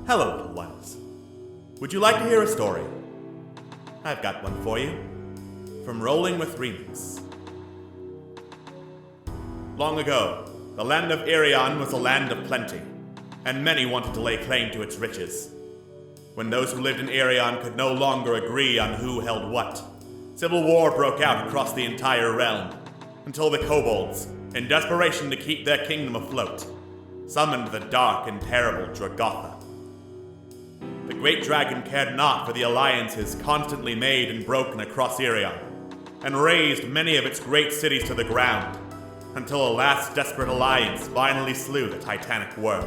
Hello, little ones. Would you like to hear a story? I've got one for you. From Rolling with Remix. Long ago, the land of Irion was a land of plenty, and many wanted to lay claim to its riches. When those who lived in Irion could no longer agree on who held what, civil war broke out across the entire realm, until the kobolds, in desperation to keep their kingdom afloat, summoned the dark and terrible Dragotha. The great dragon cared not for the alliances constantly made and broken across Irion, and razed many of its great cities to the ground, until a last desperate alliance finally slew the titanic worm.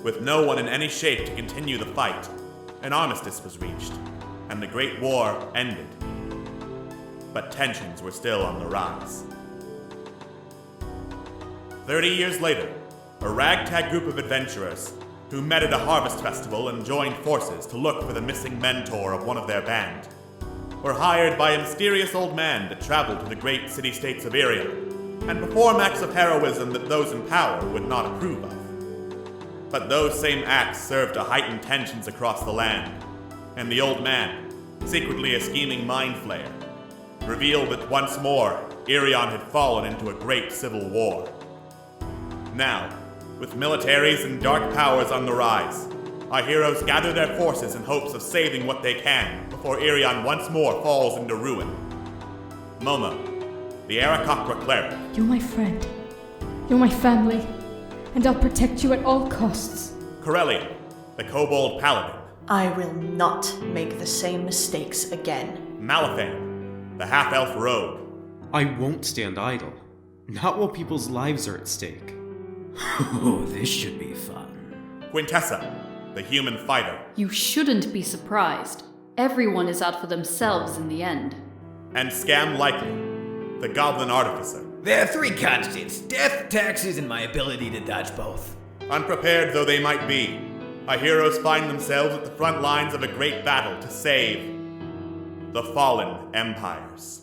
With no one in any shape to continue the fight, an armistice was reached, and the Great War ended. But tensions were still on the rise. 30 years later, a ragtag group of adventurers, who met at a harvest festival and joined forces to look for the missing mentor of one of their band, were hired by a mysterious old man to travel to the great city-states of Irion and perform acts of heroism that those in power would not approve of. But those same acts served to heighten tensions across the land, and the old man, secretly a scheming mind flayer, revealed that once more Irion had fallen into a great civil war. Now, with militaries and dark powers on the rise, our heroes gather their forces in hopes of saving what they can before Irion once more falls into ruin. Momo, the Aarakocra cleric. You're my friend. You're my family. And I'll protect you at all costs. Corellian, the kobold paladin. I will not make the same mistakes again. Malifane, the half-elf rogue. I won't stand idle. Not while people's lives are at stake. Oh, this should be fun. Quintessa, the human fighter. You shouldn't be surprised. Everyone is out for themselves in the end. And Scam Likely, the goblin artificer. There are three constants: death, taxes, and my ability to dodge both. Unprepared though they might be, our heroes find themselves at the front lines of a great battle to save the fallen empires.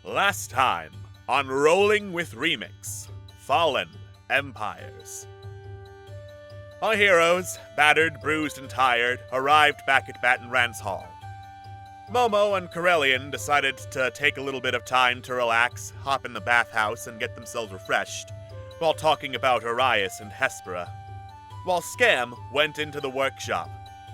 Last time on Rolling with Remix, Fallen Empires. Our heroes, battered, bruised, and tired, arrived back at Baton Rance Hall. Momo and Corellian decided to take a little bit of time to relax, hop in the bathhouse, and get themselves refreshed, while talking about Arias and Hespera, while Scam went into the workshop,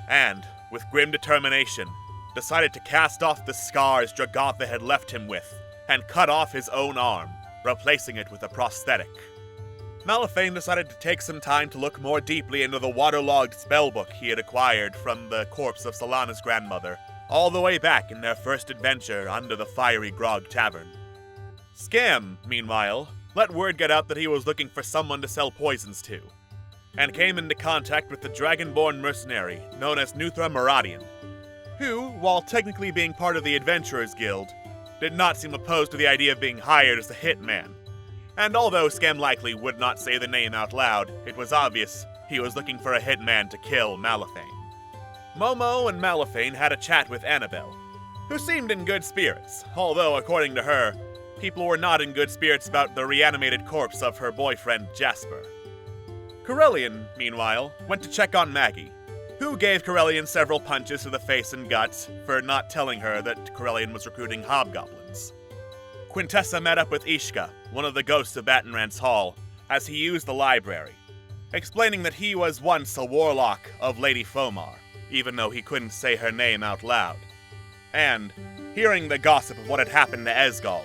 and, with grim determination, decided to cast off the scars Dragotha had left him with, and cut off his own arm, replacing it with a prosthetic. Malifane decided to take some time to look more deeply into the waterlogged spellbook he had acquired from the corpse of Solana's grandmother, all the way back in their first adventure under the Fiery Grog Tavern. Scam, meanwhile, let word get out that he was looking for someone to sell poisons to, and came into contact with the dragonborn mercenary known as Nuthra Maradian, who, while technically being part of the Adventurers Guild, did not seem opposed to the idea of being hired as a hitman. And although Scam Likely would not say the name out loud, it was obvious he was looking for a hitman to kill Malifane. Momo and Malifane had a chat with Annabelle, who seemed in good spirits, although, according to her, people were not in good spirits about the reanimated corpse of her boyfriend Jasper. Corellian, meanwhile, went to check on Maggie, who gave Corellian several punches to the face and guts for not telling her that Corellian was recruiting hobgoblins. Quintessa met up with Ishka, one of the ghosts of Baton Rance Hall, as he used the library, explaining that he was once a warlock of Lady Fomar, even though he couldn't say her name out loud, and, hearing the gossip of what had happened to Esgol,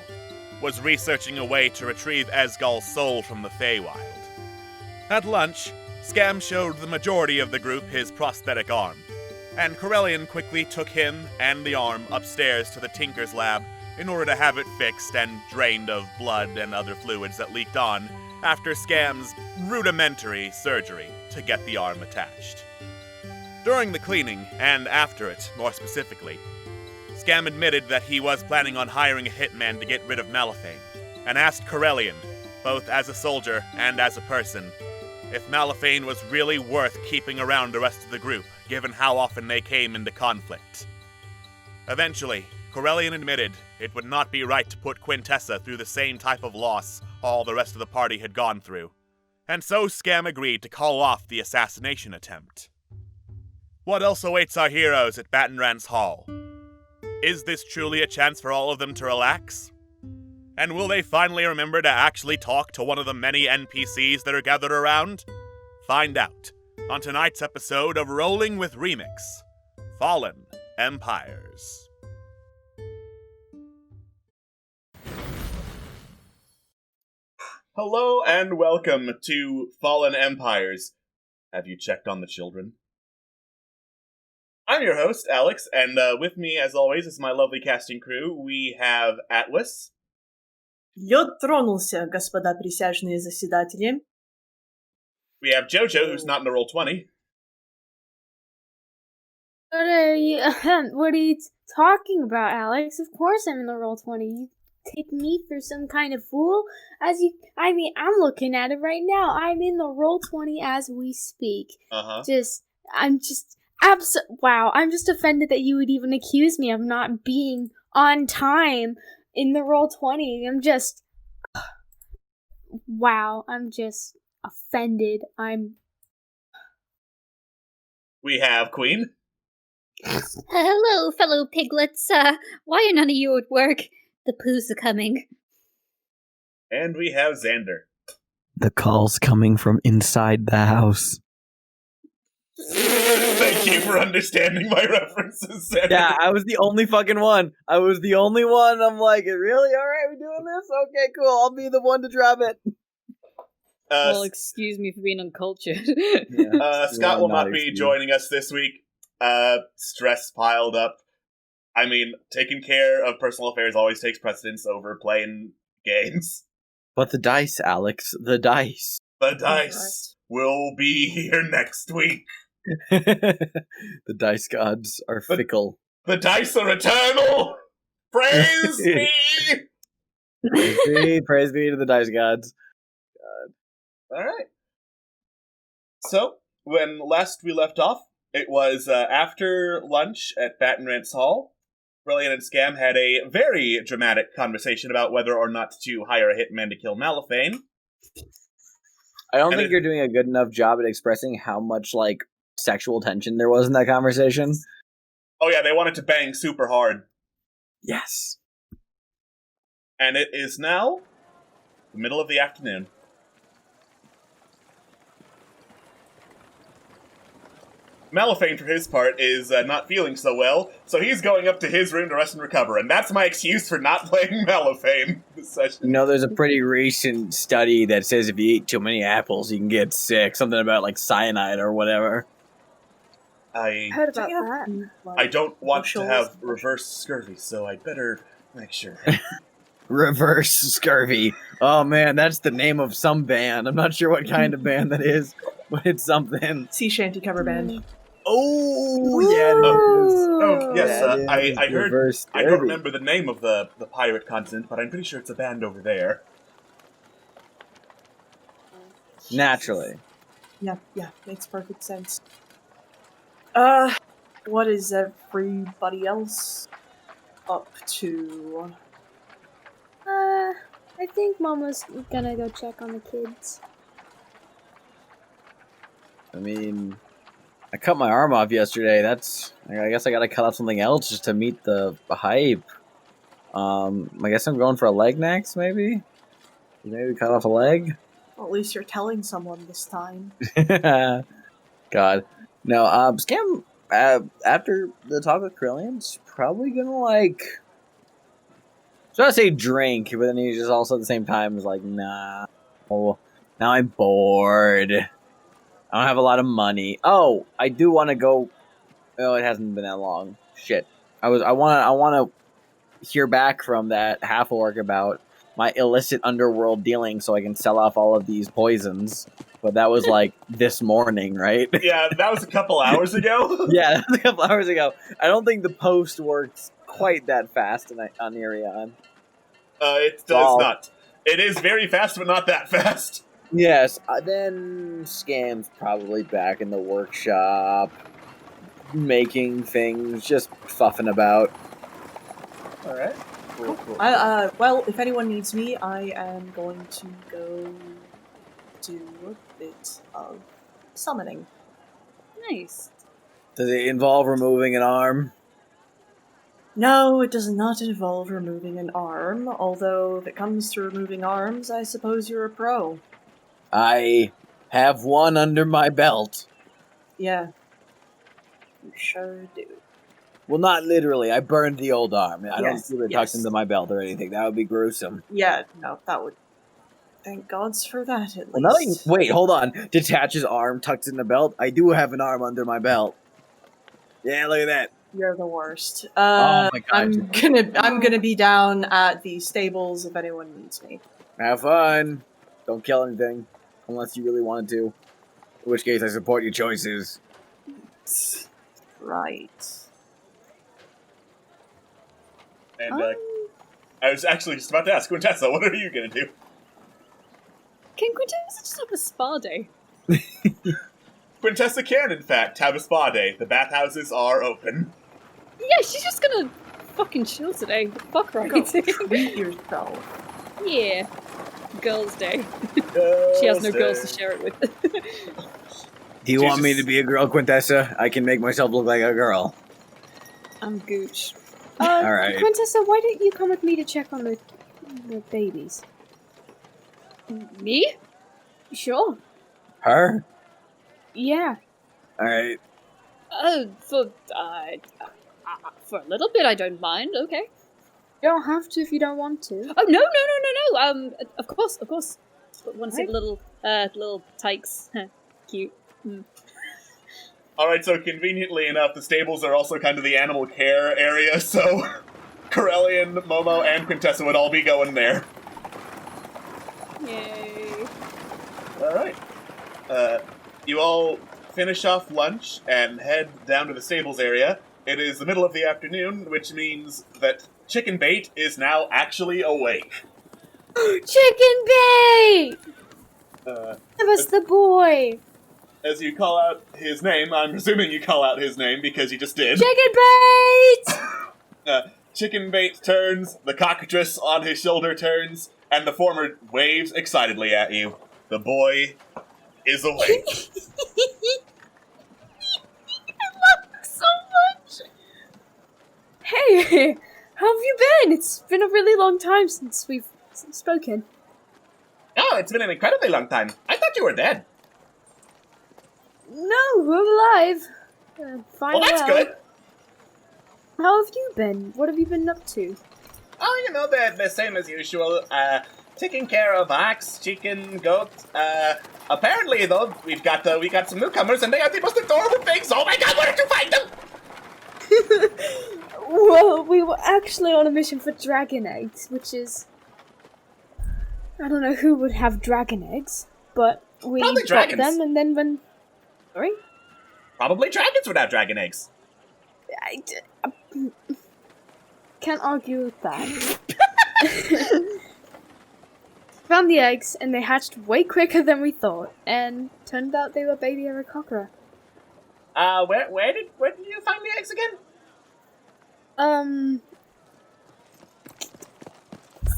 was researching a way to retrieve Esgol's soul from the Feywild. At lunch, Scam showed the majority of the group his prosthetic arm, and Corellian quickly took him and the arm upstairs to the Tinker's lab in order to have it fixed and drained of blood and other fluids that leaked on after Scam's rudimentary surgery to get the arm attached. During the cleaning, and after it, more specifically, Scam admitted that he was planning on hiring a hitman to get rid of Malifane, and asked Corellian, both as a soldier and as a person, if Malifane was really worth keeping around the rest of the group, given how often they came into conflict. Eventually, Corellian admitted it would not be right to put Quintessa through the same type of loss all the rest of the party had gone through, and so Scam agreed to call off the assassination attempt. What else awaits our heroes at Battenrance Hall? Is this truly a chance for all of them to relax? And will they finally remember to actually talk to one of the many NPCs that are gathered around? Find out on tonight's episode of Rolling with Remix, Fallen Empires. Hello and welcome to Fallen Empires. Have you checked on the children? I'm your host, Alex, and with me, as always, is my lovely casting crew. We have Atlas. Лед тронулся, господа присяжные заседатели. We have Jojo, who's not in the Roll20. What are you talking about, Alex? Of course I'm in the Roll20. You take me for some kind of fool? I'm looking at it right now. I'm in the Roll20 as we speak. Uh-huh. Wow, I'm just offended that you would even accuse me of not being on time in the Roll20. Wow, I'm just offended. We have Queen. Hello, fellow piglets. Why are none of you at work? The poos are coming. And we have Xander. The call's coming from inside the house. Thank you for understanding my references, Xander. Yeah, I was the only fucking one. I'm like, really? Alright, we doing this? Okay, cool. I'll be the one to drop it. Well, excuse me for being uncultured. Scott will not be joining us this week. Stress piled up. I mean, taking care of personal affairs always takes precedence over playing games. But the dice, Alex. The dice. The dice will be here next week. The dice gods are fickle. The dice are eternal! Praise me! Praise be to the dice gods. Alright. So, when last we left off, it was after lunch at Battenrance Hall. Brilliant and Scam had a very dramatic conversation about whether or not to hire a hitman to kill Malifane. I don't think you're doing a good enough job at expressing how much, sexual tension there was in that conversation. Oh yeah, they wanted to bang super hard. Yes. And it is now the middle of the afternoon. Malifane, for his part, is not feeling so well, so he's going up to his room to rest and recover, and that's my excuse for not playing Malifane this session. There's a pretty recent study that says if you eat too many apples, you can get sick. Something about, cyanide or whatever. I heard about that. I don't want to have reverse scurvy, so I'd better make sure. Reverse scurvy. Oh man, that's the name of some band. I'm not sure what kind of band that is, but it's something. Sea shanty cover band. Oh yeah. Yes. I heard. I don't remember the name of the pirate continent, but I'm pretty sure it's a band over there. Naturally. Yeah, makes perfect sense. What is everybody else up to? I think Mama's gonna go check on the kids. I mean, I cut my arm off yesterday. I guess I gotta cut off something else just to meet the hype. I guess I'm going for a leg next, maybe? Maybe cut off a leg? Well, at least you're telling someone this time. God. No, Scam, after the talk with Krillian's probably gonna, so I say drink, but then he just also at the same time is like, nah. Oh, now I'm bored. I don't have a lot of money. Oh, I do want to go. Oh, it hasn't been that long. Shit. I want to hear back from that half-orc about my illicit underworld dealing so I can sell off all of these poisons. But that was this morning, right? Yeah, that was a couple hours ago. Yeah, that was a couple hours ago. I don't think the post works quite that fast on Irion. It does not. It is very fast, but not that fast. Yes, then Scam's probably back in the workshop, making things, just fuffing about. Alright. Cool, cool. Well, if anyone needs me, I am going to go do a bit of summoning. Nice. Does it involve removing an arm? No, it does not involve removing an arm, although if it comes to removing arms, I suppose you're a pro. I have one under my belt. Yeah. You sure do. Well, not literally. I burned the old arm. I don't Yes, keep it yes. tucked into my belt or anything. That would be gruesome. Yeah, no, that would... Thank gods for that, at Well, nothing. least. Wait, hold on. Detaches arm tucked in the belt. I do have an arm under my belt. Yeah, look at that. You're the worst. Oh my God. I'm gonna be down at the stables if anyone needs me. Have fun. Don't kill anything. Unless you really wanted to. In which case, I support your choices. Right. And I was actually just about to ask Quintessa, what are you gonna do? Can Quintessa just have a spa day? Quintessa can, in fact, have a spa day. The bathhouses are open. Yeah, she's just gonna fucking chill today. Fuck right. Go treat yourself. Yeah. Girls' day. She has no girls to share it with. Do you want me to be a girl, Quintessa? I can make myself look like a girl. I'm Gooch. All right. Quintessa, why don't you come with me to check on the babies? Me? Sure. Her? Yeah. All right. For a little bit, I don't mind. Okay. You don't have to if you don't want to. Oh no! Of course. But want to see the little tykes. Cute. Alright, so conveniently enough, the stables are also kind of the animal care area, so Corellian, Momo, and Quintessa would all be going there. Yay. Alright. You all finish off lunch and head down to the stables area. It is the middle of the afternoon, which means that Chicken Bait is now actually awake. Chicken bait! Give us the boy! As you call out his name, I'm presuming you call out his name because you just did. Chicken bait! Chicken Bait turns, the cockatrice on his shoulder turns, and the former waves excitedly at you. The boy is awake. I love you so much! Hey, how have you been? It's been a really long time since we've spoken. Oh, it's been an incredibly long time. I thought you were dead. No, we're alive. Fine. Well, that's good. How have you been? What have you been up to? Oh, you know, the same as usual. Taking care of ox, chicken, goat. Apparently, though, we got some newcomers, and they are the most adorable things. Oh my god, where did you find them? Well, we were actually on a mission for dragon eggs, which is... I don't know who would have dragon eggs, but we Probably got dragons. them, and then when... Sorry? Probably dragons would have dragon eggs. Can't argue with that. Found the eggs, and they hatched way quicker than we thought, and turned out they were baby Aarakocra. Where did you find the eggs again?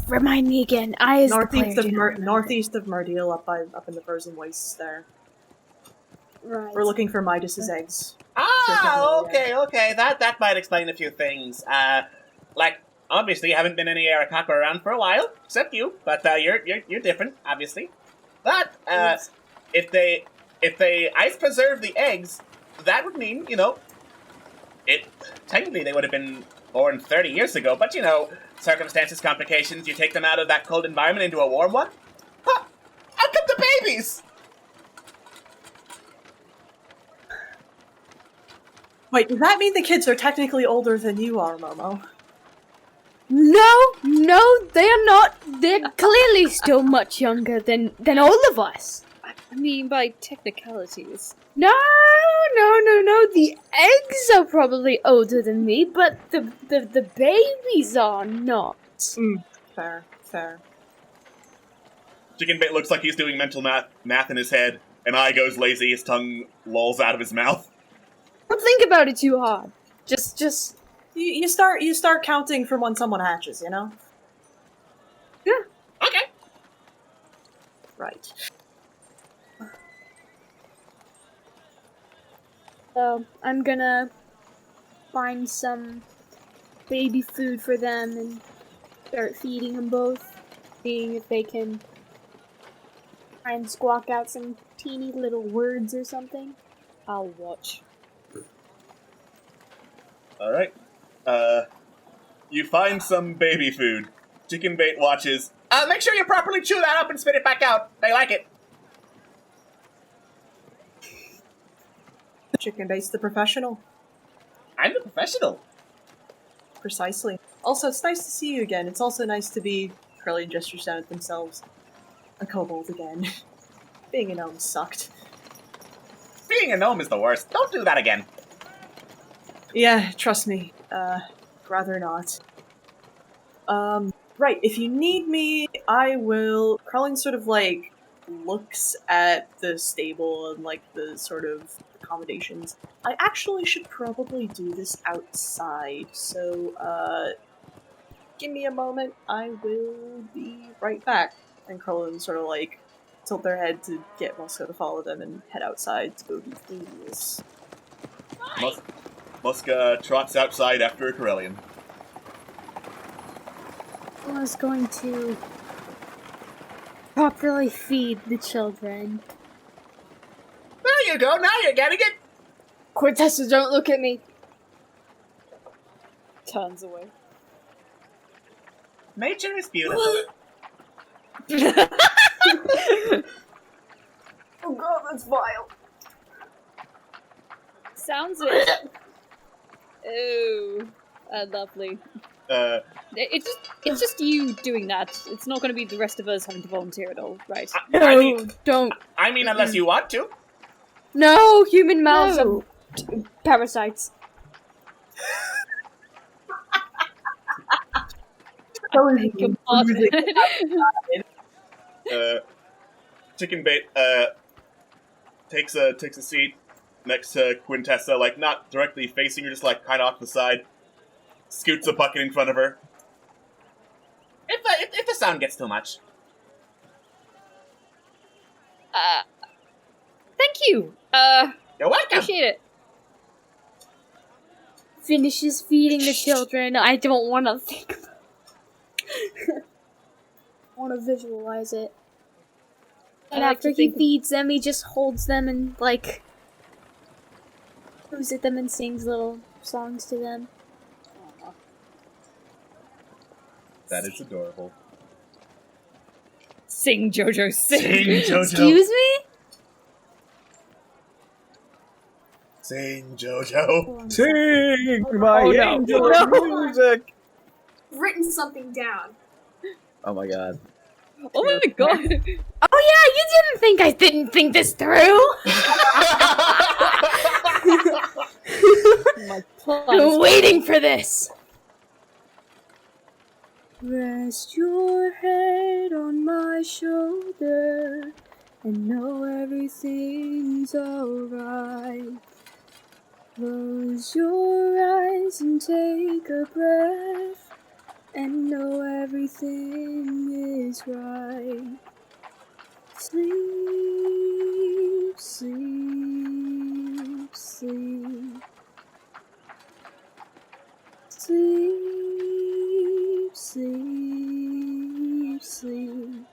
Remind me again. I is Northeast the of player, northeast of Myrdiel, up in the frozen wastes there. Right. We're looking for Midas's eggs. Ah, Definitely, okay. That might explain a few things. Like, obviously, you haven't been any Aarakocra around for a while, except you. But you're different, obviously. But if they ice preserve the eggs, that would mean, you know, it technically they would have been born 30 years ago. But you know, circumstances, complications. You take them out of that cold environment into a warm one. Huh? Out come the babies. Wait, does that mean the kids are technically older than you are, Momo? No, they are not. They're clearly still much younger than all of us. I mean, by technicalities. No. The eggs are probably older than me, but the babies are not. Fair. Chicken Bait looks like he's doing mental math in his head. An eye goes lazy, his tongue lolls out of his mouth. Don't think about it too hard. Just You start counting from when someone hatches, you know? Okay. Right. So I'm gonna find some baby food for them and start feeding them both, seeing if they can try and squawk out some teeny little words or something. I'll watch. Alright. You find some baby food. Chicken Bait watches. Make sure you properly chew that up and spit it back out. They like it. Chicken Bait's the professional. I'm the professional. Precisely. Also, it's nice to see you again. It's also nice to be Curly gestures down at themselves. A kobold again. Being a gnome sucked. Being a gnome is the worst. Don't do that again. Yeah, trust me. Rather not. Right, if you need me, I will... Carlin sort of, like, looks at the stable and, like, the sort of accommodations. I actually should probably do this outside, so, give me a moment. I will be right back. And Carlin sort of, like, tilt their head to get Muska to follow them and head outside to go do things. Muska trots outside after Corellian. I was going to properly feed the children. There you go. Now you're getting it. Cortessa, don't look at me. Turns away. Nature is beautiful. Oh god, that's vile. Sounds it. Oh, lovely. It's just you doing that. It's not going to be the rest of us having to volunteer at all, right? I mean, Don't. I mean, unless you want to. No, human mouths are parasites. Chicken Bait takes a seat next to Quintessa, like not directly facing her, just like kind of off the side. Scoots a bucket in front of her. If the sound gets too much. Thank you. You're welcome. Appreciate it. Finishes feeding the children. I don't want to think about it. I want to visualize it. And I like after to he think- feeds them, he just holds them and, like, goes at them and sings little songs to them. That is adorable. Sing, Jojo, sing. Sing, Jojo. Excuse me? Sing, Jojo. Sing my no. angel music. Written something down. Oh my god. Oh my god. Oh yeah, you didn't think this through. My Been plans. waiting for this. Rest your head on my shoulder and know everything's alright. Close your eyes and take a breath and know everything is right. Sleep, sleep, sleep. Sleep, sleep, sleep.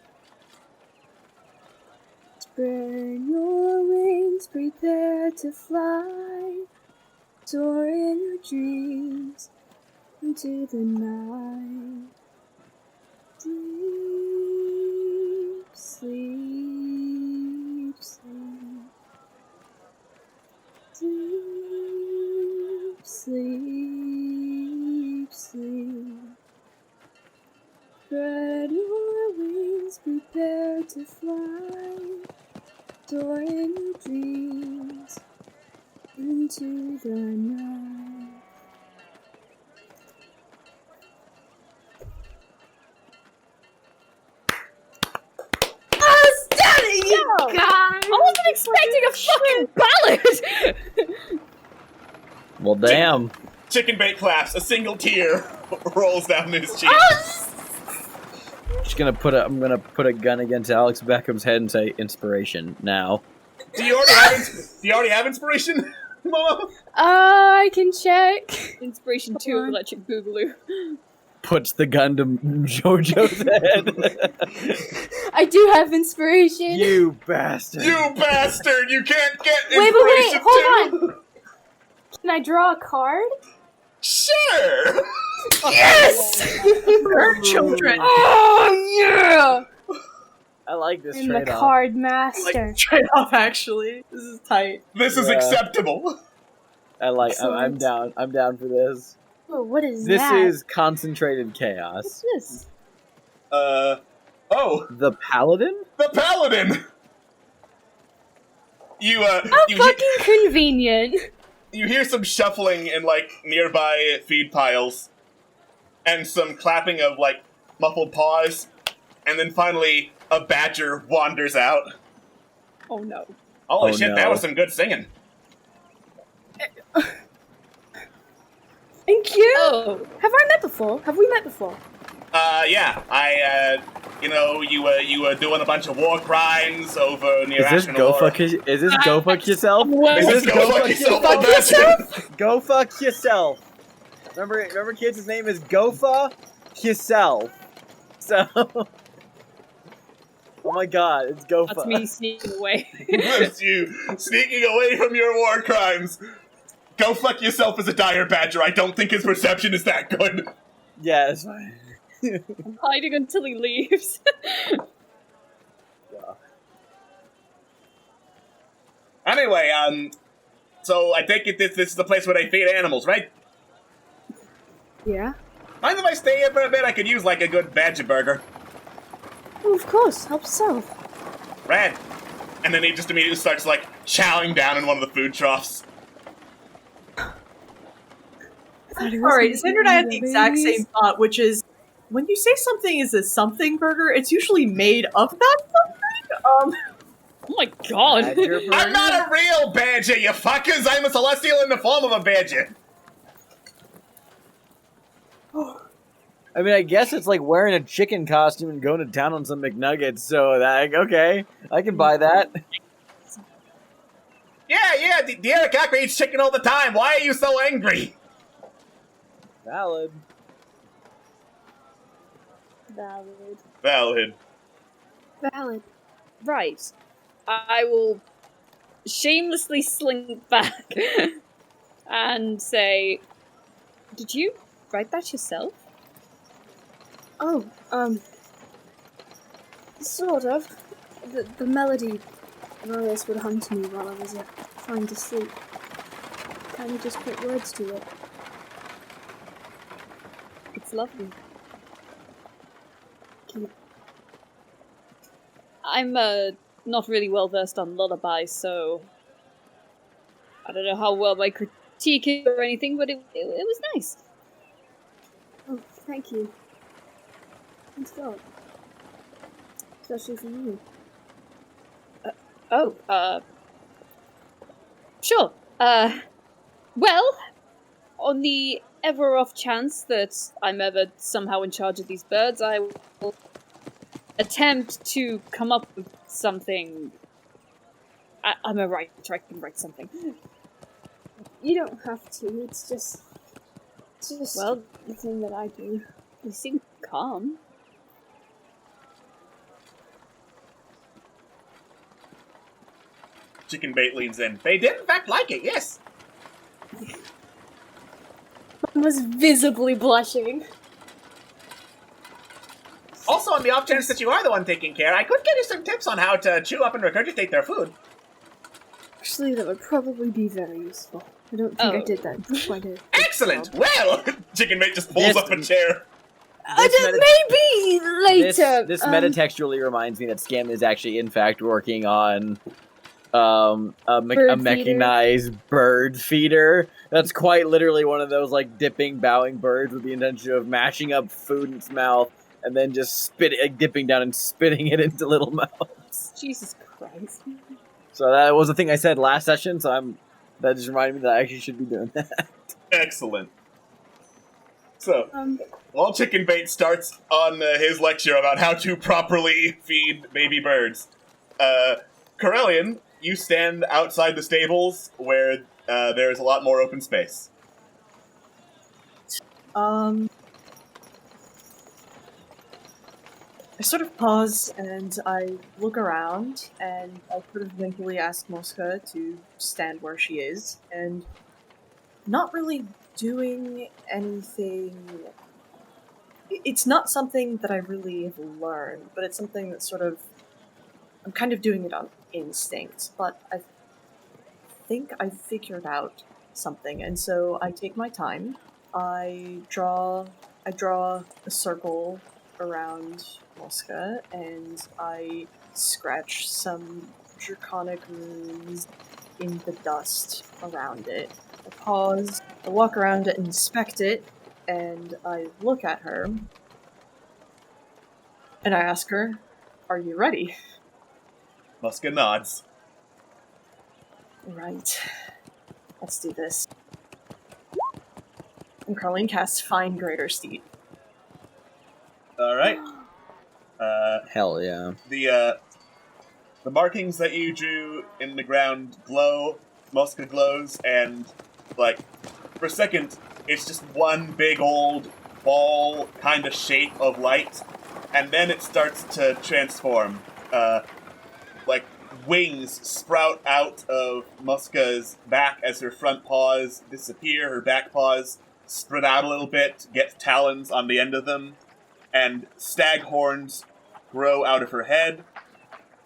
Spread your wings, prepare to fly. Soar in your dreams into the night. Sleep, sleep, sleep. Sleep, sleep, sleep. Spread your wings, prepare to fly. Soar in your dreams into the night. Outstanding, you guys! I wasn't expecting a fucking ballad! Well, damn. Chicken bait claps. A single tear rolls down his cheek. Just gonna I'm gonna put a gun against Alex Beckham's head and say inspiration now. Do you already have inspiration, Mama? I can check. Inspiration 2 of Electric Boogaloo. Puts the gun to Jojo's head. I do have inspiration. You bastard. You bastard! You can't get Wait, inspiration hold too. on. Can I draw a card? Sure. Yes! Her children. Oh yeah! I like this I'm the trade-off. card master. Like, trade off, actually. This is tight. This is Yeah. acceptable. I'm Excellent. down. I'm down for this. Oh, what is This that? is concentrated chaos. What's this? Oh, The paladin? the paladin. You How you fucking convenient. you hear some shuffling in like nearby feed piles, and some clapping of like muffled paws, and then finally a badger wanders out. Oh no. Holy Oh, shit, no. that was some good singing. Thank you. Oh. Have I met before? Have we met before? Yeah, you were doing a bunch of war crimes over near Is this Ashenor. go fuck yourself? Is this go fuck yourself? Is this go fuck yourself? Go fuck yourself. Remember, kids. His name is Go fuck yourself. So, oh my god, it's Go That's fuck. me sneaking away. That's you sneaking away from your war crimes. Go fuck yourself as a dire badger. I don't think his perception is that good. Yeah, it's fine. I'm hiding until he leaves. Anyway, so I take it this is the place where they feed animals, right? Yeah. Mind if I stay here for a bit? I could use like a good badger burger. Oh, of course. Help yourself. Rad. And then he just immediately starts like chowing down in one of the food troughs. Alright, Xander and I had the exact same thought, which is, when you say something is a something burger, it's usually made of that something? Oh my god. Badger burger? I'm not a real badger, you fuckers! I'm a celestial in the form of a badger! I mean, I guess it's like wearing a chicken costume and going to town on some McNuggets. So, okay, I can buy that. Yeah, the Arakakra eats chicken all the time. Why are you so angry? Valid. Valid. Valid. Right. I will shamelessly slink back and say, did you write that yourself? Oh, sort of. The melody always would hum to me while I was trying to sleep. Kind of just put words to it. It's lovely. Thank you. I'm not really well versed on lullabies, so I don't know how well my critique is or anything, but it was nice. Oh, thank you. Thanks God. Especially for you. Sure. Well, on the ever off chance that I'm ever somehow in charge of these birds, I will attempt to come up with something. I'm a writer, I can write something. You don't have to, it's just Well, the thing that I do. you seem calm. Chicken bait leans in. They did in fact like it, yes. Mom was visibly blushing. Also, on the off chance that you are the one taking care, I could get you some tips on how to chew up and regurgitate their food. Actually, that would probably be very useful. I don't think I Oh. did that quite a Excellent! Well, Chicken bait just pulls This- up a chair. Maybe later. This metatextually reminds me that Scam is actually, in fact, working on a Bird mechanized bird feeder. That's quite literally one of those like dipping, bowing birds with the intention of mashing up food in its mouth and then just dipping down and spitting it into little mouths. Jesus Christ. So that was the thing I said last session. So that just reminded me that I actually should be doing that. Excellent. So, while Chicken Bait starts on his lecture about how to properly feed baby birds, Corellian, you stand outside the stables where there's a lot more open space. I sort of pause and I look around and I sort of mentally ask Mosca to stand where she is and not really doing anything. It's not something that I really have learned, but it's something that sort of I'm kind of doing it on instinct, but I think I figured out something, and so I take my time. I draw a circle around Mosca, and I scratch some draconic runes in the dust around it. I pause, I walk around it and inspect it, and I look at her, and I ask her, "Are you ready?" Mosca nods. Right. Let's do this. And Carlene casts Find Greater Steed. Alright. Hell yeah. The markings that you drew in the ground glow, Mosca glows, and, like, for a second, it's just one big old ball kind of shape of light, and then it starts to transform. Like, wings sprout out of Mosca's back as her front paws disappear, her back paws spread out a little bit, get talons on the end of them, and stag horns grow out of her head.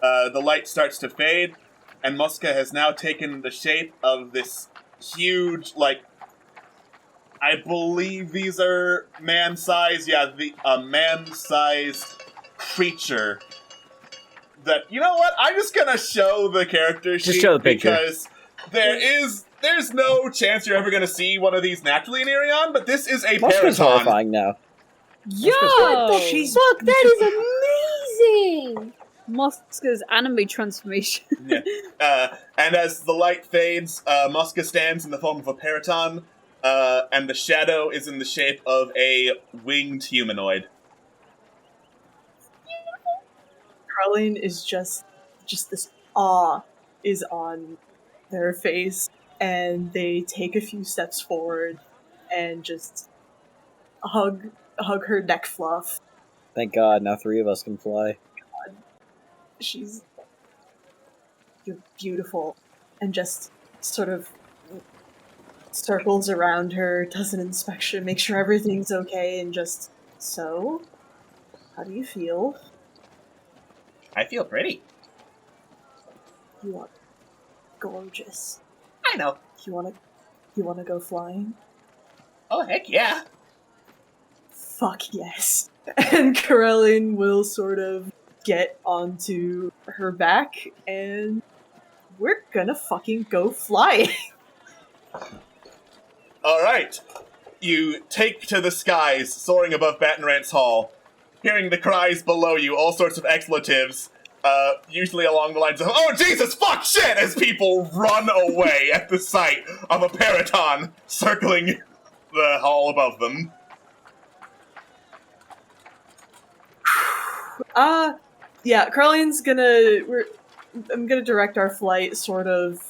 The light starts to fade, and Mosca has now taken the shape of this huge, like, I believe these are man-sized, a man-sized creature. That, you know what, I'm just gonna show the character sheet. Just show the picture. Because there's no chance you're ever gonna see one of these naturally in Irion, but this is a Mosca's Paraton. horrifying now. Yo! Fuck, that is amazing! Mosca's anime transformation. Yeah. And as the light fades, Mosca stands in the form of a Paraton, and the shadow is in the shape of a winged humanoid. Carlene is just this awe is on their face, and they take a few steps forward and just hug her neck fluff. Thank God, now 3 of us can fly. You're beautiful, and just sort of circles around her, does an inspection, make sure everything's okay, and just, so, how do you feel? I feel pretty. You are gorgeous. I know. You wanna go flying? Oh, heck yeah. Fuck yes. And Corellin will sort of get onto her back, and we're gonna fucking go flying. Alright. You take to the skies, soaring above Battenrant's Hall. Hearing the cries below you, all sorts of expletives, usually along the lines of, "Oh, Jesus, fuck, shit!" as people run away at the sight of a Paraton circling the hall above them. Yeah, Carline's I'm gonna direct our flight sort of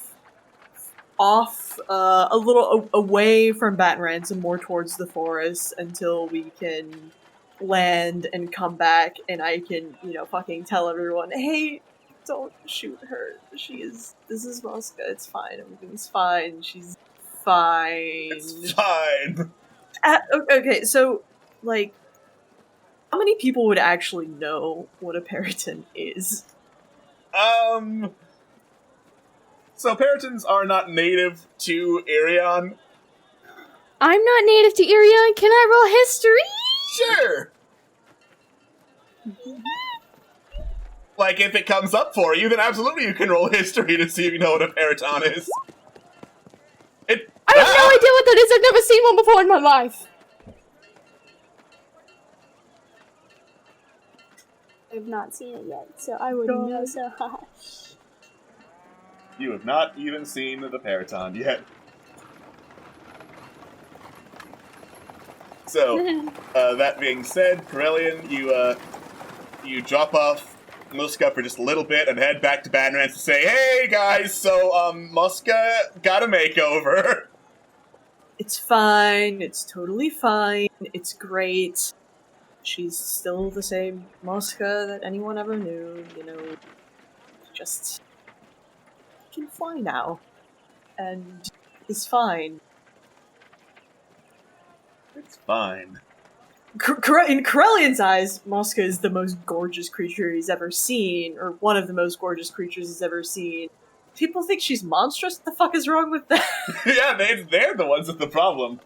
off, a little away from Battenrant and more towards the forest until we can land and come back, and I can, fucking tell everyone, "Hey, don't shoot her. This is Mosca, it's fine, everything's fine, she's fine." It's fine. Okay, so, like, how many people would actually know what a Paraton is? So Paratons are not native to Irion. I'm not native to Irion. Can I roll history? Sure. Like, if it comes up for you, then absolutely you can roll history to see if you know what a Paraton is. I have no idea what that is. I've never seen one before in my life. I've not seen it yet, so I wouldn't know. So You have not even seen the Paraton yet. So, that being said, Corellian, you drop off Muska for just a little bit and head back to Bannerance to say, "Hey guys, so Muska got a makeover." It's fine. It's totally fine. It's great. She's still the same Muska that anyone ever knew. You know, just can fly now, and is fine. It's fine. In Corellian's eyes, Muska is the most gorgeous creature he's ever seen, or one of the most gorgeous creatures he's ever seen. People think she's monstrous. What the fuck is wrong with that? Yeah, they're the ones with the problem.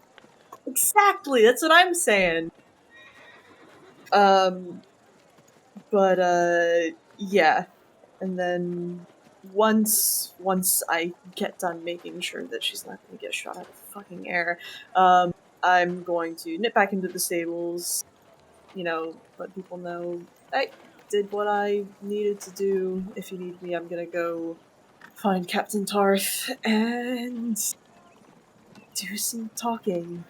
Exactly, that's what I'm saying. Yeah. And then once I get done making sure that she's not gonna get shot out of the fucking air, I'm going to nip back into the stables, you know, let people know I did what I needed to do. If you need me, I'm gonna go find Captain Tarth and do some talking.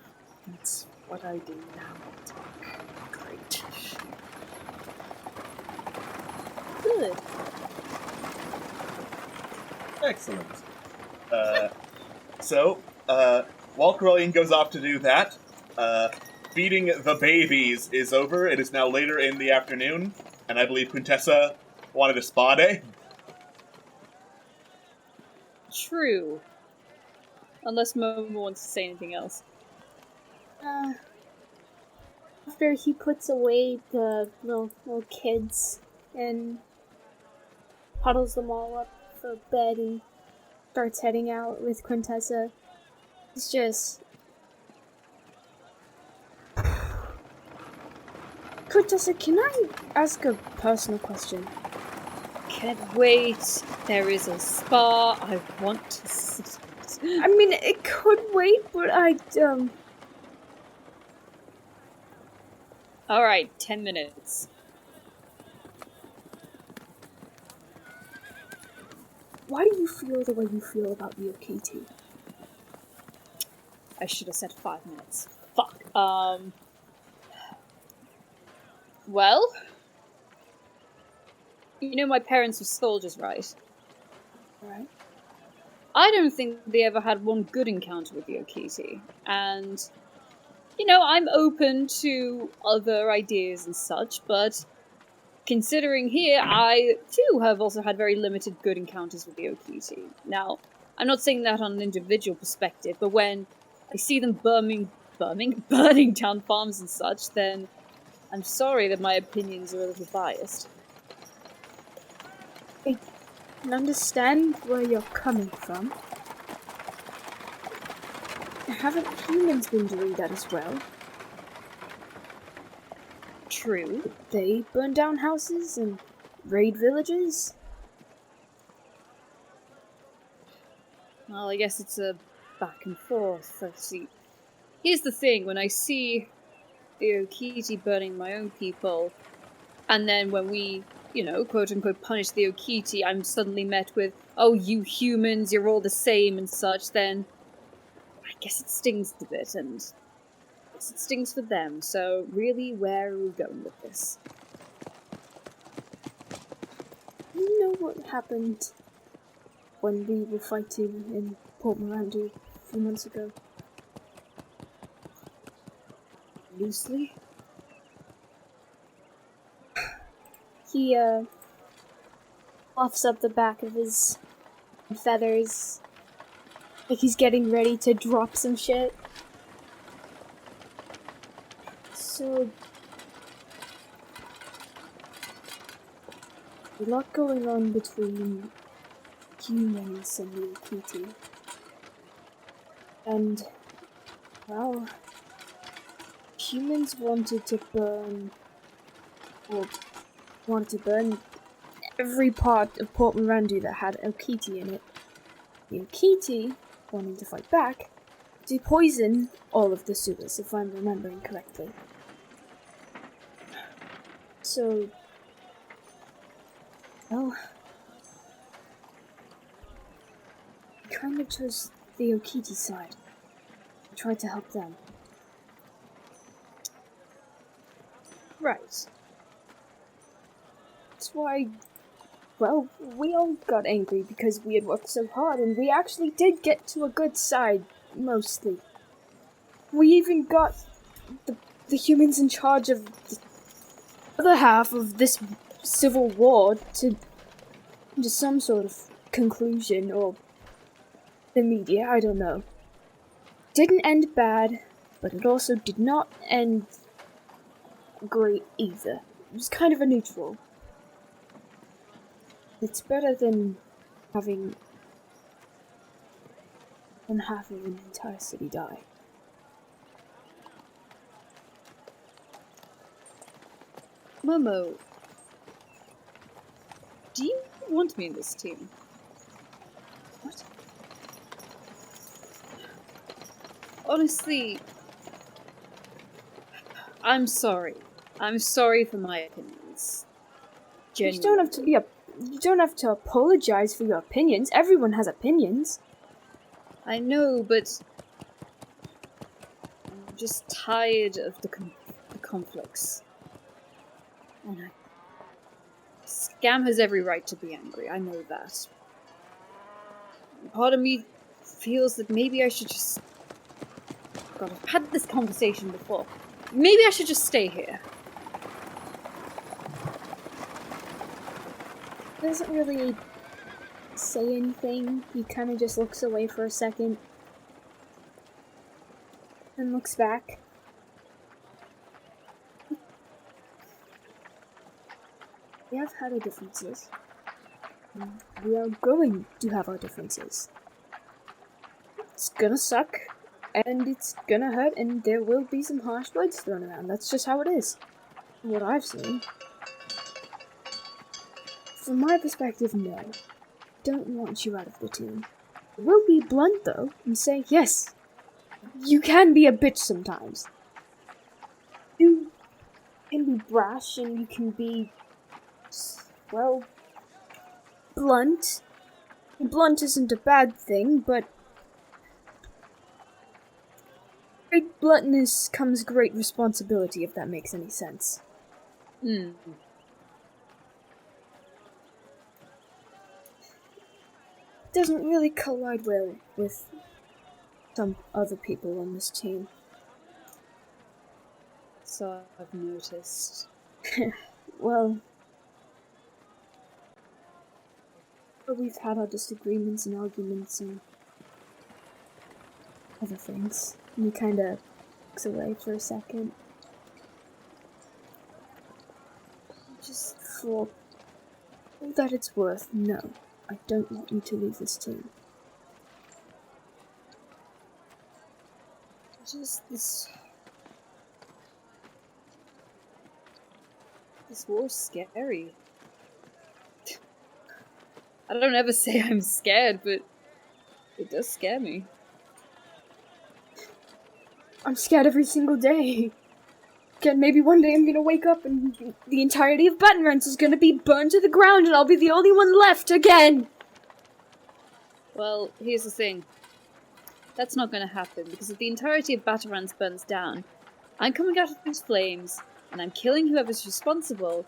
That's what I do now. Talk. Great. Good. Excellent. While Corellian goes off to do that, feeding the babies is over. It is now later in the afternoon, and I believe Quintessa wanted a spa day. True. Unless Momo wants to say anything else. After he puts away the little kids and huddles them all up for bed and starts heading out with Quintessa, it's just... Quintessa, can I ask a personal question? Can't wait. There is a spa. I want to sit. I mean, it could wait, but Alright, 10 minutes. Why do you feel the way you feel about the Okiti? I should have said 5 minutes. Fuck. Well, you know my parents were soldiers, right? Right. I don't think they ever had one good encounter with the Okiti, and, you know, I'm open to other ideas and such, but considering here, I, too, have also had very limited good encounters with the Okiti. Now, I'm not saying that on an individual perspective, but when I see them burning down farms and such, then I'm sorry that my opinions are a little biased. I can understand where you're coming from. Haven't humans been doing that as well? True. They burn down houses and raid villages? Well, I guess it's a back and forth. Let's see. Here's the thing, when I see the Okiti burning my own people, and then when we, you know, quote-unquote punish the Okiti, I'm suddenly met with, oh, you humans, you're all the same and such, then I guess it stings a bit, and I guess it stings for them, so really, where are we going with this? You know what happened when we were fighting in Port Mirandu a few months ago? Loosely? He, puffs up the back of his feathers like he's getting ready to drop some shit. So, a lot going on between humans and the Okiti. And, well, humans wanted to burn every part of Port Mirandu that had Okiti in it. The Okiti, wanting to fight back, to poison all of the sewers, if I'm remembering correctly. So, well, I kind of chose the Okiti side. I tried to help them. Right. That's why, well, we all got angry because we had worked so hard, and we actually did get to a good side, mostly. We even got the humans in charge of the other half of this civil war to some sort of conclusion, or the media, I don't know. Didn't end bad, but it also did not end great either. It was kind of a neutral. It's better than having half of an entire city die. Momo, do you want me in this team? What? Honestly, I'm sorry. I'm sorry for my opinions. You don't have to apologize for your opinions. Everyone has opinions. I know, but I'm just tired of the conflicts. And Scam has every right to be angry, I know that. Part of me feels that maybe I should just... God, I've had this conversation before. Maybe I should just stay here. Doesn't really say anything. He kind of just looks away for a second. And looks back. We have had our differences. We are going to have our differences. It's gonna suck, and it's gonna hurt, and there will be some harsh words thrown around. That's just how it is. What I've seen. From my perspective, no. Don't want you out of the team. We'll be blunt, though, and say, yes, you can be a bitch sometimes. You can be brash, and you can be, well, blunt. Blunt isn't a bad thing, but great bluntness comes great responsibility, if that makes any sense. Doesn't really collide well with some other people on this team. So I've noticed. Well, we've had our disagreements and arguments and other things. And he kinda looks away for a second. Just for all that it's worth, no. I don't want you to leave this team. Just this war's scary. I don't ever say I'm scared, but it does scare me. I'm scared every single day. Again, maybe one day I'm gonna wake up and the entirety of Baton Rouge is gonna be burned to the ground and I'll be the only one left again! Well, here's the thing. That's not gonna happen, because if the entirety of Batarans burns down, I'm coming out of these flames, and I'm killing whoever's responsible,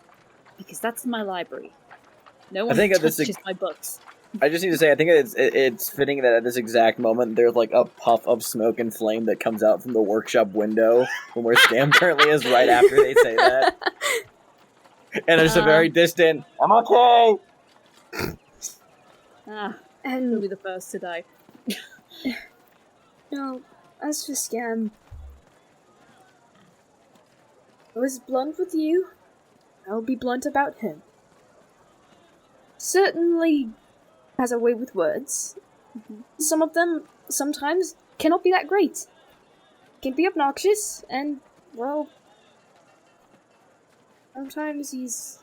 because that's my library. No one touches my books. I just need to say, I think it's fitting that at this exact moment, there's like a puff of smoke and flame that comes out from the workshop window from where Scam currently is right after they say that. And there's a very distant, I'm okay! And he'll be the first to die. No, as for Scam, I was blunt with you, I'll be blunt about him. Certainly has a way with words. Some of them, sometimes, cannot be that great. Can be obnoxious, and, well, sometimes he's...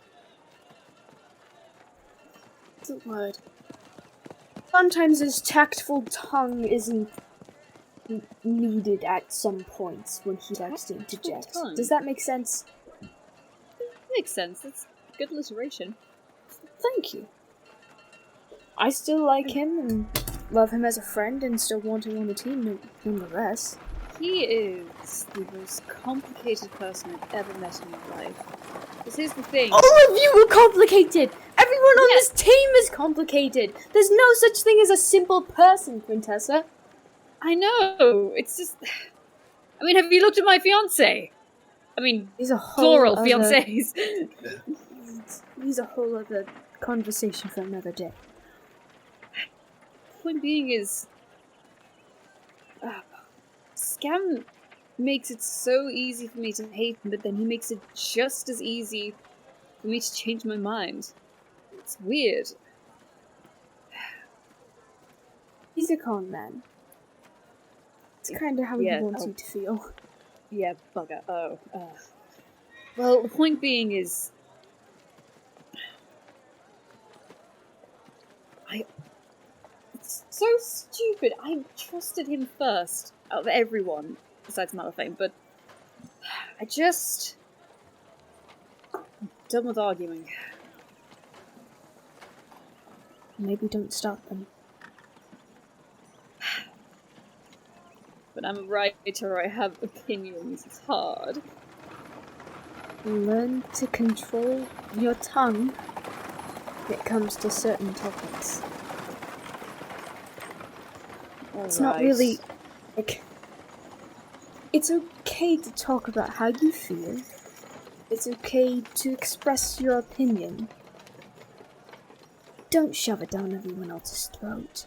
what's the word? Sometimes his tactful tongue isn't needed at some points when he likes to interject. Does that make sense? Makes sense. That's good alliteration. Thank you. I still like him and love him as a friend and still want him on the team nonetheless. He is the most complicated person I've ever met in my life. Because here's the thing. All of you are complicated! Everyone on this team is complicated! There's no such thing as a simple person, Quintessa. I know, it's just... I mean, have you looked at my fiancé? I mean, He's a whole plural other... fiancés. He's a whole other conversation for another day. Point being is... Scam makes it so easy for me to hate him, but then he makes it just as easy for me to change my mind. It's weird. He's a con man. It's kind of how he wants you to feel. Yeah, bugger. Oh. Well, the point being is... It's so stupid. I trusted him first out of everyone, besides Malifane, but I just... I'm done with arguing. Maybe don't stop them. But I'm a writer, I have opinions, it's hard. Learn to control your tongue when it comes to certain topics. It's not really, like... It's okay to talk about how you feel. It's okay to express your opinion. Don't shove it down everyone else's throat.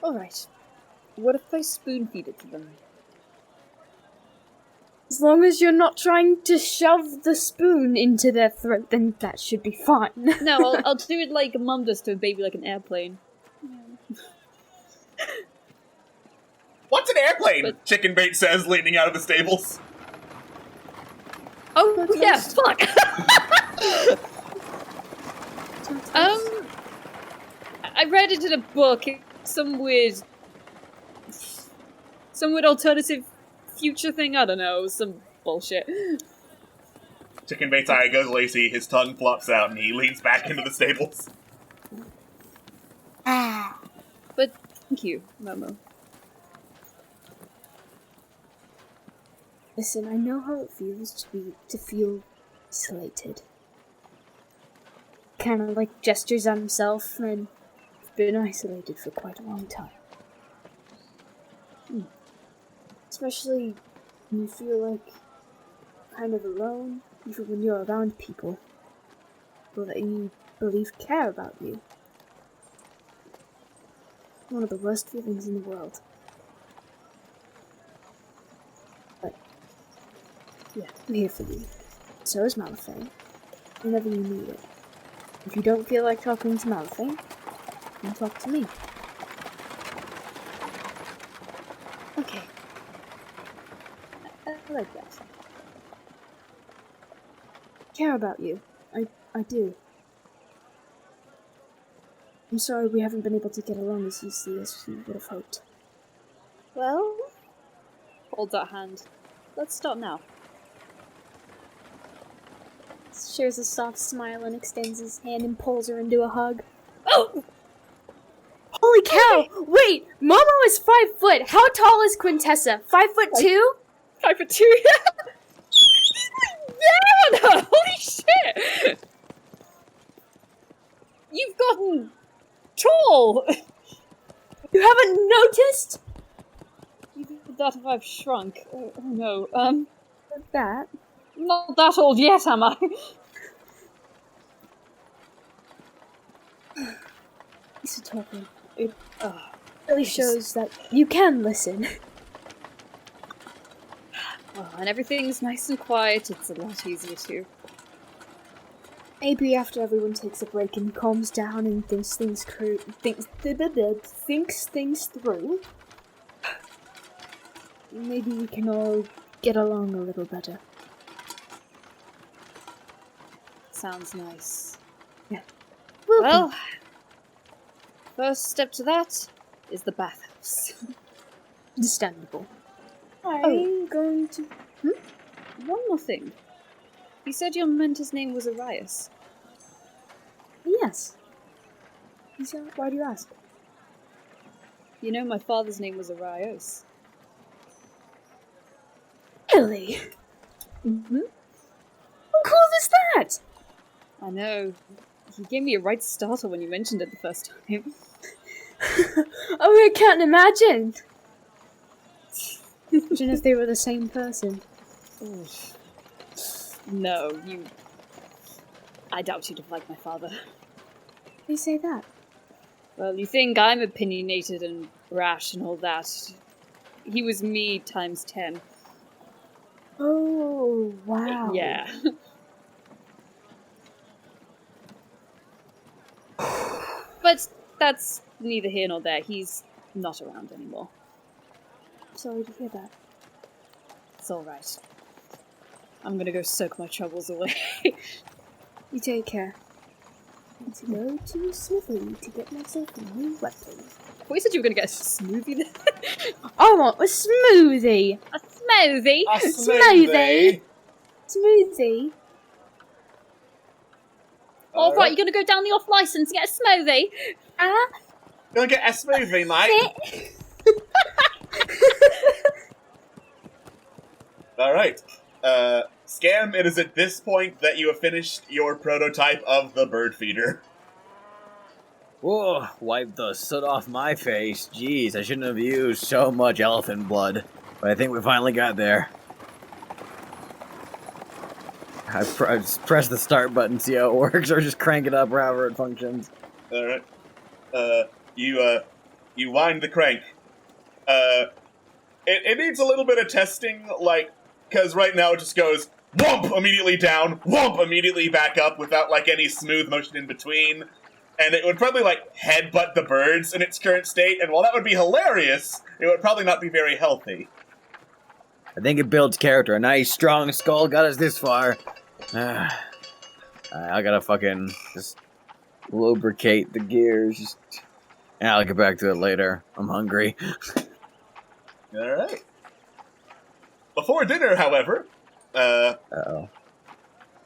Alright. What if I spoon feed it to them? As long as you're not trying to shove the spoon into their throat, then that should be fine. No, I'll do it like a mum does to a baby, like an airplane. What's an airplane? Chicken Bait says, leaning out of the stables. Oh, yeah, fuck! I read it in a book. Some weird alternative future thing, I don't know, some bullshit. Chicken Bait's eye goes lacy, his tongue flops out, and he leans back into the stables. But thank you, Momo. Listen, I know how it feels to feel isolated. Kind of like gestures at himself, and been isolated for quite a long time. Especially when you feel like kind of alone, even when you're around people that you believe care about you. One of the worst feelings in the world. But yeah, I'm here for you. So is Malifane. Whenever you need it. If you don't feel like talking to Malifane, you can talk to me. Okay. I like that. Care about you. I do. I'm sorry we haven't been able to get along as easily as we would have hoped. Well, hold that hand. Let's start now. Shares a soft smile and extends his hand and pulls her into a hug. Oh! Holy cow! Okay. Wait! Momo is 5 foot! How tall is Quintessa? 5'2"? 5'2", yeah! He's there on her! Holy shit! You've gotten tall! You haven't noticed? You did that if I've shrunk. Oh no, Like that? I'm not that old yet, am I? Thanks for talking. It really shows that you can listen. Well, when everything's nice and quiet, it's a lot easier to. Maybe after everyone takes a break and calms down and thinks things through, maybe we can all get along a little better. Sounds nice. Yeah. Well, first step to that is the bathhouse. Understandable. I'm going to... One more thing. You said your mentor's name was Arias. Yes. Why do you ask? You know, my father's name was Arios. Really? Mm-hmm. How cool is that? I know. You gave me a right starter when you mentioned it the first time. Oh, I can't imagine. Imagine if they were the same person. No, you... I doubt you'd have liked my father. They say that. Well, you think I'm opinionated and rash and all that. He was me times 10. Oh, wow. Yeah. But that's neither here nor there. He's not around anymore. Sorry to hear that. It's alright. I'm gonna go soak my troubles away. You take care. I need to go to a smithy to get myself a new weapon. Thought you said you were gonna get a smoothie then. I want a smoothie! A smoothie? Smoothie! Smoothie? Alright, you're gonna go down the off license and get a smoothie? Gonna get a smoothie, mate. Alright. Scam, it is at this point that you have finished your prototype of the bird feeder. Whoa, wipe the soot off my face. Jeez, I shouldn't have used so much elephant blood. But I think we finally got there. I just press the start button, see how it works, or just crank it up however it functions. Alright. You wind the crank. It needs a little bit of testing, like, because right now it just goes whomp immediately down, whomp immediately back up without, like, any smooth motion in between. And it would probably, like, headbutt the birds in its current state, and while that would be hilarious, it would probably not be very healthy. I think it builds character. A nice, strong skull got us this far. I gotta fucking just lubricate the gears. I'll get back to it later. I'm hungry. Alright. Before dinner, however, Uh-oh.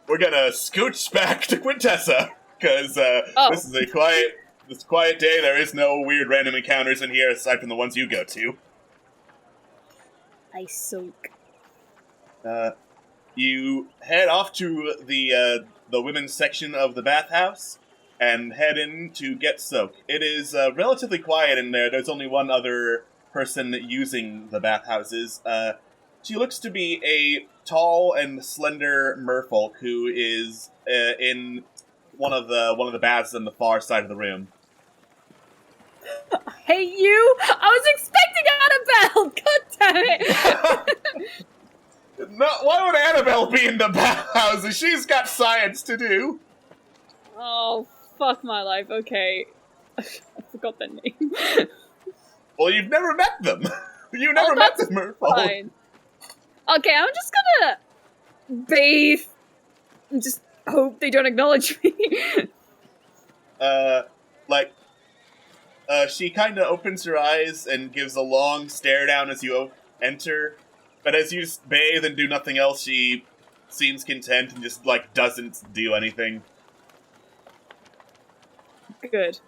we're gonna scooch back to Quintessa, because this is a quiet day. There is no weird random encounters in here aside from the ones you go to. I soak. You head off to the women's section of the bathhouse and head in to get soaked. It is relatively quiet in there. There's only one other person using the bathhouses. She looks to be a tall and slender merfolk who is in one of the baths on the far side of the room. Hey, you! I was expecting Annabelle! God damn it! No, why would Annabelle be in the bathhouses? She's got science to do. Oh, fuck my life. Okay. I forgot their name. Well, you've never met them. You never met the merfolk. Fine. Okay, I'm just gonna bathe and just hope they don't acknowledge me. She kind of opens her eyes and gives a long stare down as you enter. But as you just bathe and do nothing else, she seems content and just, like, doesn't do anything. Good.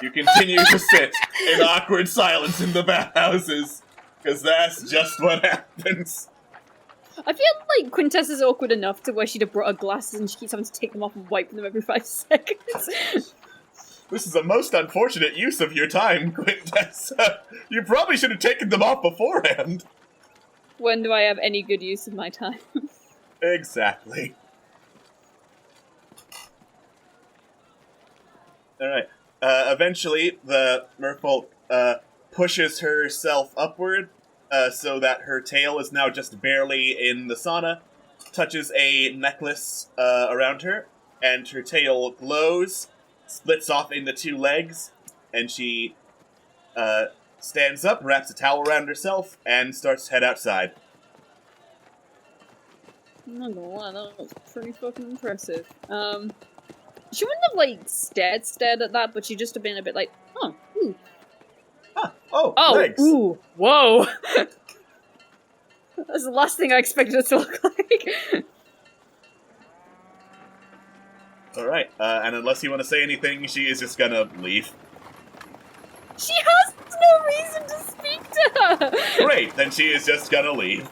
You continue to sit in awkward silence in the bathhouses, because that's just what happens. I feel like Quintessa's awkward enough to where she'd have brought her glasses and she keeps having to take them off and wipe them every 5 seconds. This is a most unfortunate use of your time, Quintessa. You probably should have taken them off beforehand. When do I have any good use of my time? Exactly. Alright. Eventually, the merfolk pushes herself upward so that her tail is now just barely in the sauna, touches a necklace around her, and her tail glows, splits off into 2 legs, and she stands up, wraps a towel around herself, and starts to head outside. I'm not gonna lie, that was pretty fucking impressive. She wouldn't have, like, stared at that, but she'd just have been a bit like, oh, ooh. Huh. Oh, legs. Ooh, whoa! That's the last thing I expected it to look like. Alright, and unless you want to say anything, she is just gonna leave. She has no reason to speak to her! Great, then she is just gonna leave.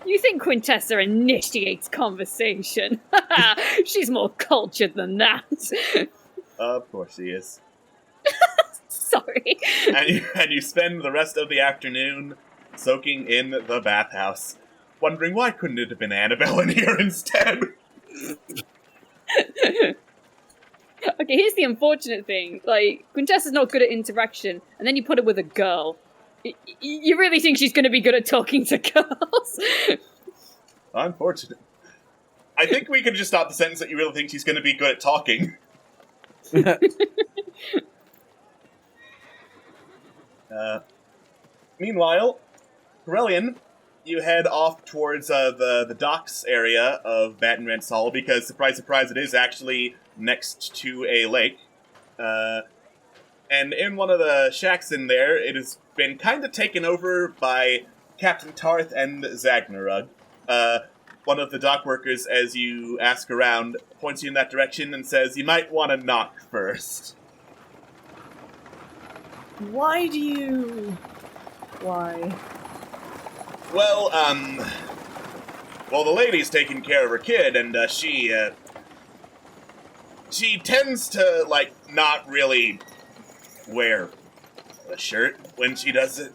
You think Quintessa initiates conversation? She's more cultured than that. Of course she is. Sorry. And you spend the rest of the afternoon soaking in the bathhouse, wondering why couldn't it have been Annabelle in here instead? Okay, here's the unfortunate thing. Like, Quintessa's not good at interaction, and then you put her with a girl. You really think she's going to be good at talking to girls? Unfortunate. I think we could just stop the sentence that you really think she's going to be good at talking. Meanwhile, Corellian, you head off towards the docks area of Baton Rance Hall because, surprise, surprise, it is actually next to a lake. And in one of the shacks in there, it has been kind of taken over by Captain Tarth and Zagnarug. One of the dock workers, as you ask around, points you in that direction and says, you might want to knock first. Why? Well, the lady's taking care of her kid, and, she tends to, like, not really wear a shirt when she does it.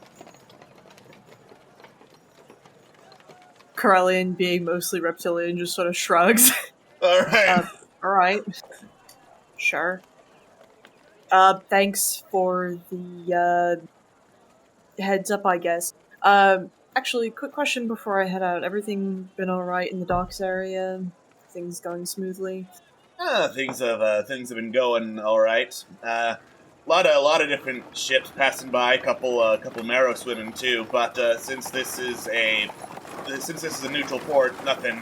Corellian, being mostly reptilian, just sort of shrugs. Alright. Alright. Sure. Thanks for the, heads up, I guess. Actually, quick question before I head out. Everything been alright in the docks area? Things going smoothly? Things have been going alright. Lot of different ships passing by, couple marrow swimming too, but, since this is a neutral port, nothing,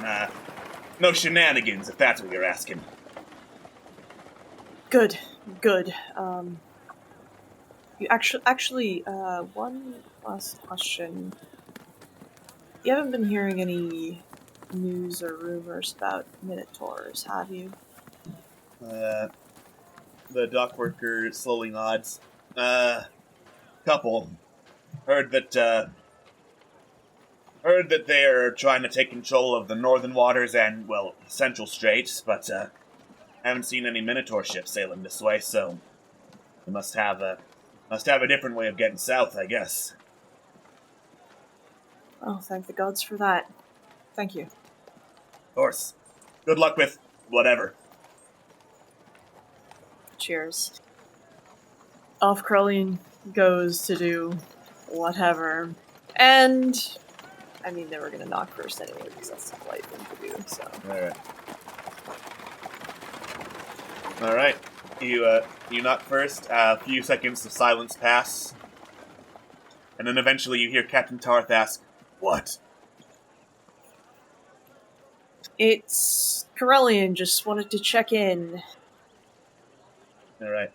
no shenanigans, if that's what you're asking. Good. You actually, one last question. You haven't been hearing any news or rumors about Minotaurs, have you? The dock worker slowly nods. Couple. Heard that they are trying to take control of the northern waters and, well, Central Straits, but, haven't seen any Minotaur ships sailing this way, so they must have a different way of getting south, I guess. Oh, thank the gods for that. Thank you. Of course. Good luck with whatever. Cheers. Off Corellian goes to do whatever. And, I mean, they were gonna knock first anyway, because that's the polite thing to do, so. Alright. You knock first. A few seconds of silence pass. And then eventually you hear Captain Tarth ask, "What?" It's Corellian, just wanted to check in. Alright.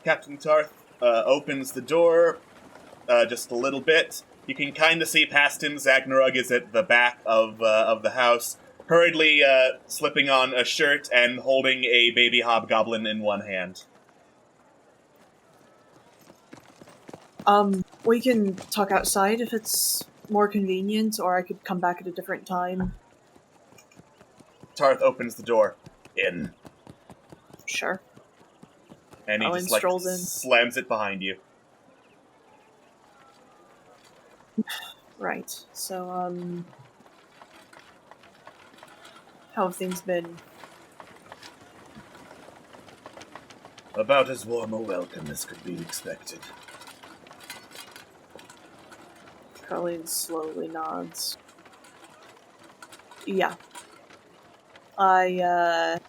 Captain Tarth opens the door just a little bit. You can kind of see past him. Zagnarug is at the back of the house, hurriedly slipping on a shirt and holding a baby hobgoblin in one hand. We can talk outside if it's more convenient, or I could come back at a different time. Tarth opens the door. In. Sure. And he Owen just, like, strolls in. slams it behind you. Right. So, how have things been? About as warm a welcome as could be expected. Corellian slowly nods. Yeah. I,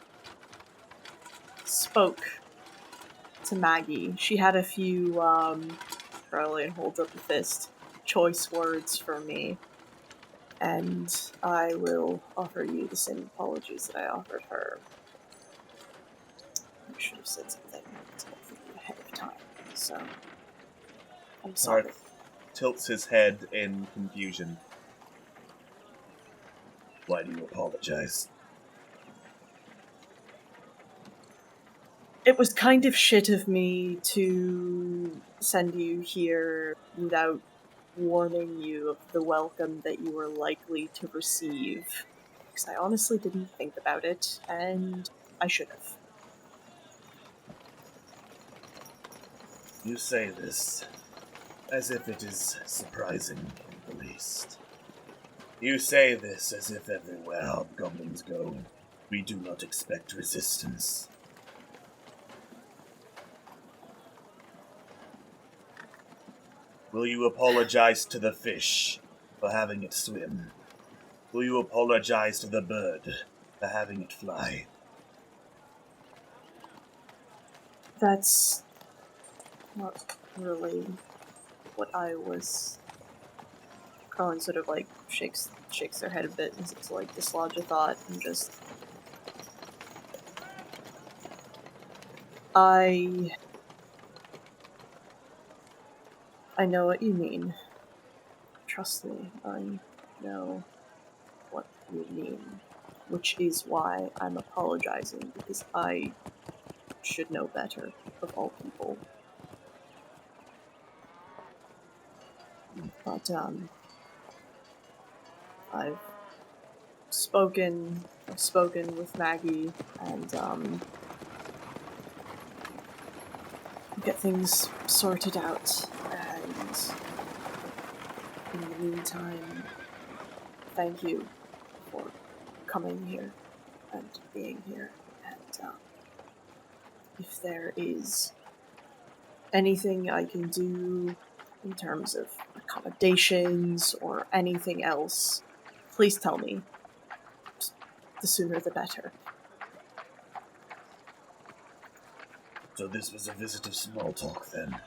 spoke to Maggie. She had a few, Corellian holds up a fist, choice words for me. And I will offer you the same apologies that I offered her. I should have said something to you ahead of time, so I'm sorry. Tarth tilts his head in confusion. Why do you apologize? It was kind of shit of me to send you here without warning you of the welcome that you were likely to receive. Because I honestly didn't think about it, and I should have. You say this as if it is surprising in the least. You say this as if everywhere hobgoblins go, we do not expect resistance. Will you apologize to the fish for having it swim? Will you apologize to the bird for having it fly? That's not really what I was. Colin sort of like shakes their head a bit as it's like dislodge a thought and just. I know what you mean. Trust me, I know what you mean. Which is why I'm apologizing, because I should know better, of all people. But, I've spoken with Maggie, and, get things sorted out, and in the meantime, thank you for coming here and being here, and if there is anything I can do in terms of accommodations or anything else, please tell me. The sooner the better. So this was a visit of small talk, then?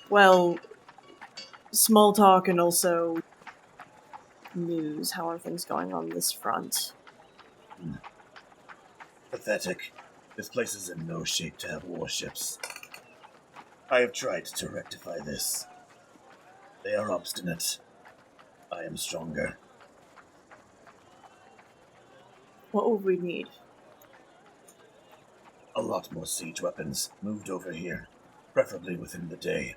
Well, small talk and also news. How are things going on this front? Pathetic. This place is in no shape to have warships. I have tried to rectify this. They are obstinate. I am stronger. What would we need? A lot more siege weapons moved over here, preferably within the day.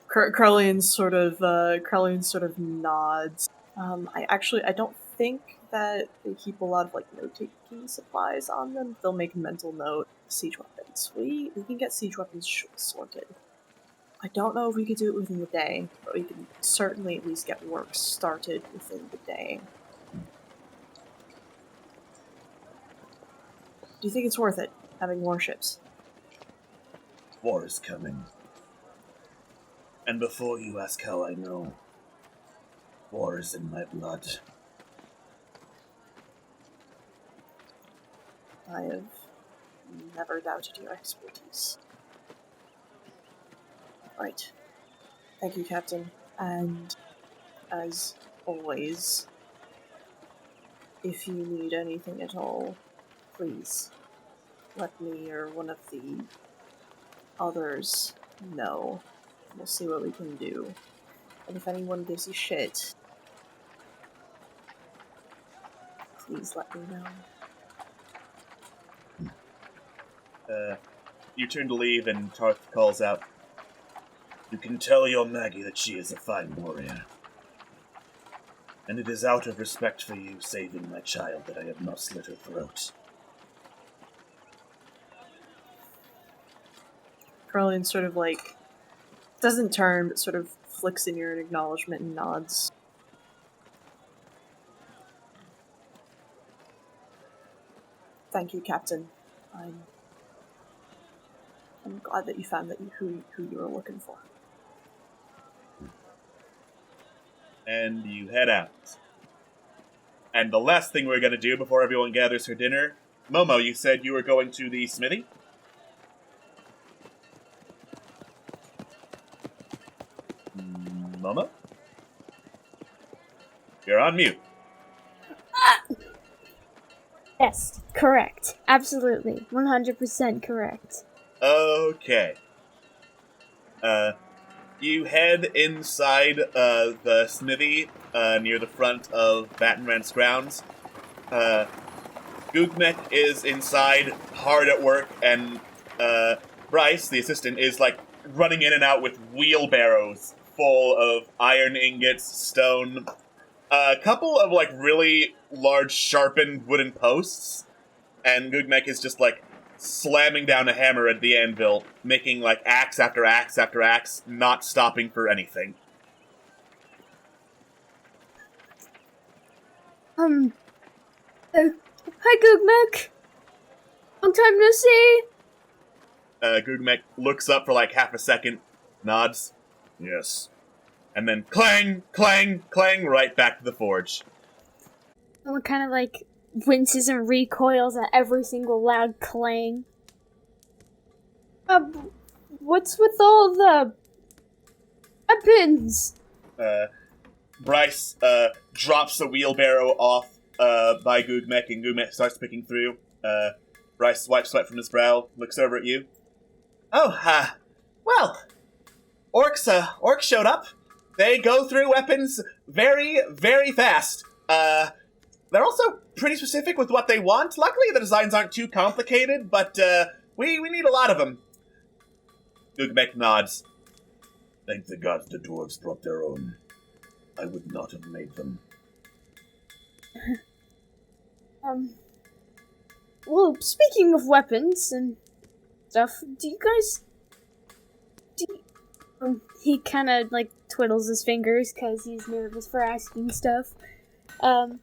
Krellian sort of nods. I don't think that they keep a lot of like note-taking supplies on them. They'll make a mental note. Siege weapons. We can get siege weapons sorted. I don't know if we could do it within the day, but we can certainly at least get work started within the day. Do you think it's worth it, having warships? War is coming. And before you ask how I know, war is in my blood. I have never doubted your expertise. Right. Thank you, Captain. And, as always, if you need anything at all, please let me or one of the others know. We'll see what we can do. And if anyone gives you shit, please let me know. You turn to leave, and Tarth calls out, You can tell your Maggie that she is a fine warrior. And it is out of respect for you saving my child that I have not slit her throat. Krellian sort of like doesn't turn, but sort of flicks in your acknowledgement and nods. Thank you, Captain. I'm glad that you found who you were looking for. and you head out. And the last thing we're going to do before everyone gathers for dinner, Momo, you said you were going to the smithy? Momo? You're on mute. Yes, correct. Absolutely. 100% correct. Okay. you head inside the smithy near the front of Battenrant's grounds. Gugmek is inside, hard at work, and Bryce, the assistant, is like running in and out with wheelbarrows full of iron ingots, stone, a couple of like really large sharpened wooden posts, and Gugmek is just like slamming down a hammer at the anvil, making like axe after axe after axe, not stopping for anything. Hi, Gugmek. Long time no see. Gugmek looks up for like half a second, nods, yes, and then clang, clang, clang, right back to the forge. Someone kind of like winces and recoils at every single loud clang. What's with all the weapons? Bryce drops the wheelbarrow off by Gugmek, and Gugmek starts picking through. Bryce wipes sweat from his brow, looks over at you. Oh, well, orcs showed up. They go through weapons very, very fast. They're also pretty specific with what they want. Luckily, the designs aren't too complicated, but we need a lot of them. Gugmek nods. Thank the gods the dwarves brought their own. I would not have made them. Well, speaking of weapons and stuff, do you guys... he kind of, like, twiddles his fingers because he's nervous for asking stuff. Do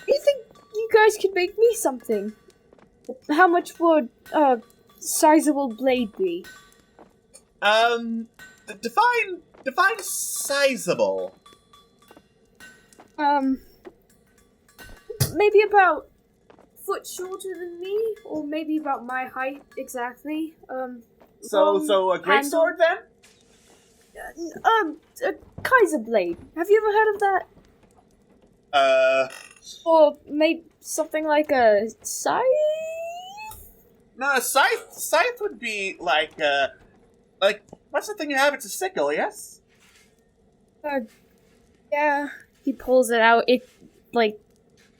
you think you guys could make me something? How much would a sizable blade be? Define sizable. Maybe about foot shorter than me, or maybe about my height exactly. So a great sword then? A Kaiser blade. Have you ever heard of that? Or maybe something like a scythe? No, a scythe would be like what's the thing you have? It's a sickle, yes? Yeah. He pulls it out. It, like,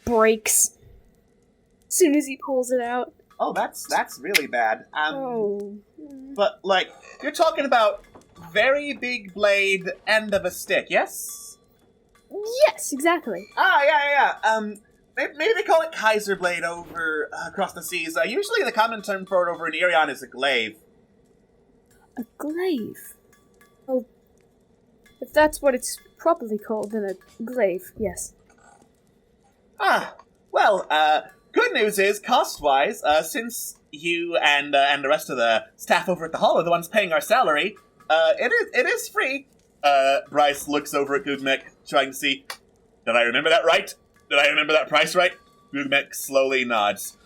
breaks as soon as he pulls it out. Oh, that's really bad. But, like, you're talking about very big blade, end of a stick, yes? Yes, exactly. Yeah. Maybe they call it Kaiser blade over across the seas. Usually the common term for it over in Irion is a glaive. A glaive? Well, if that's what it's properly called, then a glaive, yes. Well, good news is, cost-wise, since you and the rest of the staff over at the hall are the ones paying our salary, it is free. Bryce looks over at Gugmek, trying to see, did I remember that right? Did I remember that price right? Gugmek slowly nods.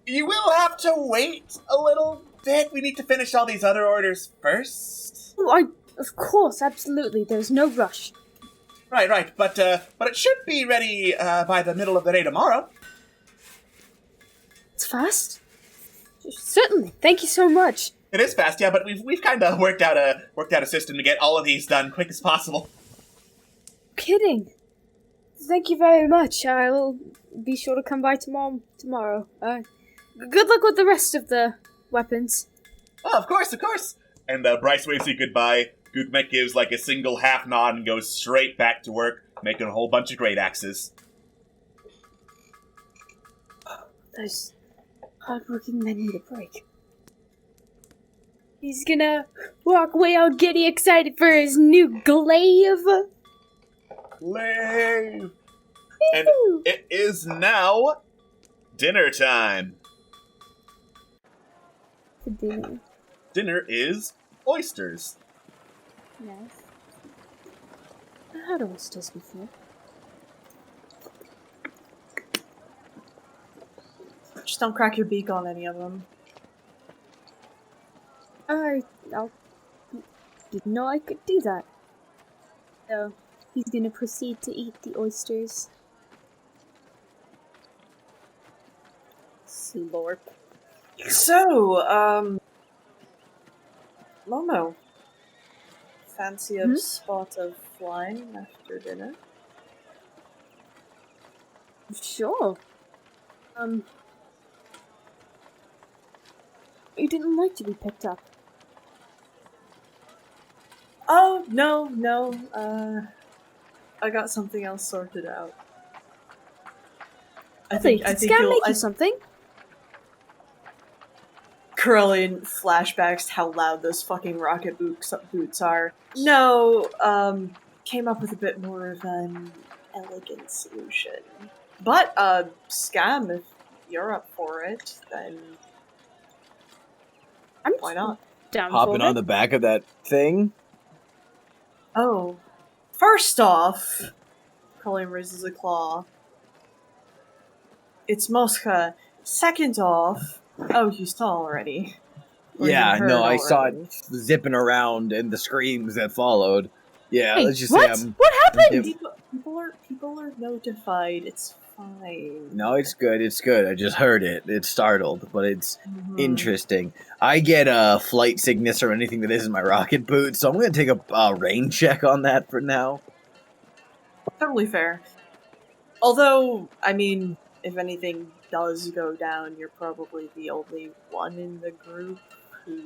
You will have to wait a little bit. We need to finish all these other orders first. Oh, of course, absolutely. There's no rush. Right. But it should be ready by the middle of the day tomorrow. It's fast? Certainly. Thank you so much. It is fast, yeah, but we've kind of worked out a system to get all of these done quick as possible. Kidding. Thank you very much. I will be sure to come by tomorrow. Good luck with the rest of the weapons. Oh, of course. And Bryce waves you goodbye. Gugmek gives like a single half nod and goes straight back to work, making a whole bunch of great axes. Those hard-working men need a break. He's gonna walk away all giddy excited for his new glaive. Glaive! And it is now dinner time. For dinner. Dinner is oysters. Nice. I had oysters before. Just don't crack your beak on any of them. I didn't know I could do that. So, he's gonna proceed to eat the oysters. So, Momo, fancy a spot of flying after dinner? Sure. You didn't like to be picked up. Oh, no. I got something else sorted out. I think Scam you'll. make you something. Corellian flashbacks to how loud those fucking rocket boots are. No, came up with a bit more of an elegant solution. But, Scam, if you're up for it, then why not? Down Hopping for on the back of that thing? Oh, first off, Corellian raises a claw. It's Mosca. Second off, oh, you saw already. Or Yeah, you heard no, I saw already. it zipping around and the screams that followed. Yeah, Hey, let's just what? say I'm... What happened? People are notified. It's fine. No, it's good, I just heard it. It's startled, but it's Mhm. interesting. I get flight sickness or anything that isn't my rocket boot, so I'm going to take a rain check on that for now. Totally fair. Although, I mean, if anything does go down, you're probably the only one in the group who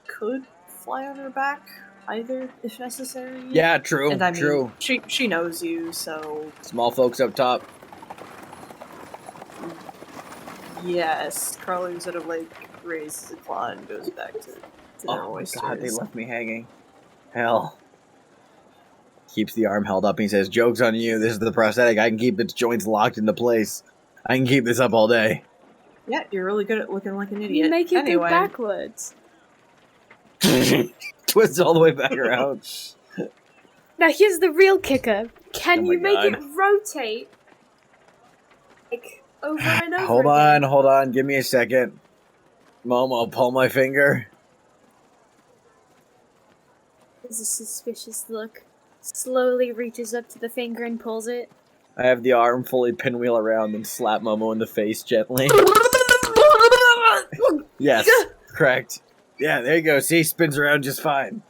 could fly on her back, either, if necessary. Yeah, true, And I mean, true. she knows you, so Small folks up top. yes. Carlin sort of like raises a claw and goes back to their Oh oysters. god, they left me hanging. Hell. Keeps the arm held up and he says, "Joke's on you, this is the prosthetic. I can keep its joints locked into place. I can keep this up all day." Yeah, you're really good at looking like an idiot. You make it anyway, go backwards. Twist all the way back around. Now here's the real kicker. Can Oh my you make God. it rotate? Like, over and over Hold again? on, give me a second. Momo, pull my finger. There's a suspicious look. Slowly reaches up to the finger and pulls it. I have the arm fully pinwheel around and slap Momo in the face gently. Yes, correct. Yeah, there you go. See, spins around just fine.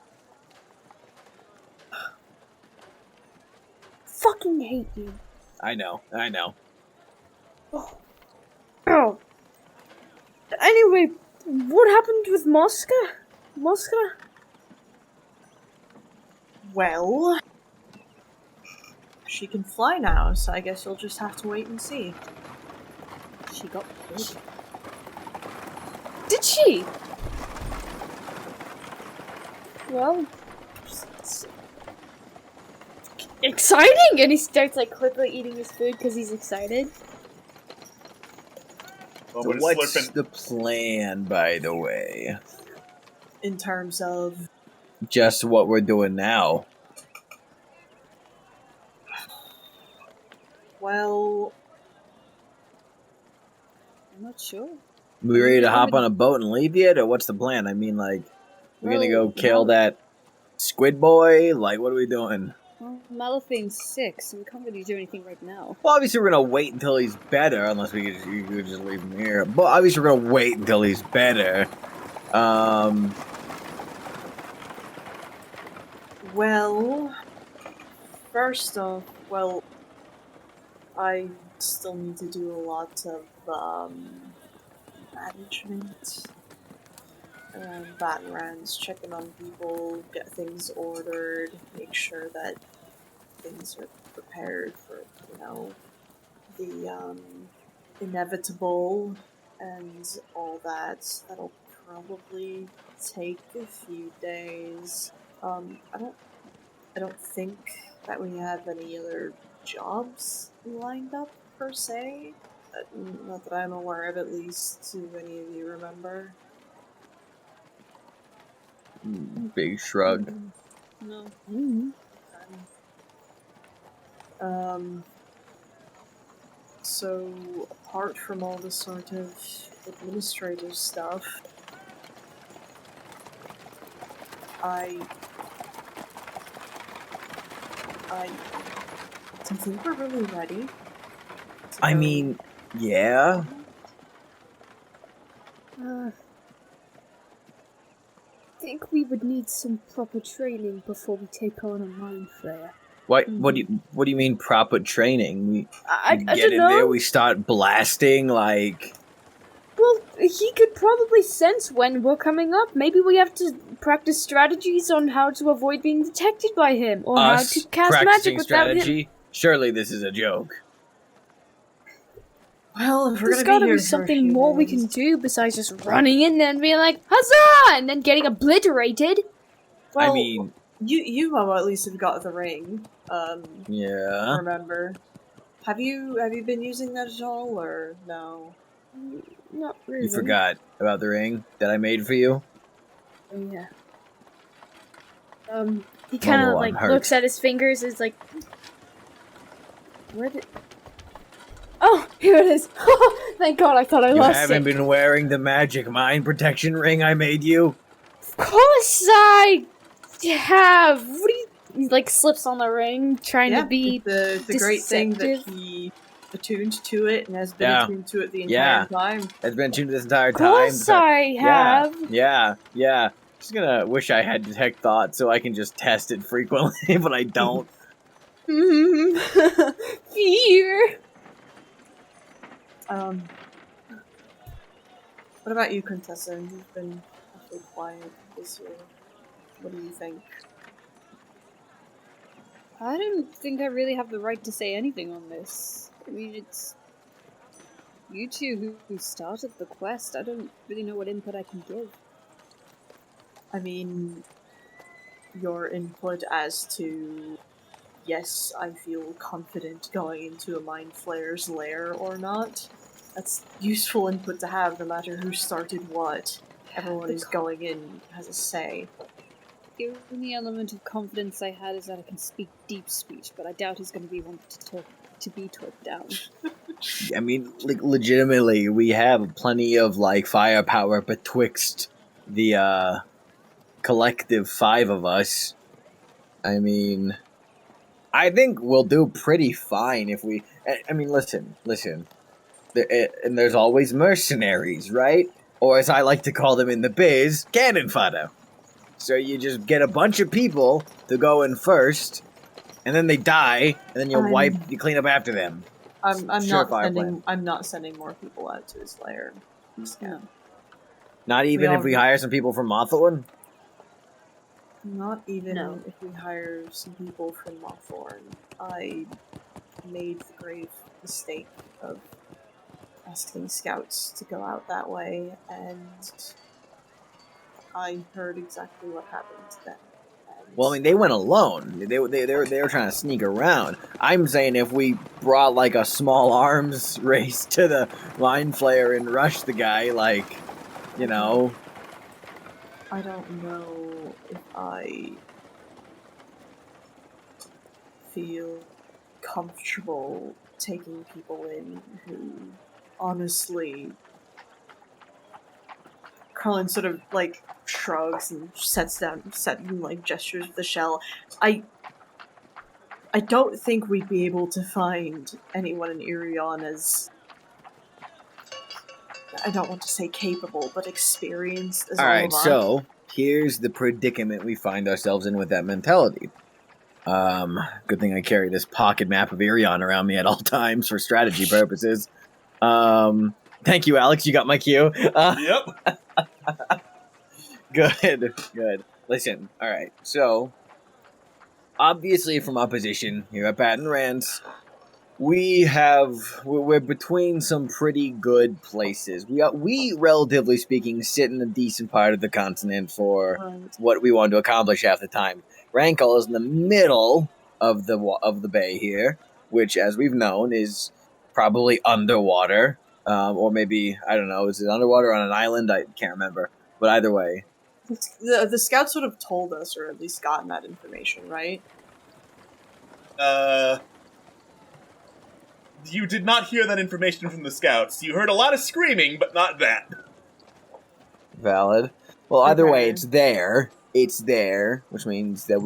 Fucking hate you. I know. Oh. Anyway, what happened with Mosca? well, she can fly now, so I guess you'll just have to wait and see. She got big. Did she? Well, it's exciting! And he starts like quickly eating his food because he's excited. So Momo is what's slurping. the plan, by the way? In terms of Just what we're doing now. well, I'm not sure. We ready to hop on a boat and leave yet, or what's the plan? I mean, like, we're gonna go kill that squid boy? Like, what are we doing? Well, Malaphane's sick, so we can't really do anything right now. Well, obviously we're gonna wait until he's better, unless you could just leave him here. But obviously we're gonna wait until he's better. well, first off, well, I still need to do a lot of management. Batting rounds, checking on people, get things ordered, make sure that things are prepared for, the inevitable and all that. That'll probably take a few days. I don't think that we have any other jobs lined up per se. Not that I'm aware of, at least. Do any of you remember? Big shrug. No. So apart from all the sort of administrative stuff, I don't think we're really ready. to I go. mean, yeah. I think we would would need some proper training before we take on a mind flayer. What do you mean proper training? We I get don't in know. there, we start blasting like. Well, he could probably sense when we're coming up. Maybe we have to practice strategies on how to avoid being detected by him, or how Us to cast practicing magic without him. strategy? Surely this is a joke. Well, if we're There's gonna gotta be here be for a something few more we days- can do besides just running in there and being like, huzzah! And then getting obliterated. Well, I mean, you at least have got the ring. yeah. Remember? Have you been using that at all, or no? Not really. You forgot about the ring that I made for you? Oh, yeah. He kind of I'm like hurt. looks at his fingers. Is like, where did? Oh, here it is. Thank God! I thought I You lost haven't it. been wearing the magic mind protection ring I made you? Of course I have. What do you? He like slips on the ring, trying to be. the great thing that deceptive. he attuned to it and has been Yeah. attuned to it the Yeah. entire time. Has been tuned this entire Of time. course so- I have. Yeah. Just gonna wish I had detect thought so I can just test it frequently, but I don't. Fear. What about you, Contessa? You've been awfully quiet this year. What do you think? I don't think I really have the right to say anything on this. I mean, it's you two who started the quest. I don't really know what input I can give. I mean, your input as to, yes, I feel confident going into a Mind Flayer's lair or not. That's useful input to have, no matter who started what. Everyone who's going in has a say. The only element of confidence I had is that I can speak deep speech, but I doubt he's going to be one to be talked down. I mean, like, legitimately, we have plenty of, like, firepower betwixt the, collective 5 of us. I mean, I think we'll do pretty fine if we... I mean, listen. And there's always mercenaries, right? Or as I like to call them in the biz, cannon fodder. So you just get a bunch of people to go in first, and then they die, and then you clean up after them. I'm Surefire not sending more people out to his lair. Yeah. Not even if we hire some people from Mawthorn? Not even No. if we hire some people from Mawthorn. I made the grave mistake of asking scouts to go out that way, and I heard exactly what happened to them. And Well, I mean, they went alone. They were trying to sneak around. I'm saying if we brought, like, a small arms race to the Mind Flayer and rushed the guy, like, you know... I don't know if I feel comfortable taking people in who honestly... Carlin sort of, like, shrugs and gestures with the shell. I don't think we'd be able to find anyone in Irion as... I don't want to say capable, but experienced as all Alright, of us. so, here's the predicament we find ourselves in with that mentality. Good thing I carry this pocket map of Irion around me at all times for strategy purposes. Thank you, Alex, you got my cue. Yep. Good. Listen, alright, so, obviously from our position here at Baton Rance, we're between some pretty good places. We, relatively speaking, sit in a decent part of the continent for Right. what we want to accomplish half the time. Rankle is in the middle of the bay here, which, as we've known, is probably underwater, or maybe, I don't know, is it underwater on an island? I can't remember, but either way. The scouts would have told us, or at least gotten that information, right? You did not hear that information from the scouts. You heard a lot of screaming, but not that. Valid. Well, either way, Okay. it's there. It's there, which means that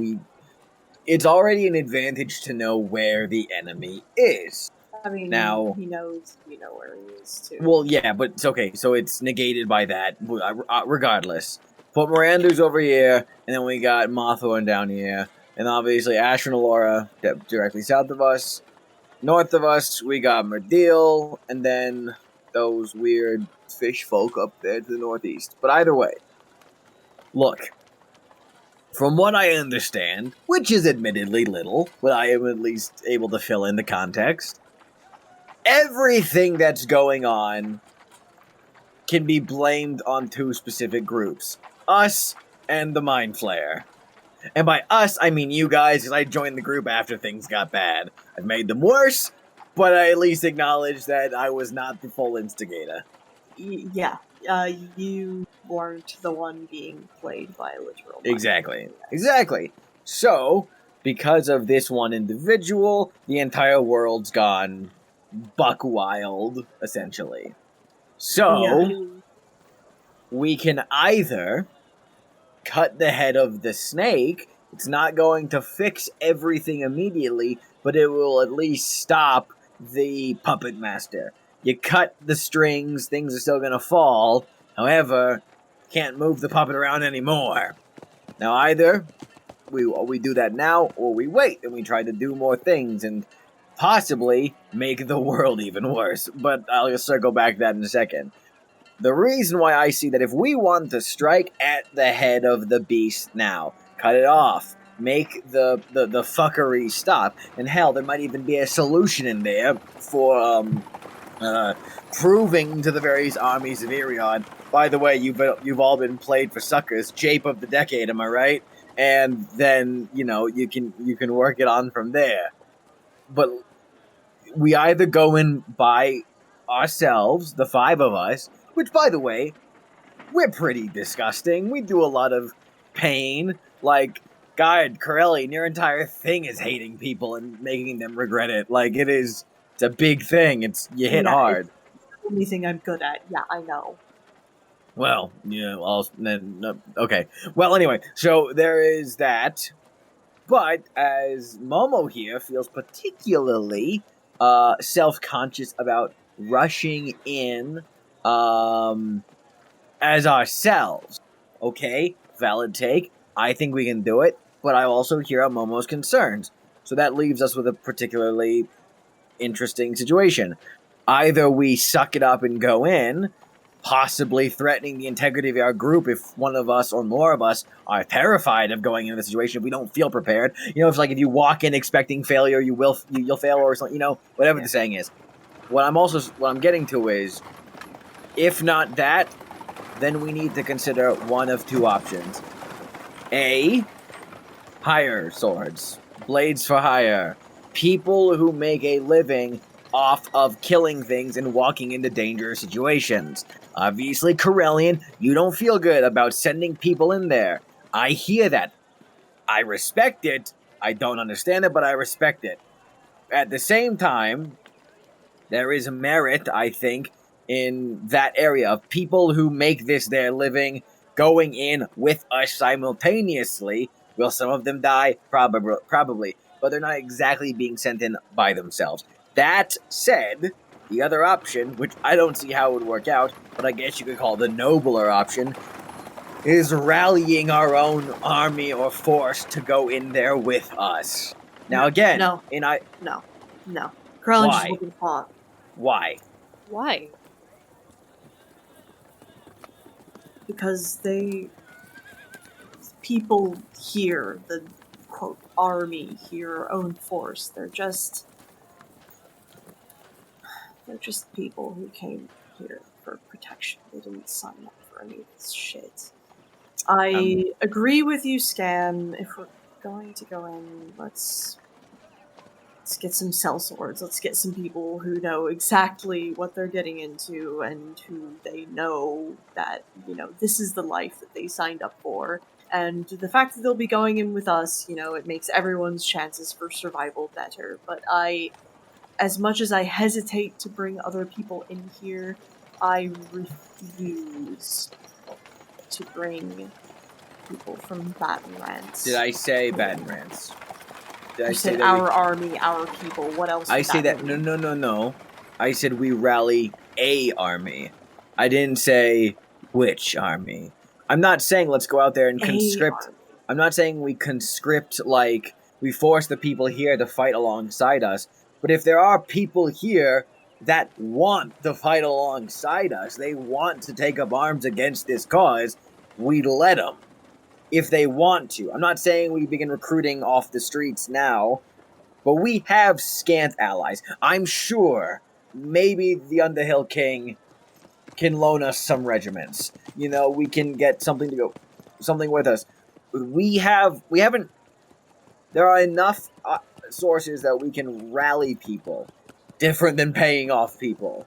it's already an advantage to know where the enemy is. I mean, Now- he knows we know where he is, too. Well, yeah, but it's okay. So it's negated by that, regardless. put Mirandu's over here, and then we got Mothorn down here. And obviously Ash and Alora directly south of us. North of us, we got Merdil, and then those weird fish folk up there to the northeast. But either way, look, from what I understand, which is admittedly little, but I am at least able to fill in the context, everything that's going on can be blamed on two specific groups. Us and the Mind Flayer. And by us, I mean you guys, because I joined the group after things got bad. I've made them worse, but I at least acknowledge that I was not the full instigator. Yeah, you weren't the one being played by a literal mind. Exactly. So, because of this one individual, the entire world's gone buck wild, essentially. So, we can either cut the head of the snake. It's not going to fix everything immediately, but it will at least stop the puppet master. You cut the strings, things are still going to fall. However, can't move the puppet around anymore. Now either we do that now, or we wait and we try to do more things and possibly make the world even worse. But I'll just circle back to that in a second. The reason why I see that if we want to strike at the head of the beast now, cut it off, make the fuckery stop, and hell, there might even be a solution in there for proving to the various armies of Irion. By the way, you've all been played for suckers, Jape of the Decade, am I right? And then you can work it on from there. But we either go in by ourselves, the five of us. Which, by the way, we're pretty disgusting. We do a lot of pain. Like, God, Corellian, your entire thing is hating people and making them regret it. Like, it's a big thing. You hit hard. It's the only thing I'm good at. Yeah, I know. Well, okay. Well, anyway, so there is that. But as Momo here feels particularly self-conscious about rushing in as ourselves. Okay, valid take. I think we can do it, but I also hear out Momo's concerns. So that leaves us with a particularly interesting situation. Either we suck it up and go in, possibly threatening the integrity of our group if one of us or more of us are terrified of going into the situation if we don't feel prepared. It's like if you walk in expecting failure, you'll fail or something, whatever the saying is. What I'm getting to is, if not that, then we need to consider one of two options. A, hire swords. Blades for hire. People who make a living off of killing things and walking into dangerous situations. Obviously, Corellian, you don't feel good about sending people in there. I hear that. I respect it. I don't understand it, but I respect it. At the same time, there is merit, I think, in that area of people who make this their living going in with us simultaneously. Will some of them die? Probably. But they're not exactly being sent in by themselves. That said, the other option, which I don't see how it would work out, but I guess you could call the nobler option, is rallying our own army or force to go in there with us. Now again, No. Corellian's just looking hot. Why? Why? Because people here, the quote army here, own force. They're just people who came here for protection. They didn't sign up for any of this shit. I agree with you, Scam. If we're going to go in, let's get some sellswords. Let's get some people who know exactly what they're getting into and who they know that, this is the life that they signed up for. And the fact that they'll be going in with us, it makes everyone's chances for survival better. But as much as I hesitate to bring other people in here, I refuse to bring people from Baton Rance. Did I say Baton Rance? Did I said our army, our people. What else? I say that no. I said we rally a army. I didn't say which army. I'm not saying let's go out there and A conscript. army. I'm not saying we conscript, like, we force the people here to fight alongside us. But if there are people here that want to fight alongside us, they want to take up arms against this cause, we let them. If they want to. I'm not saying we begin recruiting off the streets now, but we have scant allies. I'm sure maybe the Underhill King can loan us some regiments. You know, we can get something with us. There are enough sources that we can rally people, different than paying off people.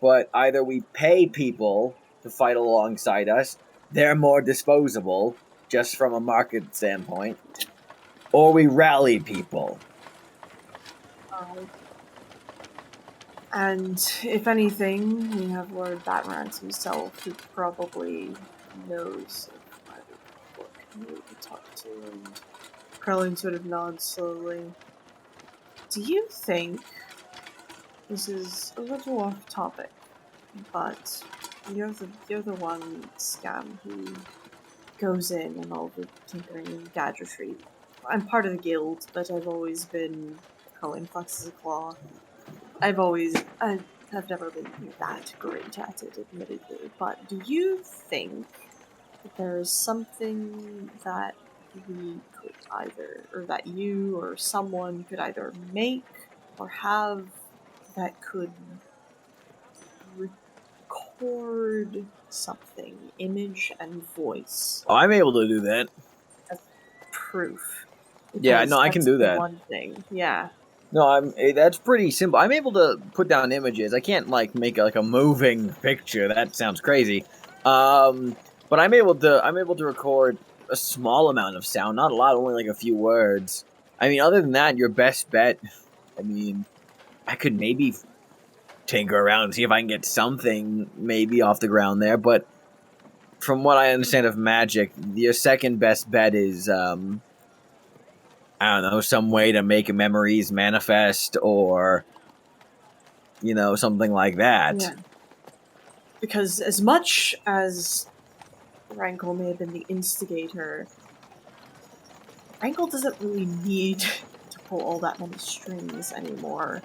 But either we pay people to fight alongside us, they're more disposable, just from a market standpoint, or we rally people. And if anything, we have Lord Batarans himself, who probably knows of what we need to talk to. And Krellin sort of nods slowly. Do you think, this is a little off topic, but you're the one scam who goes in and all the tinkering and gadgetry. I'm part of the guild, but I've always been calling foxes a claw. I have never been that great at it, admittedly, but do you think that there's something that we could either, or that you or someone could either make or have that could record something, image and voice? Oh, I'm able to do that. As proof. Yeah, Because no, I can that's do the that. one thing, yeah. No, that's pretty simple. I'm able to put down images. I can't make a moving picture. That sounds crazy. But I'm able to record a small amount of sound, not a lot, only like a few words. I mean, other than that, your best bet. I mean, I could maybe tinker around and see if I can get something maybe off the ground there. But from what I understand of magic, your second best bet is I don't know, some way to make memories manifest or, you know, something like that. Yeah. Because as much as Rankle may have been the instigator, Rankle doesn't really need to pull all that many strings anymore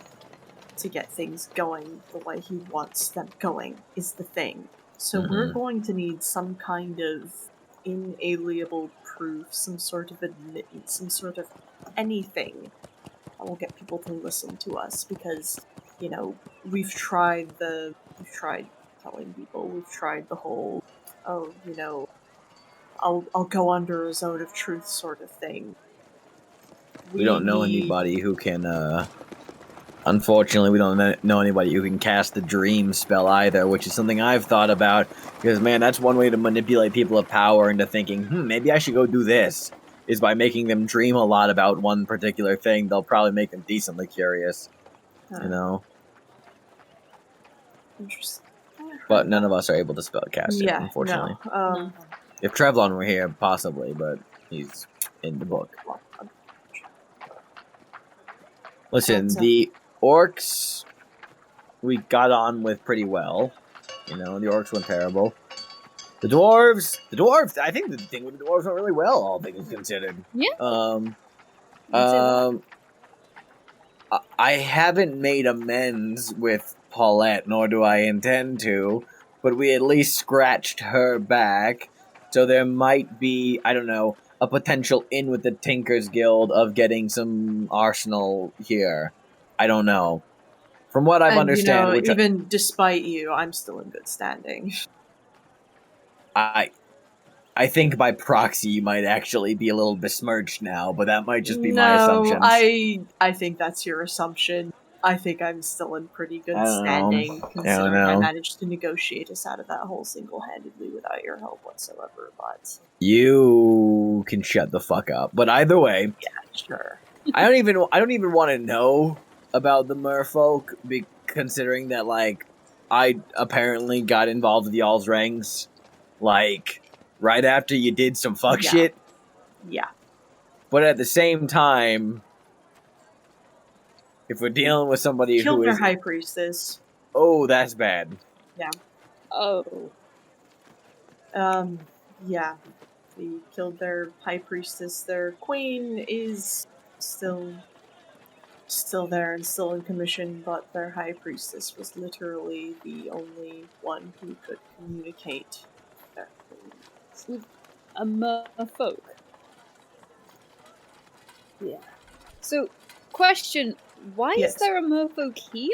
to get things going the way he wants them going, is the thing. So we're going to need some kind of inalienable proof, some sort of admittance, some sort of anything that will get people to listen to us, because, you know, we've tried telling people, we've tried the whole, oh, you know, I'll go under a zone of truth sort of thing. We don't know anybody who can, unfortunately, we don't know anybody who can cast the dream spell either, which is something I've thought about, because, man, that's one way to manipulate people of power into thinking, maybe I should go do this, is by making them dream a lot about one particular thing. They'll probably make them decently curious, you know? Interesting. But none of us are able to spell cast it, unfortunately. No. If Trevlon were here, possibly, but he's in the book. Listen, the orcs we got on with pretty well. You know, the orcs went terrible. The dwarves, I think the thing with the dwarves went really well, all things considered. Yeah. I haven't made amends with Paulette, nor do I intend to, but we at least scratched her back, so there might be, I don't know, a potential in with the Tinkers Guild of getting some arsenal here. I don't know. From what I've understood, you know, even despite you, I'm still in good standing. I think by proxy you might actually be a little besmirched now, but that might just be my assumption. I think that's your assumption. I think I'm still in pretty good standing, considering I managed to negotiate us out of that hole single-handedly without your help whatsoever, but... You can shut the fuck up. But either way... Yeah, sure. I don't even want to know about the merfolk, considering that, like, I apparently got involved with y'all's ranks, like, right after you did some fuck shit. Yeah. But at the same time... If we're dealing with somebody who Killed is... their high priestess. Oh, that's bad. Yeah. Oh. yeah, we killed their high priestess. Their queen is still there and still in commission, but their high priestess was literally the only one who could communicate with their queen. With a merfolk. Yeah. So, question: why Yes. is there a merfolk here?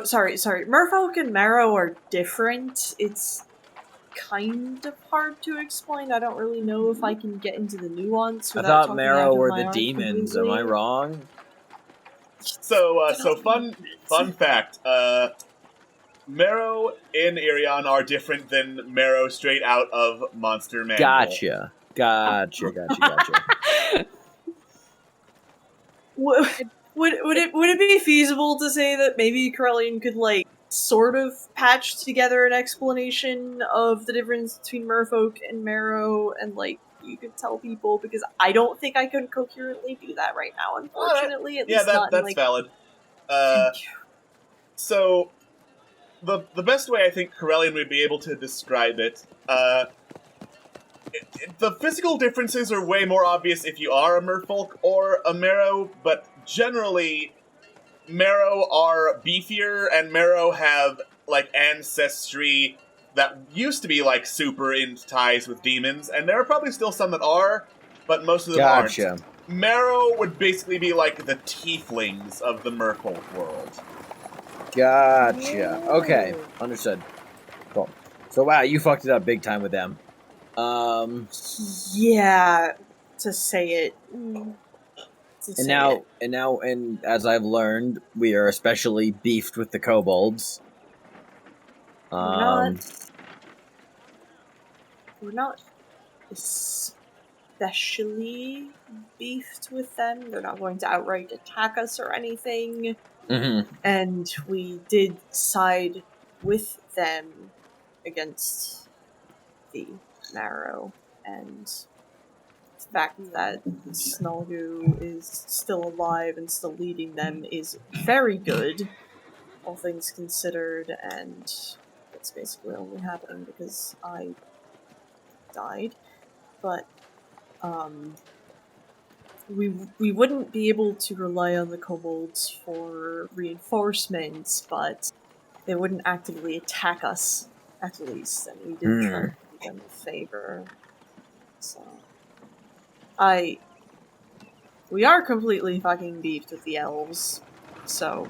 Sorry. Merfolk and Marrow are different. It's kind of hard to explain. I don't really know if I can get into the nuance I without thought talking Marrow out of were my the arse demons. Am I completely. wrong? So fun fact. Marrow in Irion are different than Marrow straight out of Monster Manual. Gotcha. Would it be feasible to say that maybe Corellian could like sort of patch together an explanation of the difference between Merfolk and Marrow, and like you could tell people, because I don't think I can coherently do that right now, unfortunately. At least not in, that's like, valid. thank you. So the best way I think Corellian would be able to describe it, the physical differences are way more obvious if you are a merfolk or a marrow, but generally, marrow are beefier, and marrow have, like, ancestry that used to be, like, super in ties with demons, and there are probably still some that are, but most of them aren't. Marrow would basically be like the tieflings of the merfolk world. Gotcha. Okay, understood. Cool. So wow, you fucked it up big time with them. Yeah, to say it. And as I've learned, we are especially beefed with the kobolds. We're not especially beefed with them. They're not going to outright attack us or anything. Mm-hmm. And we did side with them against the Marrow, and the fact that Snolgu is still alive and still leading them is very good, all things considered, and it's basically only happening because I died. But we wouldn't be able to rely on the kobolds for reinforcements, but they wouldn't actively attack us, at least, and we did try to do them a favor. So we are completely fucking beefed with the elves, so,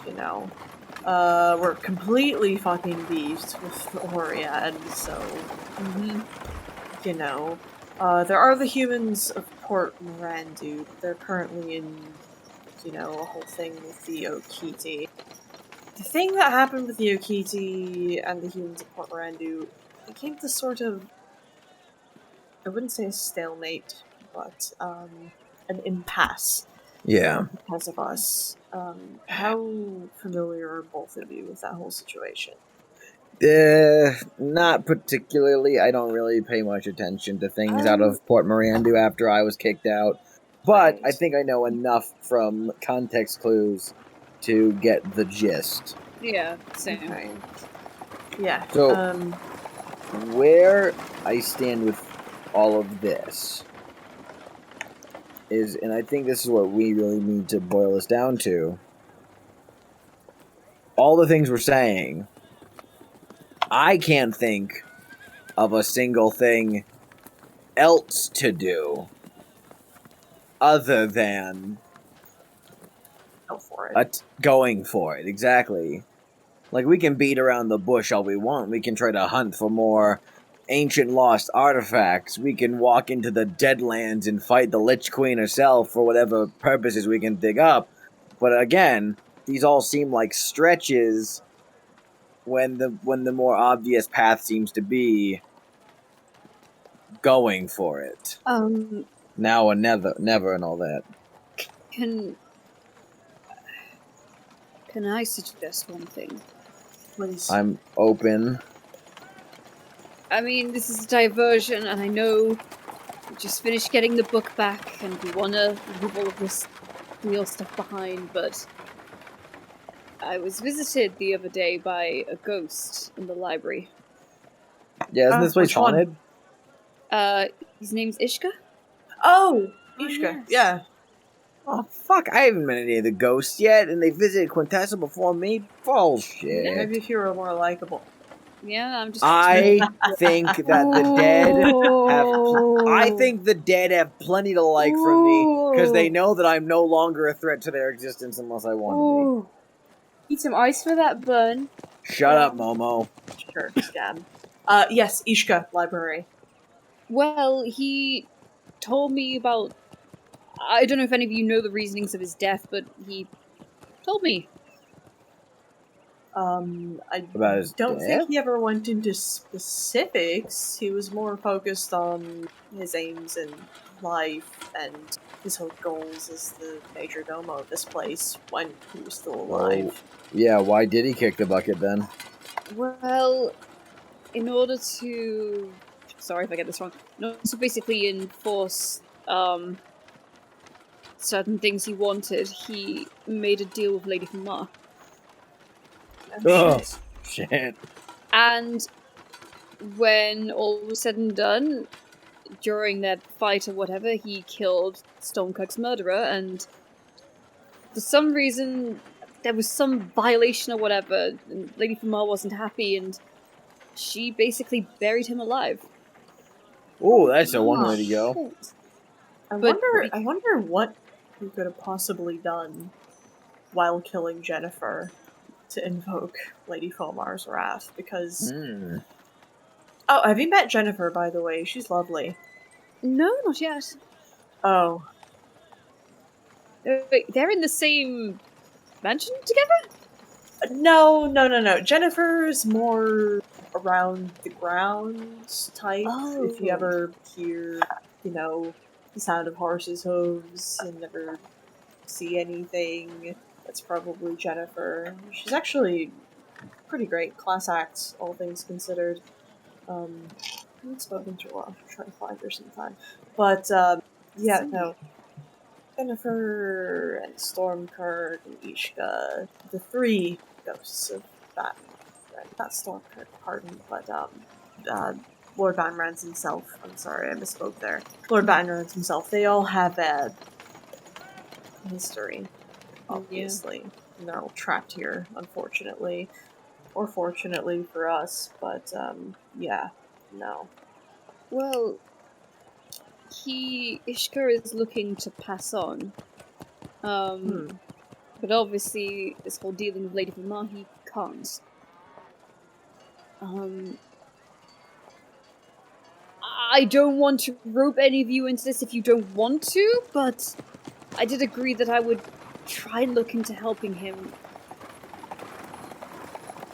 you know. We're completely fucking beefed with Oriad, so, you know. There are the humans of Port Mirandu. They're currently in, you know, a whole thing with the Okiti. The thing that happened with the Okiti and the humans of Port Mirandu became the sort of, I wouldn't say a stalemate, but an impasse. Yeah. Because of us. How familiar are both of you with that whole situation? Not particularly. I don't really pay much attention to things out of Port Mirandu after I was kicked out. But I think I know enough from context clues to get the gist. Yeah, same. Okay. Yeah. So, where I stand with all of this is, and I think this is what we really need to boil this down to, all the things we're saying, I can't think of a single thing else to do other than go for it. Going for it, exactly. Like, we can beat around the bush all we want. We can try to hunt for more ancient lost artifacts. We can walk into the Deadlands and fight the Lich Queen herself for whatever purposes we can dig up. But again, these all seem like stretches when the more obvious path seems to be going for it. Now or never and all that. Can I suggest one thing? Please. I'm open. I mean, this is a diversion, and I know we just finished getting the book back, and we want to leave all of this real stuff behind, but I was visited the other day by a ghost in the library. Yeah, isn't this place which one? haunted? His name's Ishka? Oh, Oh, Ishka. yes. Yeah. Oh, fuck, I haven't met any of the ghosts yet, and they visited Quintessa before me? Bullshit. Maybe if you were more likable. Yeah, I'm just... I think that the dead have... Oh. I think the dead have plenty to like from me, because they know that I'm no longer a threat to their existence unless I want to Ooh. Need some ice for that burn. be. Shut up, Momo. Sure, scam. Yes, Ishka, library. Well, he told me about... I don't know if any of you know the reasonings of his death, but he told me. I About his don't death? think he ever went into specifics. He was more focused on his aims in life and his whole goals as the major domo of this place when he was still alive. Yeah, why did he kick the bucket then? Well, in order to... Sorry if I get this wrong. In order to basically enforce certain things he wanted, he made a deal with Lady Famar. Oh, shit. And when all was said and done, during that fight or whatever, he killed Stormkirk's murderer, and for some reason, there was some violation or whatever, and Lady Famar wasn't happy, and she basically buried him alive. Ooh, that's a one way to go. I But- wonder what he could have possibly done while killing Jennifer to invoke Lady Fomar's wrath, because... Hmm. Oh, have you met Jennifer, by the way? She's lovely. No, not yet. Oh. Wait, they're in the same mansion together? No. Jennifer's more around the ground type. Oh. If you ever hear, the sound of horses' hooves and never see anything, that's probably Jennifer. She's actually pretty great. Class act, all things considered. I haven't spoken to her. I'll try to find her sometime. But, yeah, no. Jennifer and Stormkirk and Ishka, the three ghosts of that. Not Stormkirk, pardon, but Lord Banrands himself. I'm sorry, I misspoke there. Lord Banrands himself. They all have a history, obviously. They're all trapped here, unfortunately. Or fortunately for us, but, yeah, no. Well, Ishka is looking to pass on. But obviously, this whole dealing with Lady Famar, he can't. I don't want to rope any of you into this if you don't want to, but I did agree that I would try and look into helping him.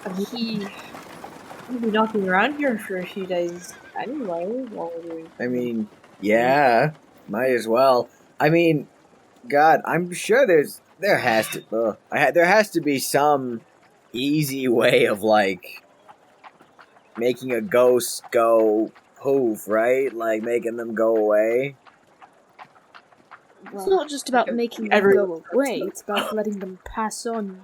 We'll be knocking around here for a few days anyway, while we're doing... I mean, yeah, might as well. I mean, God, I'm sure there has to be some easy way of, like, making a ghost go poof, right? Like, making them go away. It's not just about making them go away, it's about letting them pass on.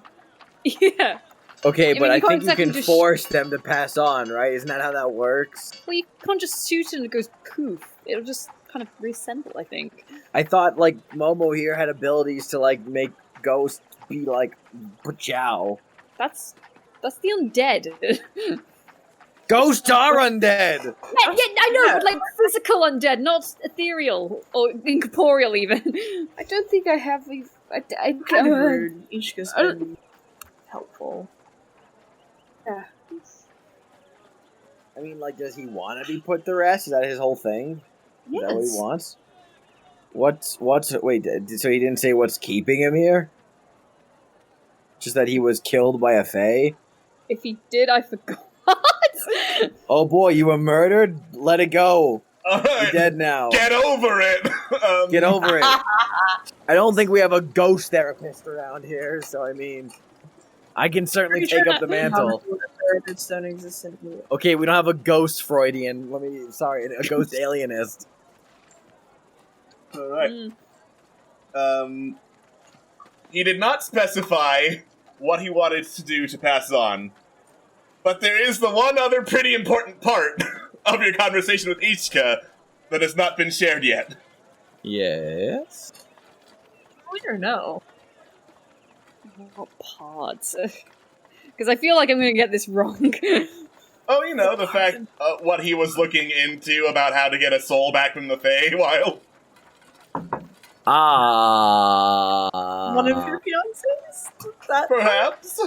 Yeah. Okay, I but mean, I you can't think you exactly can just force them to pass on, right? Isn't that how that works? Well, you can't just shoot it and it goes poof. It'll just kind of reassemble, I think. I thought, like, Momo here had abilities to, like, make ghosts be, like, pachow. That's the undead. Ghosts are undead! Yeah, I know, but like physical undead, not ethereal or incorporeal even. I don't think I have these. Kind of rude. Ishka's been helpful. Yeah. I mean, like, does he want to be put to rest? Is that his whole thing? Is that what he wants? Wait, so he didn't say what's keeping him here? Just that he was killed by a fae? If he did, I forgot. Oh boy, you were murdered? Let it go. All You're right, dead now. get over it. Get over it. I don't think we have a ghost therapist around here, so I mean, I can certainly Pretty take sure up the that mantle. therapists don't exist anymore. Okay, we don't have a ghost Freudian. A ghost alienist. All right. He did not specify what he wanted to do to pass on, but there is the one other pretty important part of your conversation with Ishka that has not been shared yet. Yes. We don't know. What parts? Because I feel like I'm going to get this wrong. Oh, you know, the fact what he was looking into about how to get a soul back from the Feywild. One of your fiancés? That Perhaps.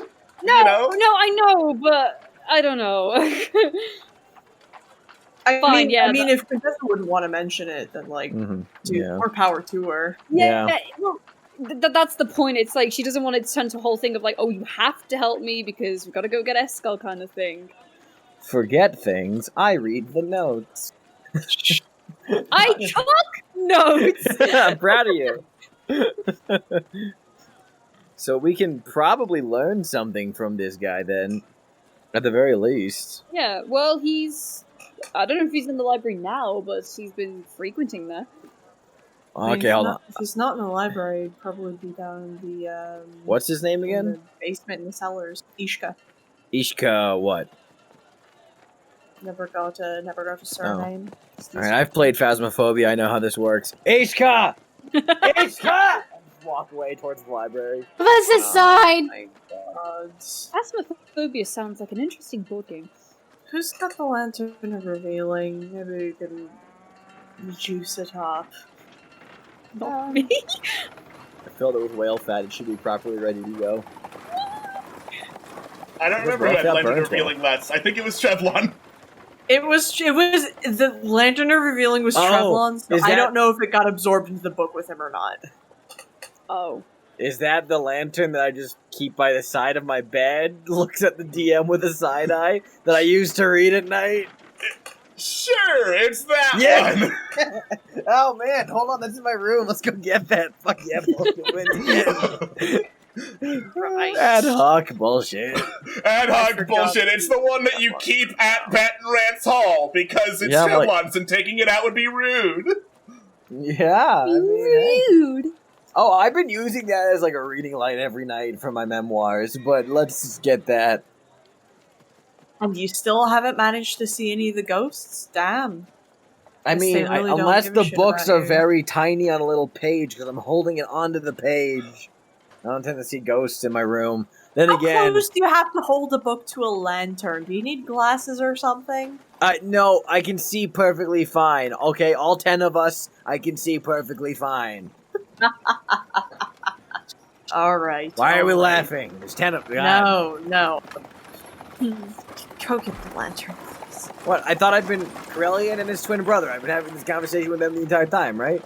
No, You know? no, I know, but I don't know. I Fine, mean, yeah, I mean, if Contessa wouldn't want to mention it, then like, Mhm, dude, yeah. more power to her. Yeah, well, that's the point. It's like she doesn't want it to turn to a whole thing of like, oh, you have to help me because we've got to go get Eskel kind of thing. Forget things. I read the notes. I took notes! I'm proud of you. So we can probably learn something from this guy then, at the very least. Yeah, well, I don't know if he's in the library now, but he's been frequenting there. Okay, hold on. If he's not in the library, he'd probably be down in the What's his name in again? the basement in the cellars. Ishka. Ishka what? Never got a surname. Alright, I've played Phasmophobia, I know how this works. Ishka! Ishka! I just walk away towards the library. What's this side? My God. Phasmophobia sounds like an interesting board game. Who's got the lantern of revealing? Maybe we can juice it up. Not me. I filled it with whale fat, it should be properly ready to go. I don't remember who had Lantern revealing last. I think it was Trevlon. It was the lantern of revealing was Trevlon, so I don't know if it got absorbed into the book with him or not. Oh. Is that the lantern that I just keep by the side of my bed? Looks at the DM with a side eye that I use to read at night? Sure, it's that one. Oh man, hold on, that's in my room. Let's go get that. Fuck yeah, bullshit. Right. Ad hoc bullshit. Ad hoc bullshit. It's the one that you keep at Baton Rance Hall because it's Trevlon's and taking it out would be rude. Yeah. Rude. Oh, I've been using that as like a reading light every night for my memoirs, but let's just get that. And you still haven't managed to see any of the ghosts? Damn. I Guess mean, they really don't unless give a the shit books about are you. very tiny on a little page, because I'm holding it onto the page. I don't tend to see ghosts in my room. Then How again, close do you have to hold a book to a lantern? Do you need glasses or something? no, I can see perfectly fine. Okay, all 10 of us, I can see perfectly fine. Alright. Why are we laughing? There's 10 of us. No. Go get the lantern, please. What? I thought I'd been Corellian and his twin brother. I've been having this conversation with them the entire time, right?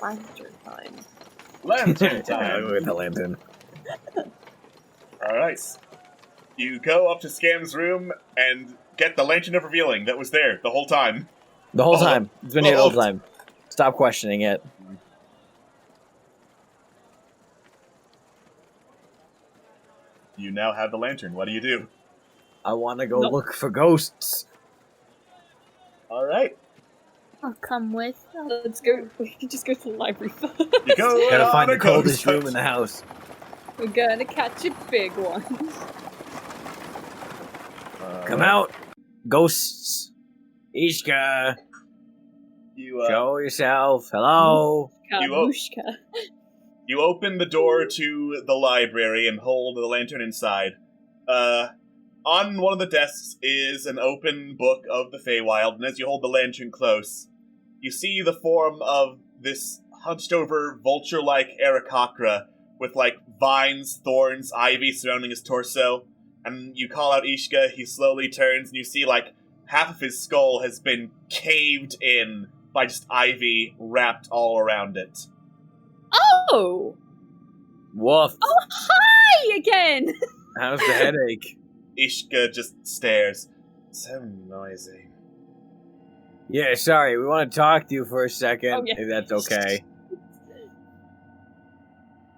Lantern time. Lantern time. With the lantern. Alright. You go up to Scam's room and get the Lantern of Revealing that was there the whole time. The whole time. It's been here the whole time. Stop questioning it. You now have the lantern. What do you do? I want to go look for ghosts. Alright. I'll come with. Let's go. We can just go to the library first. You go Gotta on find a the coldest ghost room in the house. We're gonna catch a big one. Come out, ghosts. Ishka, You, show yourself. Hello. Kamushka. You open the door to the library and hold the lantern inside. On one of the desks is an open book of the Feywild, and as you hold the lantern close, you see the form of this hunched-over, vulture-like Aarakocra with, like, vines, thorns, ivy surrounding his torso. And you call out Ishka, he slowly turns, and you see, like, half of his skull has been caved in by just ivy wrapped all around it. Oh! Woof. Oh, hi again! How's the headache? Ishka just stares. So noisy. Yeah, sorry. We want to talk to you for a second. Oh, yeah. If that's okay.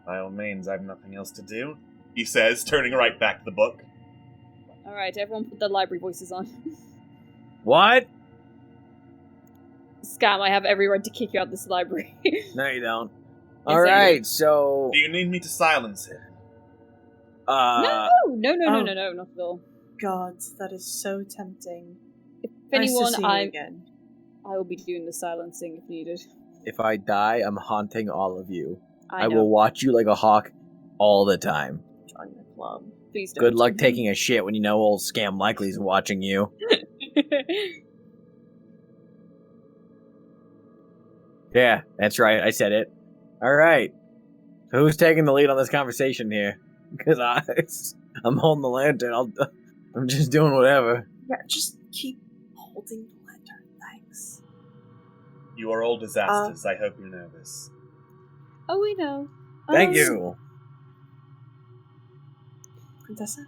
By all means, I have nothing else to do, he says, turning right back to the book. Alright, everyone put their library voices on. What? Scam, I have every right to kick you out of this library. No, you don't. Yes, All right, so Do you need me to silence him? No, Oh. not at all. God, that is so tempting. If Nice to anyone, see you again. I will be doing the silencing if needed. If I die, I'm haunting all of you. I I know. will watch you like a hawk all the time. Join the club. Please don't. Good luck taking a shit when you know old Scam Likely's watching you. Yeah, that's right. I said it. All right. So who's taking the lead on this conversation here? Because I'm holding the lantern. I'm just doing whatever. Yeah, just keep holding the lantern, thanks. You are all disasters. I hope you know this. Oh, we know. Thank you. Quintessa?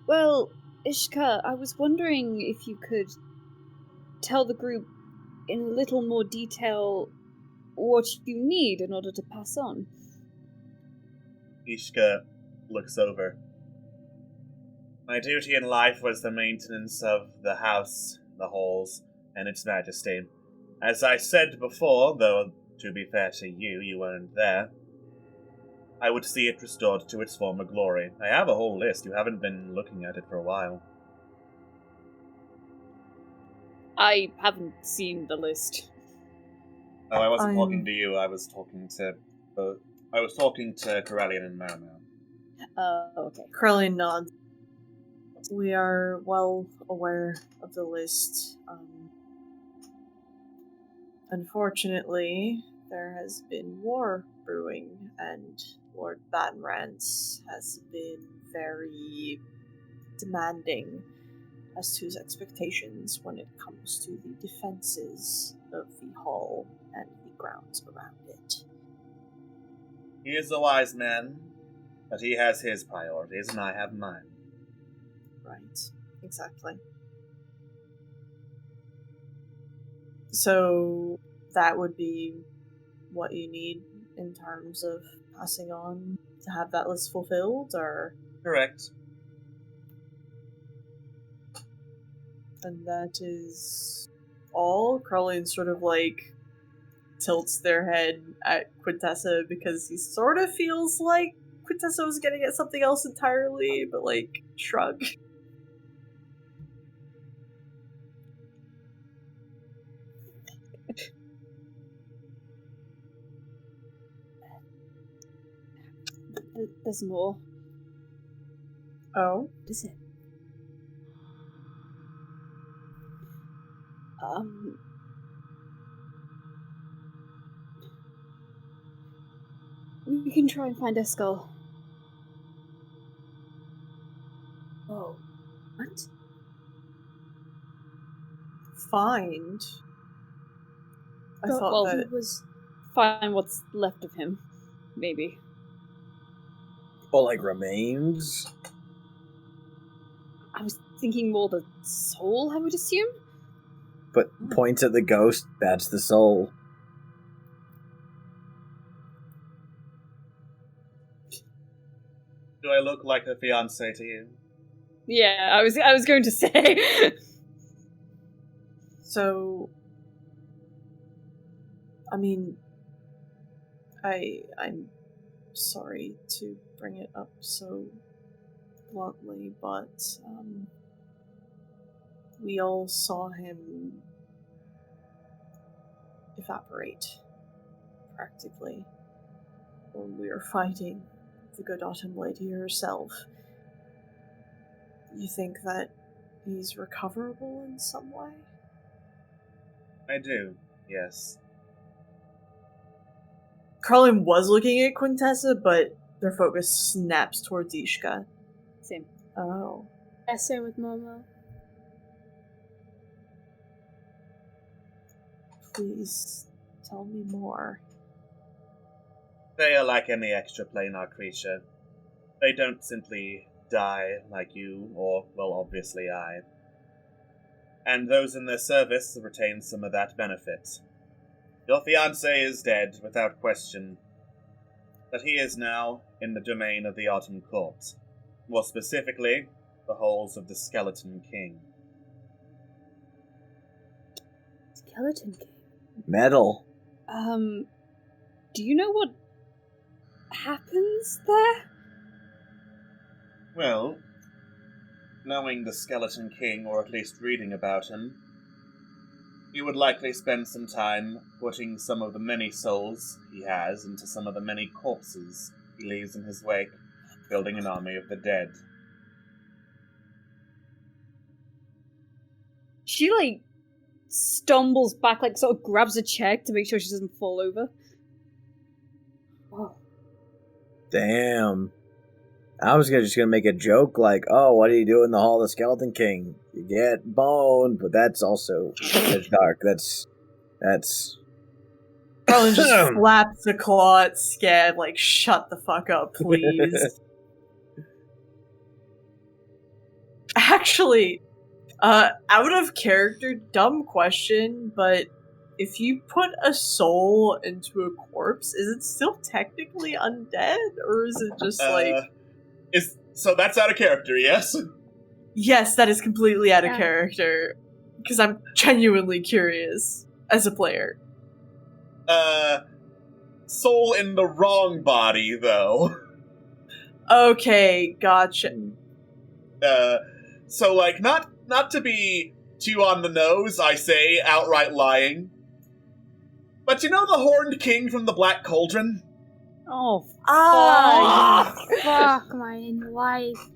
Well, Ishka, I was wondering if you could tell the group in a little more detail what you need in order to pass on. Ishka looks over. My duty in life was the maintenance of the house, the halls, and its majesty. As I said before, though to be fair to you, you weren't there, I would see it restored to its former glory. I have a whole list. You haven't been looking at it for a while. I haven't seen the list. Oh, I wasn't talking to you. I was talking to Corellian and Marimo. Okay. Krillin nods. We are well aware of the list. Unfortunately, there has been war brewing, and Lord Batenrance has been very demanding as to his expectations when it comes to the defenses of the hall and the grounds around it. He is a wise man, but he has his priorities, and I have mine. Right, exactly. So that would be what you need in terms of passing on to have that list fulfilled, or? Correct. And that is all? Carlin sort of like tilts their head at Quintessa because he sort of feels like Quintessa was getting at something else entirely, but like, shrug. There's more. Oh? What is it? We can try and find Eskel. Oh. What? Find? I thought that it was find what's left of him, maybe. Or like remains? I was thinking more the soul, I would assume? But points at the ghost, that's the soul. Do I look like a fiancé to you? Yeah, I was going to say. So, I mean, I'm sorry to bring it up so bluntly, but we all saw him evaporate, practically, when we were fighting the good Autumn Lady herself. You think that he's recoverable in some way? I do, yes. Carlin was looking at Quintessa, but their focus snaps towards Ishka. Same. Oh. Yeah, same with Momo. Please tell me more. They are like any extraplanar creature. They don't simply die like you, or, well, obviously I. And those in their service retain some of that benefit. Your fiancé is dead, without question. But he is now in the domain of the Autumn Court. More specifically, the halls of the Skeleton King. Skeleton King. Metal. Do you know what happens there? Well, knowing the Skeleton King, or at least reading about him, you would likely spend some time putting some of the many souls he has into some of the many corpses he leaves in his wake, building an army of the dead. She, like, stumbles back, like, sort of grabs a chair to make sure she doesn't fall over. Oh. Damn. I was just gonna make a joke like, oh, what do you do in the Hall of the Skeleton King? You get boned, but that's also that's dark. That's Carlin just slaps the claw at Scab, like, shut the fuck up, please. Actually, out of character, dumb question, but if you put a soul into a corpse, is it still technically undead? Or is it just like... So that's out of character, yes? Yes, that is completely out of character. Because I'm genuinely curious as a player. Soul in the wrong body, though. Okay, gotcha. So, like, not to be too on the nose, I say, outright lying. But you know the Horned King from the Black Cauldron? Oh, Fuck my life.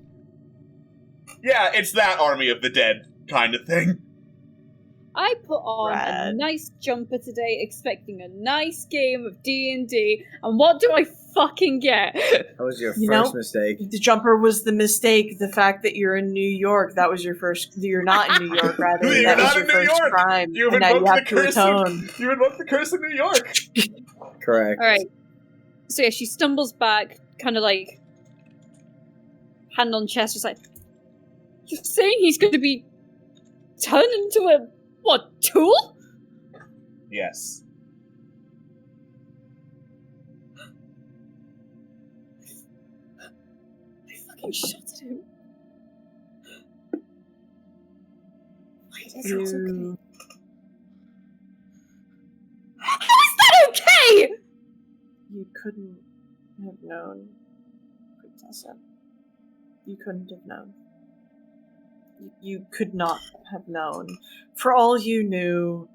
Yeah, it's that army of the dead kind of thing. I put on a Rad. nice jumper today, expecting a nice game of D&D, and what do I fucking get? that was your You first know, mistake. The jumper was the mistake. The fact that you're in New York, that was your first... You're not in New York, rather. You're that was not your in New first York! crime. You've And now you invoked have the to curse atone. You invoked the curse of New York! Correct. Alright. So yeah, she stumbles back, kind of like, hand on chest, just like, you're saying he's going to be turned into a, what, tool? Yes. I fucking shot at him. It's okay. How is that okay? You couldn't have known, Quintessa. You couldn't have known. You could not have known. For all you knew,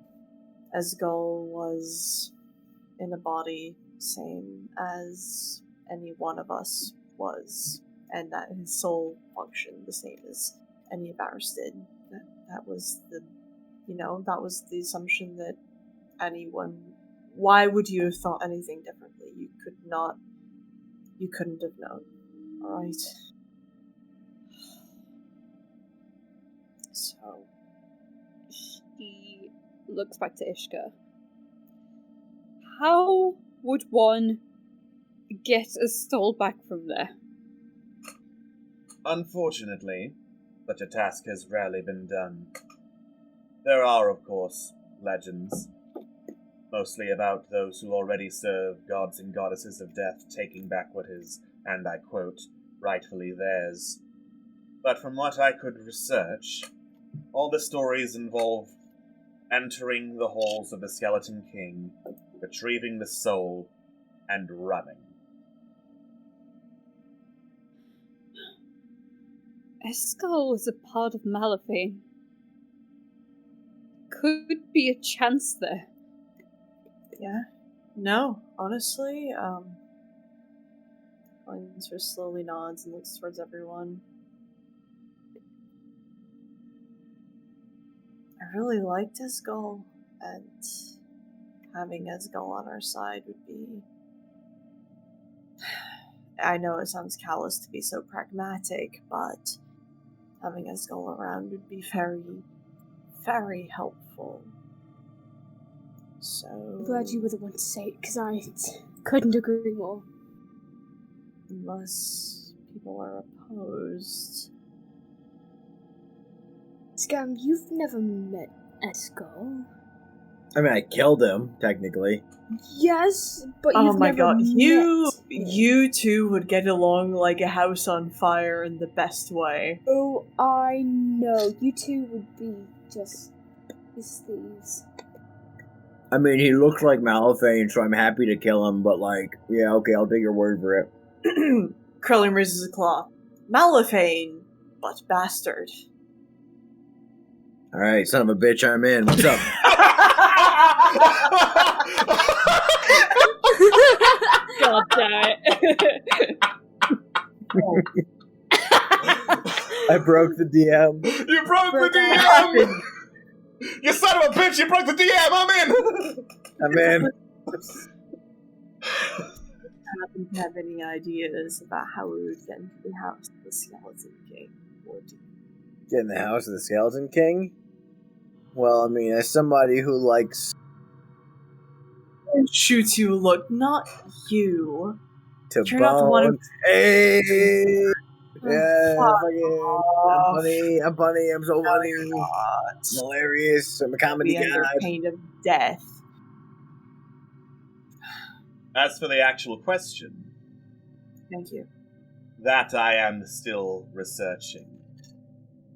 Esgul was in a body same as any one of us was, and that his soul functioned the same as any of ours did. That was the, that was the assumption that anyone... Why would you have thought anything differently? You couldn't have known. Alright? So... He looks back to Ishka. How would one get a soul back from there? Unfortunately, such a task has rarely been done. There are, of course, legends, mostly about those who already serve gods and goddesses of death taking back what is, and I quote, rightfully theirs. But from what I could research, all the stories involve entering the halls of the Skeleton King, retrieving the soul, and running. Escal was a part of Malafine. Could be a chance there. Yeah. No, honestly, Colleen sort of slowly nods and looks towards everyone. I really liked Esgul, and having Esgul on our side would be... I know it sounds callous to be so pragmatic, but having Esgul around would be very, very helpful. So... I'm glad you were the one to say it, because I couldn't agree more. Unless people are opposed... Scam, you've never met Esgul. I mean, I killed him, technically. Yes, but Oh you've my never god, met you two would get along like a house on fire in the best way. Oh, I know. You two would be just his thieves. I mean, he looks like Malifane, so I'm happy to kill him, but yeah, okay, I'll take your word for it. Krillin raises a claw. Malifane, but bastard. Alright, son of a bitch, I'm in. What's up? God damn it. I broke the DM. You broke the DM! You son of a bitch, you broke the DM! I'm in! I'm in. Happen to have any ideas about how we would get into the house of the Skeleton King? Or do Get in the house of the Skeleton King? Well, I mean, as somebody who likes shoots you, look, not you. to You're not the one bone. Hey! Yeah, fuck fucking, I'm funny, I'm so funny. God. Hilarious, I'm a comedy Be under guy. pain of death. As for the actual question, Thank you. that I am still researching.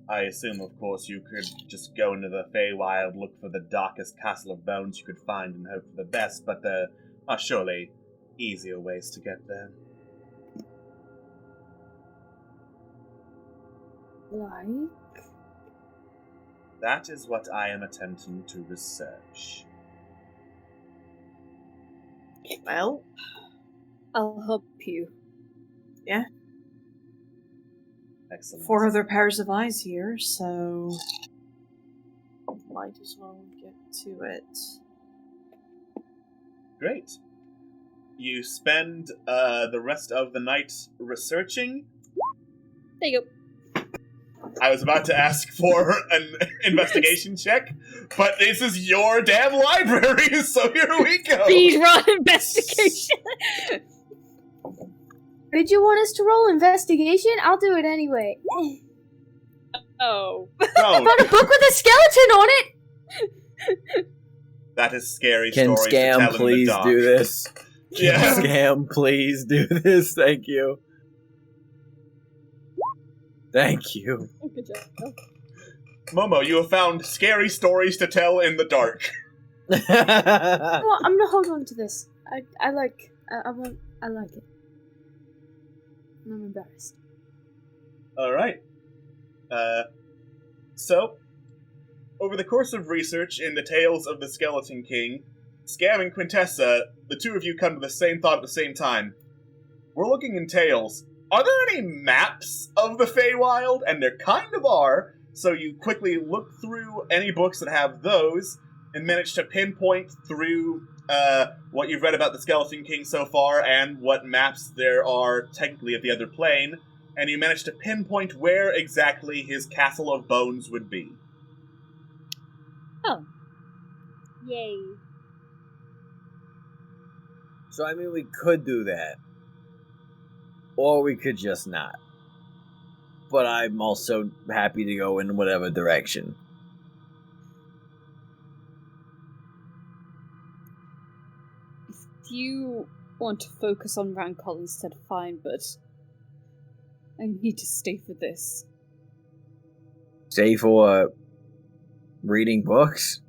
I assume, of course, you could just go into the Feywild, look for the darkest castle of bones you could find and hope for the best, but there are surely easier ways to get there. Like? That is what I am attempting to research. Well, I'll help you. Excellent. 4 other pairs of eyes here, so might as well get to it. Great. You spend the rest of the night researching. There you go. I was about to ask for an investigation check, but this is your damn library, so here we go. Speed run investigation. Did you want us to roll investigation? I'll do it anyway. Oh. I No, found a book with a skeleton on it! that is scary Can stories to tell Scam in the please dark. do this? Can Yeah. Scam please do this? Thank you. Thank you. Oh, good job. Oh. Momo, you have found scary stories to tell in the dark. Well, I'm gonna hold on to this. I like it. I'm embarrassed. Alright. So, over the course of research in the Tales of the Skeleton King, Scam and Quintessa, the two of you come to the same thought at the same time. We're looking in Tales. Are there any maps of the Feywild? And there kind of are, so you quickly look through any books that have those, and manage to pinpoint through what you've read about the Skeleton King so far, and what maps there are technically at the other plane, and you manage to pinpoint where exactly his Castle of Bones would be. Oh. Yay. So, I mean, we could do that. Or we could just not. But I'm also happy to go in whatever direction. If you want to focus on Rancol instead, fine, but I need to stay for this. Say for reading books?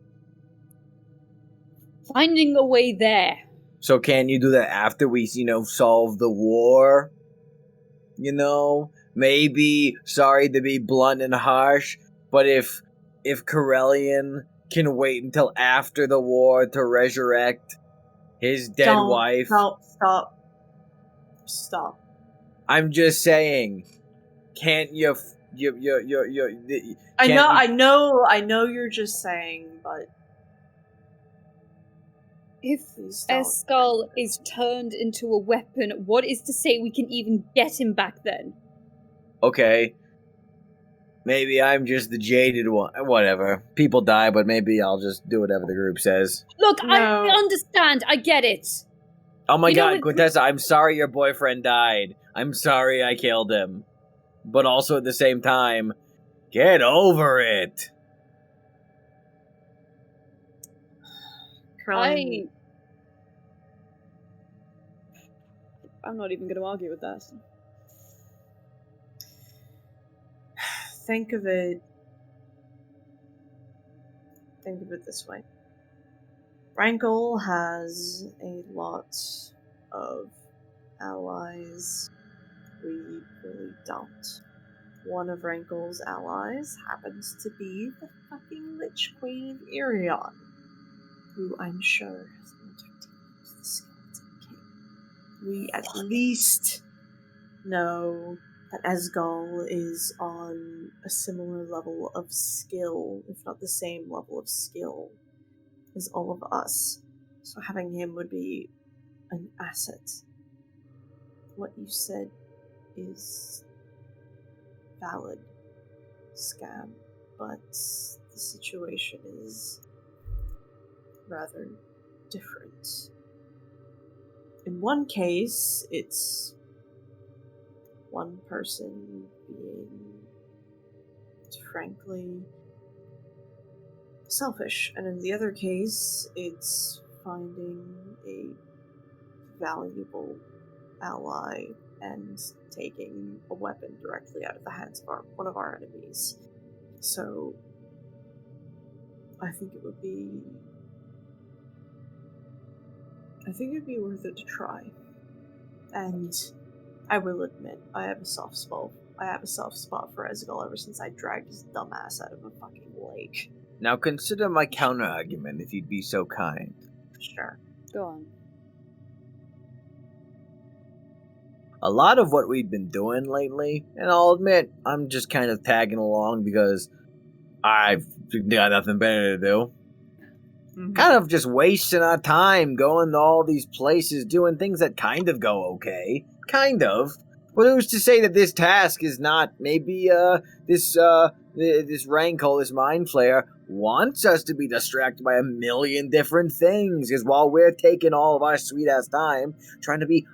Finding a way there. So can you do that after we, solve the war? Maybe, sorry to be blunt and harsh, but if Corellian can wait until after the war to resurrect his dead wife... Stop. I'm just saying, can't you... I know you're just saying, but If please don't. Escal is turned into a weapon, what is to say we can even get him back then? Okay. Maybe I'm just the jaded one. Whatever. People die, but maybe I'll just do whatever the group says. Look, No. I understand. I get it. Oh my You know god, what- Quintessa, I'm sorry your boyfriend died. I'm sorry I killed him. But also at the same time, get over it. Krillin, I'm not even going to argue with that. think of it this way. Rankle has a lot of allies. We really don't. One of Rankle's allies happens to be the fucking Lich Queen of Irion, who I'm sure has entertained the Skeleton King. We at least know that Asgal is on a similar level of skill, if not the same level of skill, as all of us. So having him would be an asset. What you said is valid, Scam, but the situation is rather different. In one case, it's one person being, frankly, selfish, and in the other case, it's finding a valuable ally and taking a weapon directly out of the hands of one of our enemies. So, I think it would be worth it to try. And I will admit, I have a soft spot for Asgal ever since I dragged his dumb ass out of a fucking lake. Now consider my counter-argument, if you'd be so kind. Sure. Go on. A lot of what we've been doing lately, and I'll admit, I'm just kind of tagging along because I've got nothing better to do. Kind of just wasting our time going to all these places, doing things that kind of go okay. Kind of. But who's to say that this task is not, maybe, this Rankle, this Mind Flayer, wants us to be distracted by a million different things, because while we're taking all of our sweet-ass time, trying to be,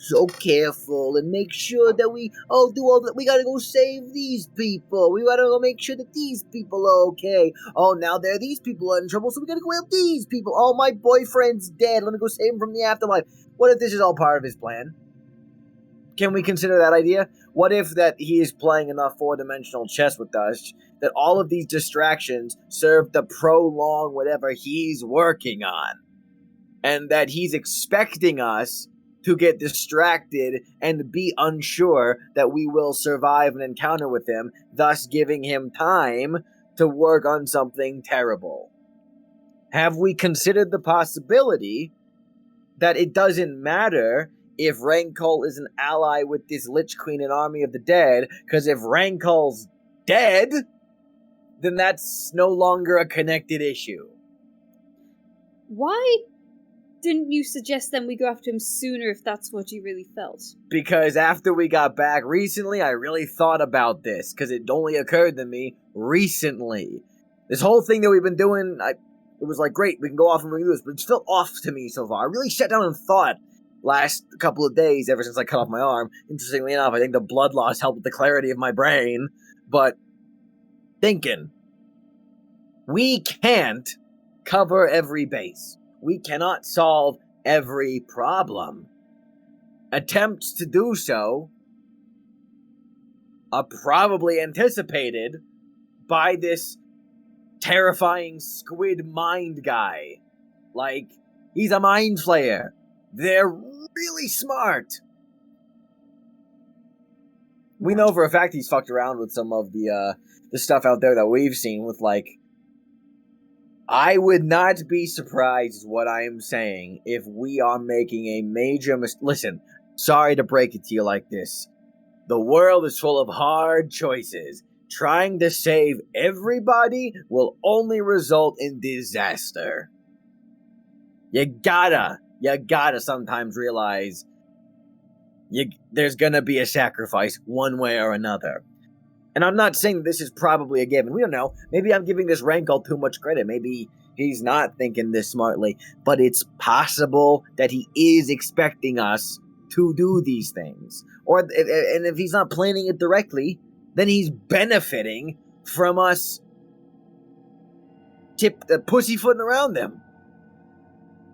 so careful, and make sure that we, do all that, we gotta go save these people, we gotta go make sure that these people are okay, now these people are in trouble, so we gotta go help these people, my boyfriend's dead, let me go save him from the afterlife. What if this is all part of his plan? Can we consider that idea? What if that he is playing enough four-dimensional chess with us that all of these distractions serve to prolong whatever he's working on? And that he's expecting us to get distracted and be unsure that we will survive an encounter with him, thus giving him time to work on something terrible. Have we considered the possibility that it doesn't matter if Rankle is an ally with this Lich Queen and Army of the Dead, because if Rankle's dead, then that's no longer a connected issue. Why didn't you suggest then we go after him sooner if that's what you really felt? Because after we got back recently, I really thought about this, because it only occurred to me recently. This whole thing that we've been doing, it was like, great, we can go off and we can do this, but it's felt off to me so far. I really sat down and thought last couple of days, ever since I cut off my arm. Interestingly enough, I think the blood loss helped with the clarity of my brain, but thinking, we can't cover every base. We cannot solve every problem. Attempts to do so are probably anticipated by this terrifying squid mind guy. Like, he's a mind flayer. They're really smart. We know for a fact he's fucked around with some of the stuff out there that we've seen with, like, I would not be surprised, is what I am saying, if we are making a major mistake. Listen, sorry to break it to you like this. The world is full of hard choices. Trying to save everybody will only result in disaster. You gotta sometimes realize there's gonna be a sacrifice one way or another. And I'm not saying that this is probably a given. We don't know. Maybe I'm giving this Rankle too much credit. Maybe he's not thinking this smartly. But it's possible that he is expecting us to do these things. And if he's not planning it directly, then he's benefiting from us pussyfooting around him.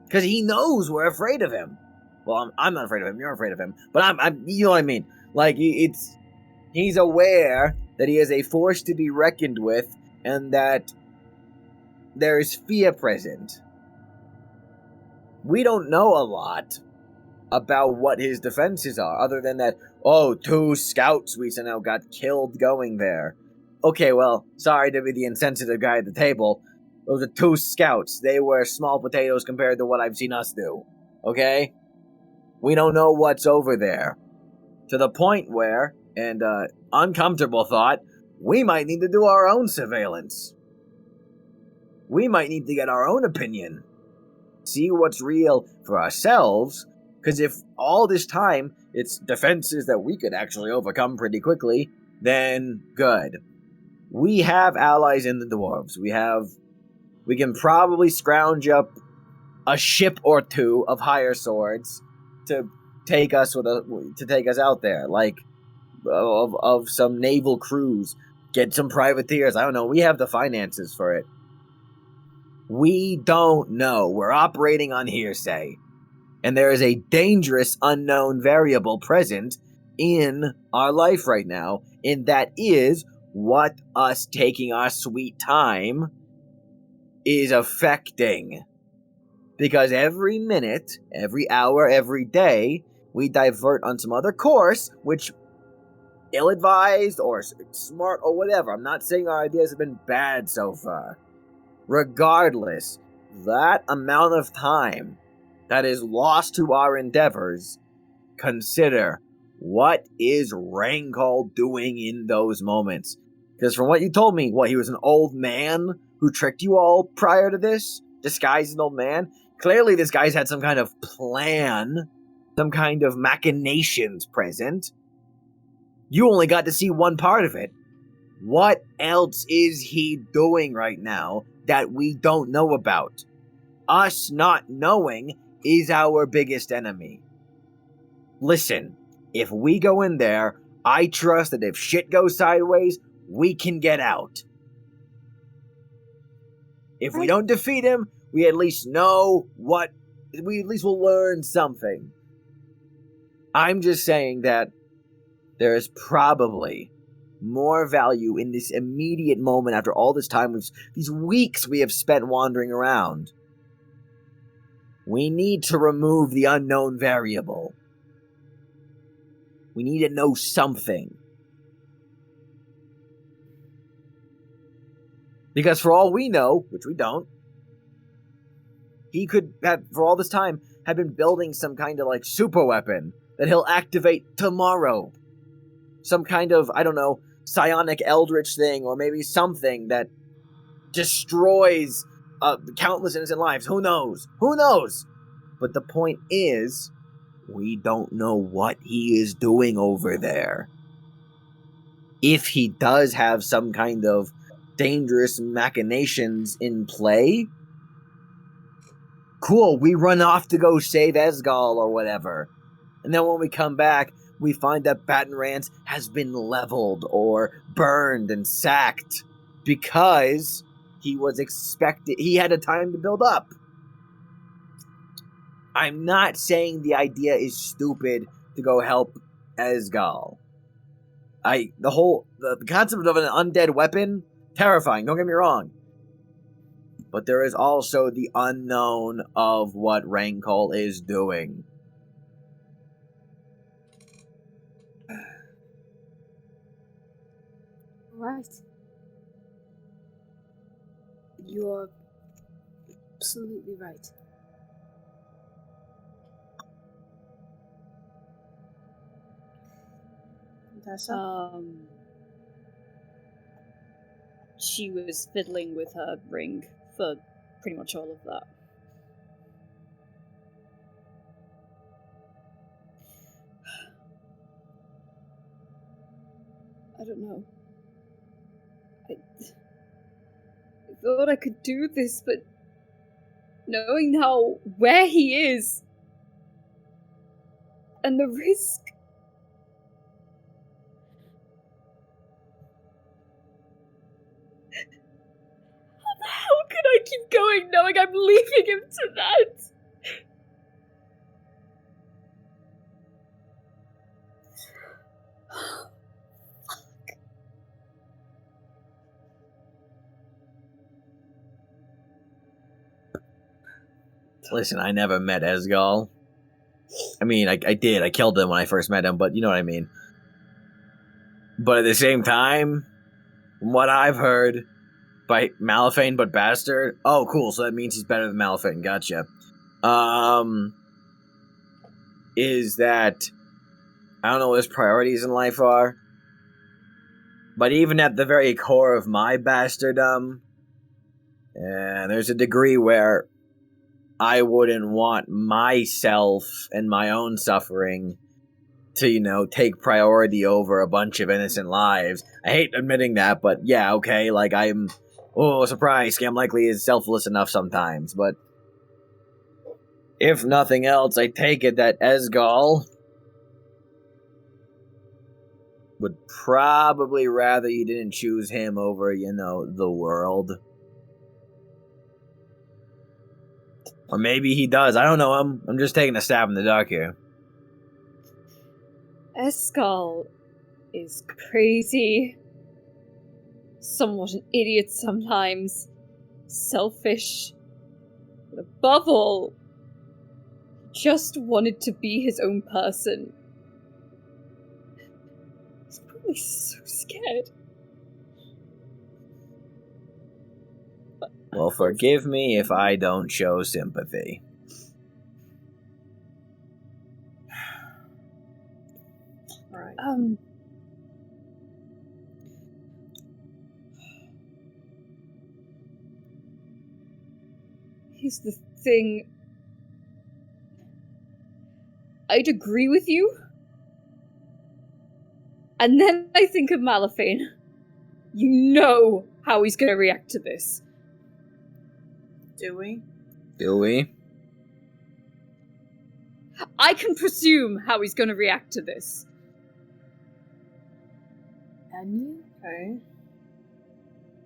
Because he knows we're afraid of him. Well, I'm not afraid of him. You're afraid of him. But I'm you know what I mean. Like, he's aware that he is a force to be reckoned with, and that there is fear present. We don't know a lot about what his defenses are, other than that, oh, 2 scouts we somehow got killed going there. Okay, well, sorry to be the insensitive guy at the table. Those are 2 scouts. They were small potatoes compared to what I've seen us do. Okay? We don't know what's over there. To the point where, and uncomfortable thought, we might need to do our own surveillance. We might need to get our own opinion. See what's real for ourselves, because if all this time it's defenses that we could actually overcome pretty quickly, then good. We have allies in the dwarves. We can probably scrounge up a ship or 2 of higher swords to take us out there, like of some naval crews, get some privateers. I don't know. We have the finances for it. We don't know. We're operating on hearsay. And there is a dangerous unknown variable present in our life right now, and that is what us taking our sweet time is affecting. Because every minute, every hour, every day, we divert on some other course, which ill-advised or smart or whatever. I'm not saying our ideas have been bad so far. Regardless, that amount of time that is lost to our endeavors, consider what is Rangel doing in those moments. Because from what you told me, he was an old man who tricked you all prior to this? Disguised as an old man? Clearly this guy's had some kind of plan, some kind of machinations present. You only got to see one part of it. What else is he doing right now that we don't know about? Us not knowing is our biggest enemy. Listen, if we go in there, I trust that if shit goes sideways, we can get out. If we don't defeat him, we at least know what... We at least will learn something. I'm just saying that there is probably more value in this immediate moment after all this time, these weeks we have spent wandering around. We need to remove the unknown variable. We need to know something. Because for all we know, which we don't, he could have, for all this time, have been building some kind of super weapon that he'll activate tomorrow. Some kind of, I don't know, psionic eldritch thing, or maybe something that destroys countless innocent lives. Who knows? Who knows? But the point is, we don't know what he is doing over there. If he does have some kind of dangerous machinations in play, cool, we run off to go save Esgal or whatever. And then when we come back, we find that Baton Rance has been leveled or burned and sacked because he had a time to build up. I'm not saying the idea is stupid to go help Esgal. The concept of an undead weapon, terrifying, don't get me wrong. But there is also the unknown of what Rangel is doing. Right. You're absolutely right. She was fiddling with her ring for pretty much all of that. I don't know. I thought I could do this, but knowing now where he is and the risk. How could I keep going knowing I'm leaving him to that? Listen, I never met Esgal. I mean, I did. I killed him when I first met him, but you know what I mean. But at the same time, from what I've heard, by Malifane but bastard. Oh, cool. So that means he's better than Malifane. Gotcha. Is that I don't know what his priorities in life are, but even at the very core of my bastardom, there's a degree where I wouldn't want myself and my own suffering to, take priority over a bunch of innocent lives. I hate admitting that, but yeah, okay, like I'm... Oh, surprise, Scam likely is selfless enough sometimes, but... If nothing else, I take it that Esgal would probably rather you didn't choose him over, the world. Or maybe he does. I don't know. I'm just taking a stab in the dark here. Escal is crazy. Somewhat an idiot sometimes. Selfish. But above all, just wanted to be his own person. He's probably so scared. Well, forgive me if I don't show sympathy. Alright. Here's the thing. I'd agree with you. And then I think of Malifane. You know how he's gonna react to this. Do we? Do we? I can presume how he's gonna react to this. Can you? Okay.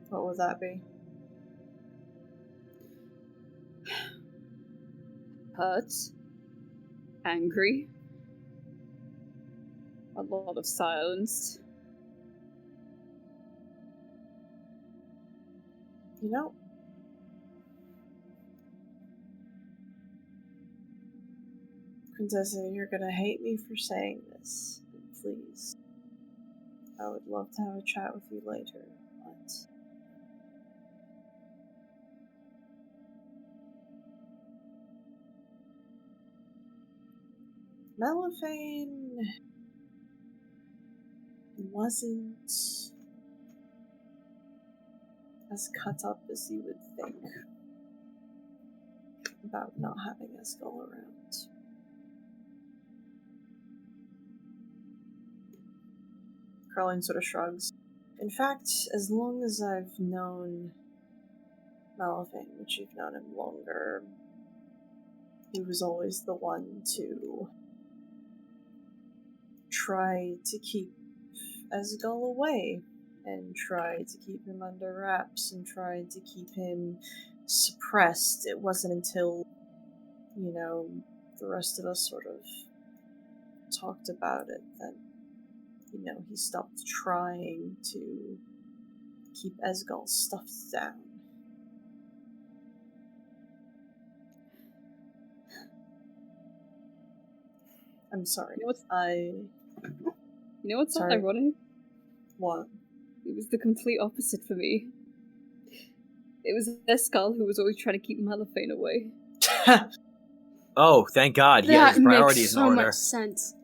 What would that be? Hurt. Angry. A lot of silence. Princessa, you're gonna hate me for saying this. Please. I would love to have a chat with you later, but... Malifane wasn't as cut up as you would think about not having Esgal around. Carlin sort of shrugs. In fact, as long as I've known Malifane, which you've known him longer, he was always the one to try to keep Esgal away, and try to keep him under wraps, and try to keep him suppressed. It wasn't until, the rest of us sort of talked about it that, he stopped trying to keep Esgal stuffed down. I'm sorry. You know what's Sorry. ironic? What? It was the complete opposite for me. It was Escal who was always trying to keep Malifane away. Oh, thank God. He has That his priorities makes in so order. much sense.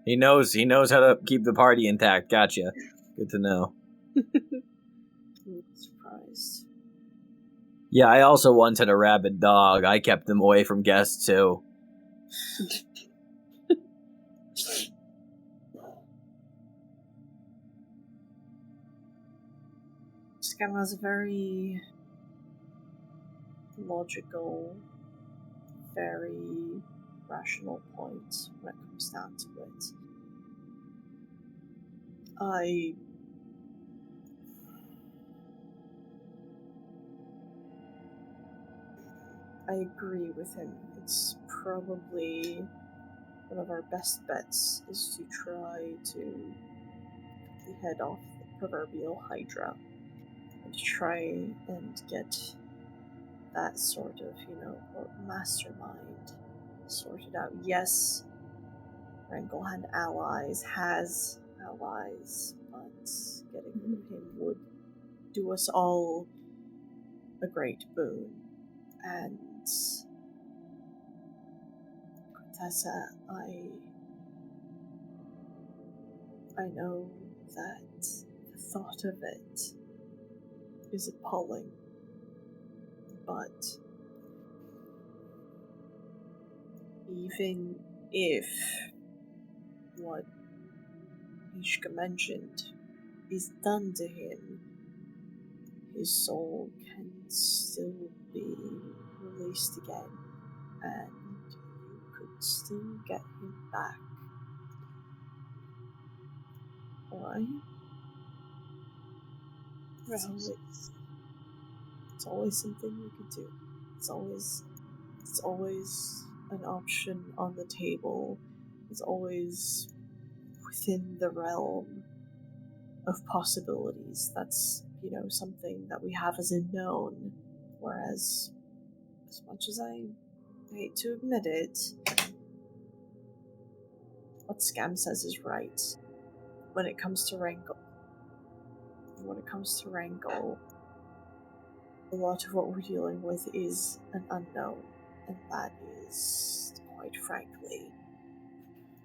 He knows how to keep the party intact. Gotcha. Good to know. I'm surprised. Yeah, I also once had a rabid dog. I kept them away from guests too. Scam has a very logical, very rational point when it comes down to it. I agree with him. It's probably one of our best bets is to try to head off the proverbial Hydra and try and get that sort of, mastermind sorted out. Yes, Wranglehand has allies, but getting rid of him would do us all a great boon. And Cortessa, I know that the thought of it is appalling, but even if what Ishka mentioned is done to him, his soul can still be released again, and you could still get him back. Alright? It's always something we could do. It's always an option on the table. It's always within the realm of possibilities. That's, something that we have as a known. Whereas, as much as I hate to admit it, what Scam says is right. When it comes to Wrangle, a lot of what we're dealing with is an unknown, and that is, quite frankly,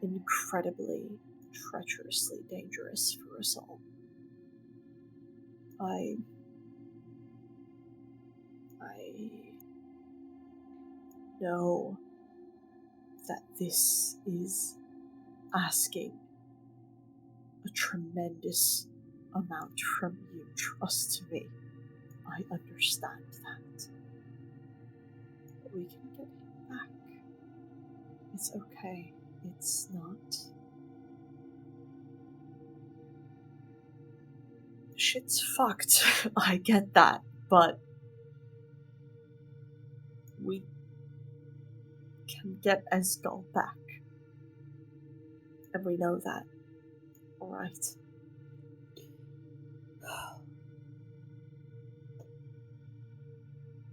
incredibly, treacherously dangerous for us all. I know that this is asking a tremendous amount from you. Trust me. I understand that. But we can get him back. It's okay. It's not. Shit's fucked. I get that. But we can get Esgal back. And we know that. Alright.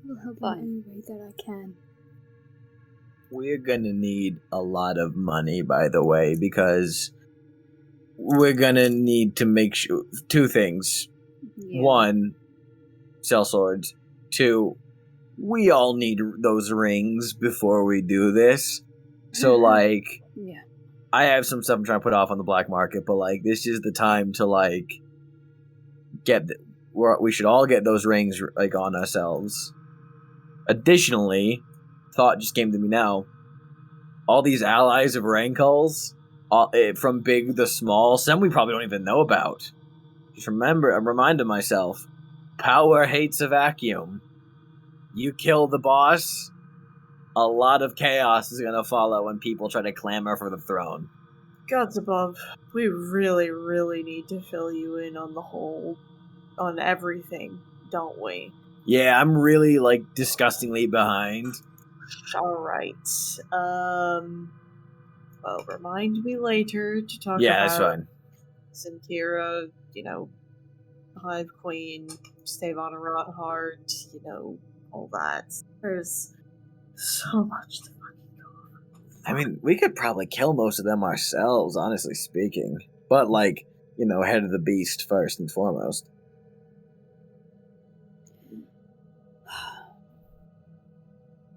I'll help in any way that I can. We're gonna need a lot of money, by the way, because we're gonna need to make sure two things. Yeah. One, sell swords. Two, we all need those rings before we do this. So, Yeah. I have some stuff I'm trying to put off on the black market, but, this is the time to, we should all get those rings, on ourselves. Additionally, thought just came to me now, all these allies of Rankul's, from big to small, some we probably don't even know about. Just I'm reminding myself, power hates a vacuum. You kill the boss, a lot of chaos is gonna follow when people try to clamor for the throne. Gods above, we really, really need to fill you in on everything, don't we? Yeah, I'm really, disgustingly behind. Alright. Well, remind me later to talk Yeah, about that's fine. Zentira, Hive Queen, Stavon Rothard, all that. There's so much to fucking go over. I mean, we could probably kill most of them ourselves, honestly speaking. But, head of the beast first and foremost.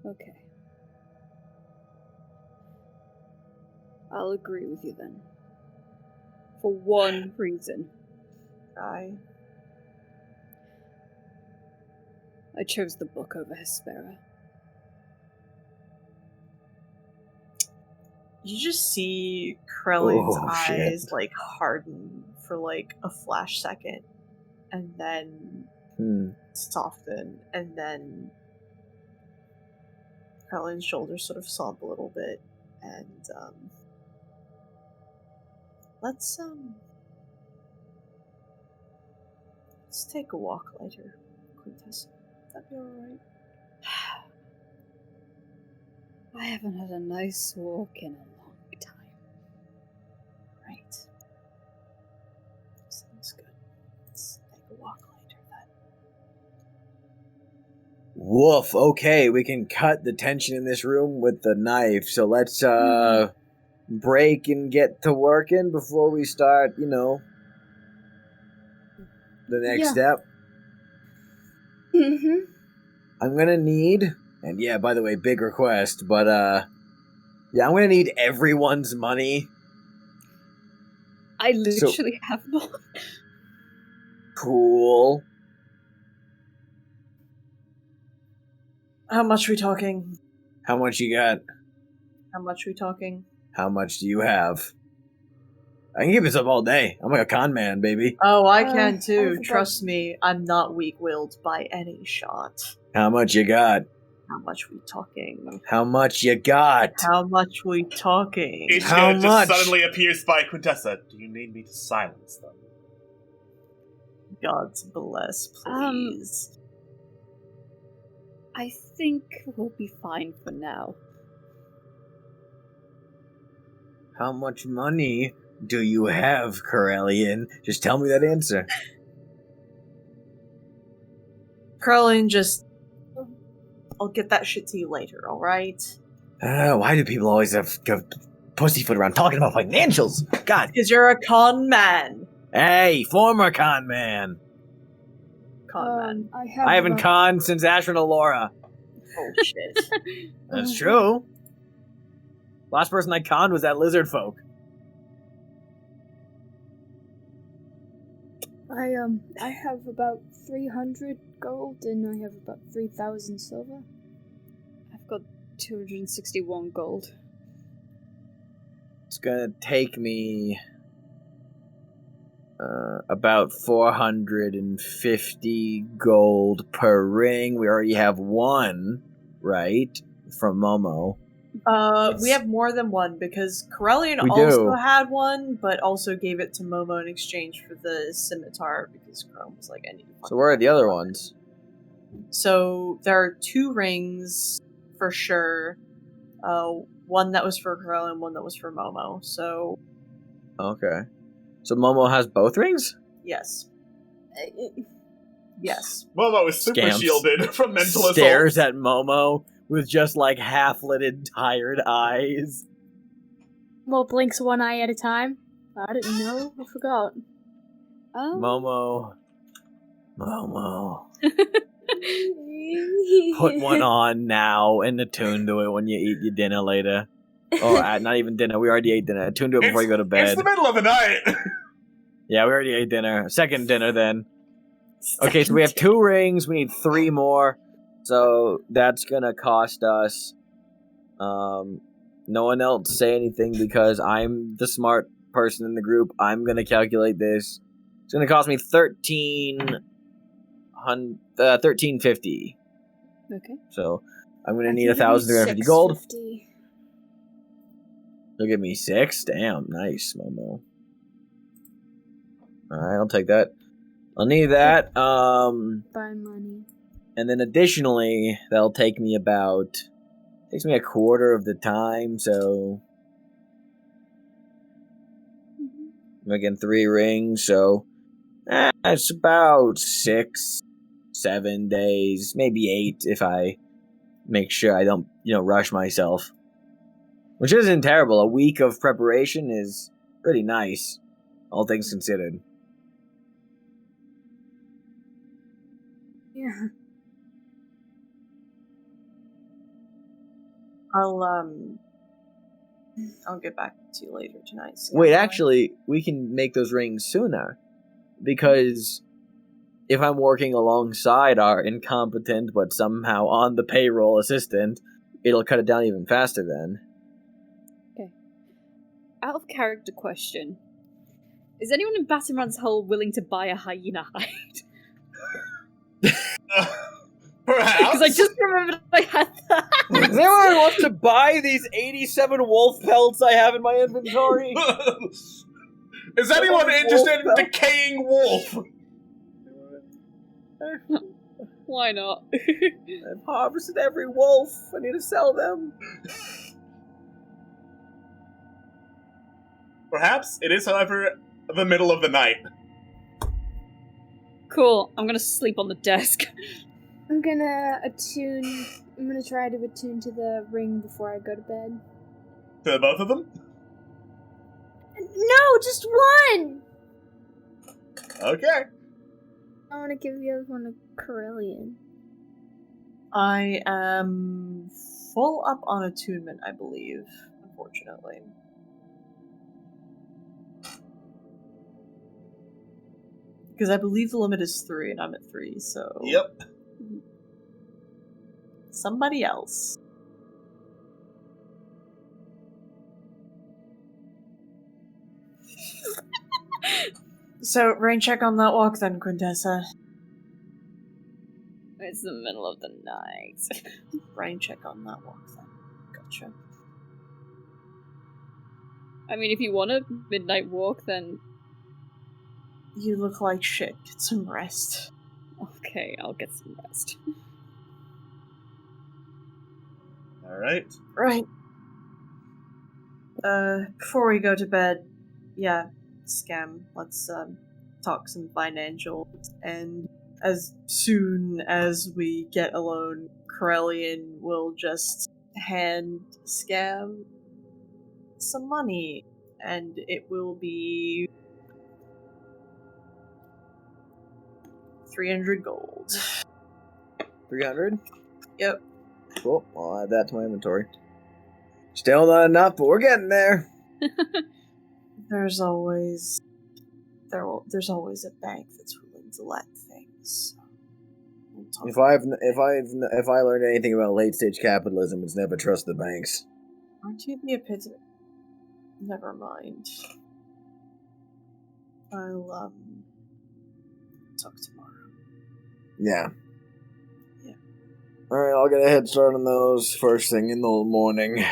Okay. I'll agree with you then. For one reason. I chose the book over Hespera. You just see Krellin's eyes shit. harden for a flash second, and then soften, and then Krellin's shoulders sort of slump a little bit, and let's take a walk later, Quintessa. That'd be alright. I haven't had a nice walk in a long time. Right. Sounds good. Let's take a walk later Woof. Okay, we can cut the tension in this room with the knife. So let's break and get to working before we start, the next Yeah. step. Mm-hmm. I'm gonna need, and yeah, by the way, big request, but yeah, I'm gonna need everyone's money. I literally have more. Cool. How much we talking? How much you got? How much we talking? How much do you have? I can keep this up all day. I'm like a con man, baby. Oh, I I can too. forgot- Trust me, I'm not weak-willed by any shot. How much you got? How much we talking? How much you got? How much we talking? How Ishka much? just suddenly appears by Quintessa. Do you need me to silence them? God bless, please. I think we'll be fine for now. How much money do you have, Corellian? Just tell me that answer. Carlin, just... I'll get that shit to you later, alright? Why do people always have pussyfoot around talking about financials? God. Because you're a con man. Hey, former con man. Con man. I haven't conned since Asher and Alora. Oh, shit. That's true. Last person I conned was that lizard folk. I have about 300 gold and I have about 3,000 silver. I've got 261 gold. It's gonna take me about 450 gold per ring. We already have one, right? From Momo. We have more than one because Corellian We also do. had one, but also gave it to Momo in exchange for the scimitar because Chrome was like, I need one. So where are the other ones? So there are 2 rings for sure. One that was for Corellian, one that was for Momo. So Okay. So Momo has both rings? yes, yes. Momo is super Scamps. shielded from mental assault. Stares at Momo with just like half-lidded, tired eyes. Mo blinks one eye at a time. I didn't know. I forgot. Momo. Put one on now and attune to it when you eat your dinner later. Oh, not even dinner. We already ate dinner. Attune to it before you go to It's bed. the middle of the night. Yeah, we already ate dinner. Second dinner then. Okay, so we have 2 rings. We need 3 more. So that's gonna cost us. No one else say anything because I'm the smart person in the group. I'm gonna calculate this. It's gonna cost me 1350. Okay. So I'm gonna need 1,350 gold. 650. They'll give me 6. Damn, nice, Momo. All right, I'll take that. I'll need that. Buy money. And then additionally, that'll take me a quarter of the time. So again, 3 rings. So it's about 6, 7 days, maybe 8 if I make sure I don't, rush myself. Which isn't terrible. A week of preparation is pretty nice, all things considered. Yeah. I'll get back to you later tonight. see Wait, how I'm actually, we can make those rings sooner. Because if I'm working alongside our incompetent but somehow on the payroll assistant, it'll cut it down even faster then. Out of character question. Is anyone in Battleman's Hole willing to buy a hyena hide? Perhaps. Because I just remembered I had that. Does anyone want to buy these 87 wolf pelts I have in my inventory? Is anyone Wolf interested in belt. decaying wolf? Why not? I've harvested every wolf. I need to sell them. Perhaps it is, however, the middle of the night. Cool. I'm gonna sleep on the desk. I'm gonna attune. I'm gonna try to attune to the ring before I go to bed. To both of them? No, just one! Okay. I want to give the other one a Corellian. I am full up on attunement, I believe, unfortunately. Because I believe the limit is 3 and I'm at 3, so... Yep. Somebody else. So, rain check on that walk then, Quintessa. It's the middle of the night. Rain check on that walk then. Gotcha. I mean, if you want a midnight walk, then You look like shit. Get some rest. okay, I'll get some rest. Alright. Right. Before we go to bed, yeah, Scam, let's, talk some financials, and as soon as we get alone, Corellian will just hand Scam some money, and it will be 300 gold. 300? Yep. Cool. I'll add that to my inventory. Still not enough, but we're getting there. There's always a bank that's willing to let things. We'll talk If I learned anything about late stage capitalism, it's never trust the banks. Aren't you the epitome? Never mind. I'll talk tomorrow. Yeah. Yeah. Alright, I'll get a head start on those first thing in the morning.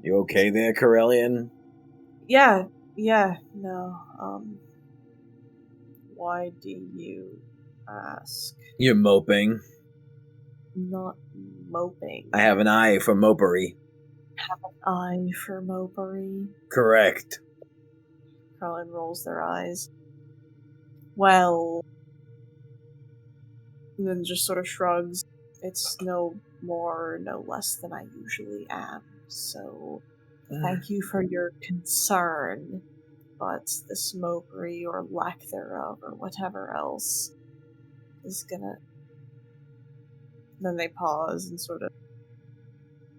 You okay there, Corellian? Yeah, no, why do you ask? You're moping. Not moping. I have an eye for mopery. Eye for mopery. Correct. Carlin rolls their eyes. Well, and then just sort of shrugs. It's no more, no less than I usually am, so thank you for your concern, but this mopery or lack thereof or whatever else is gonna... Then they pause and sort of...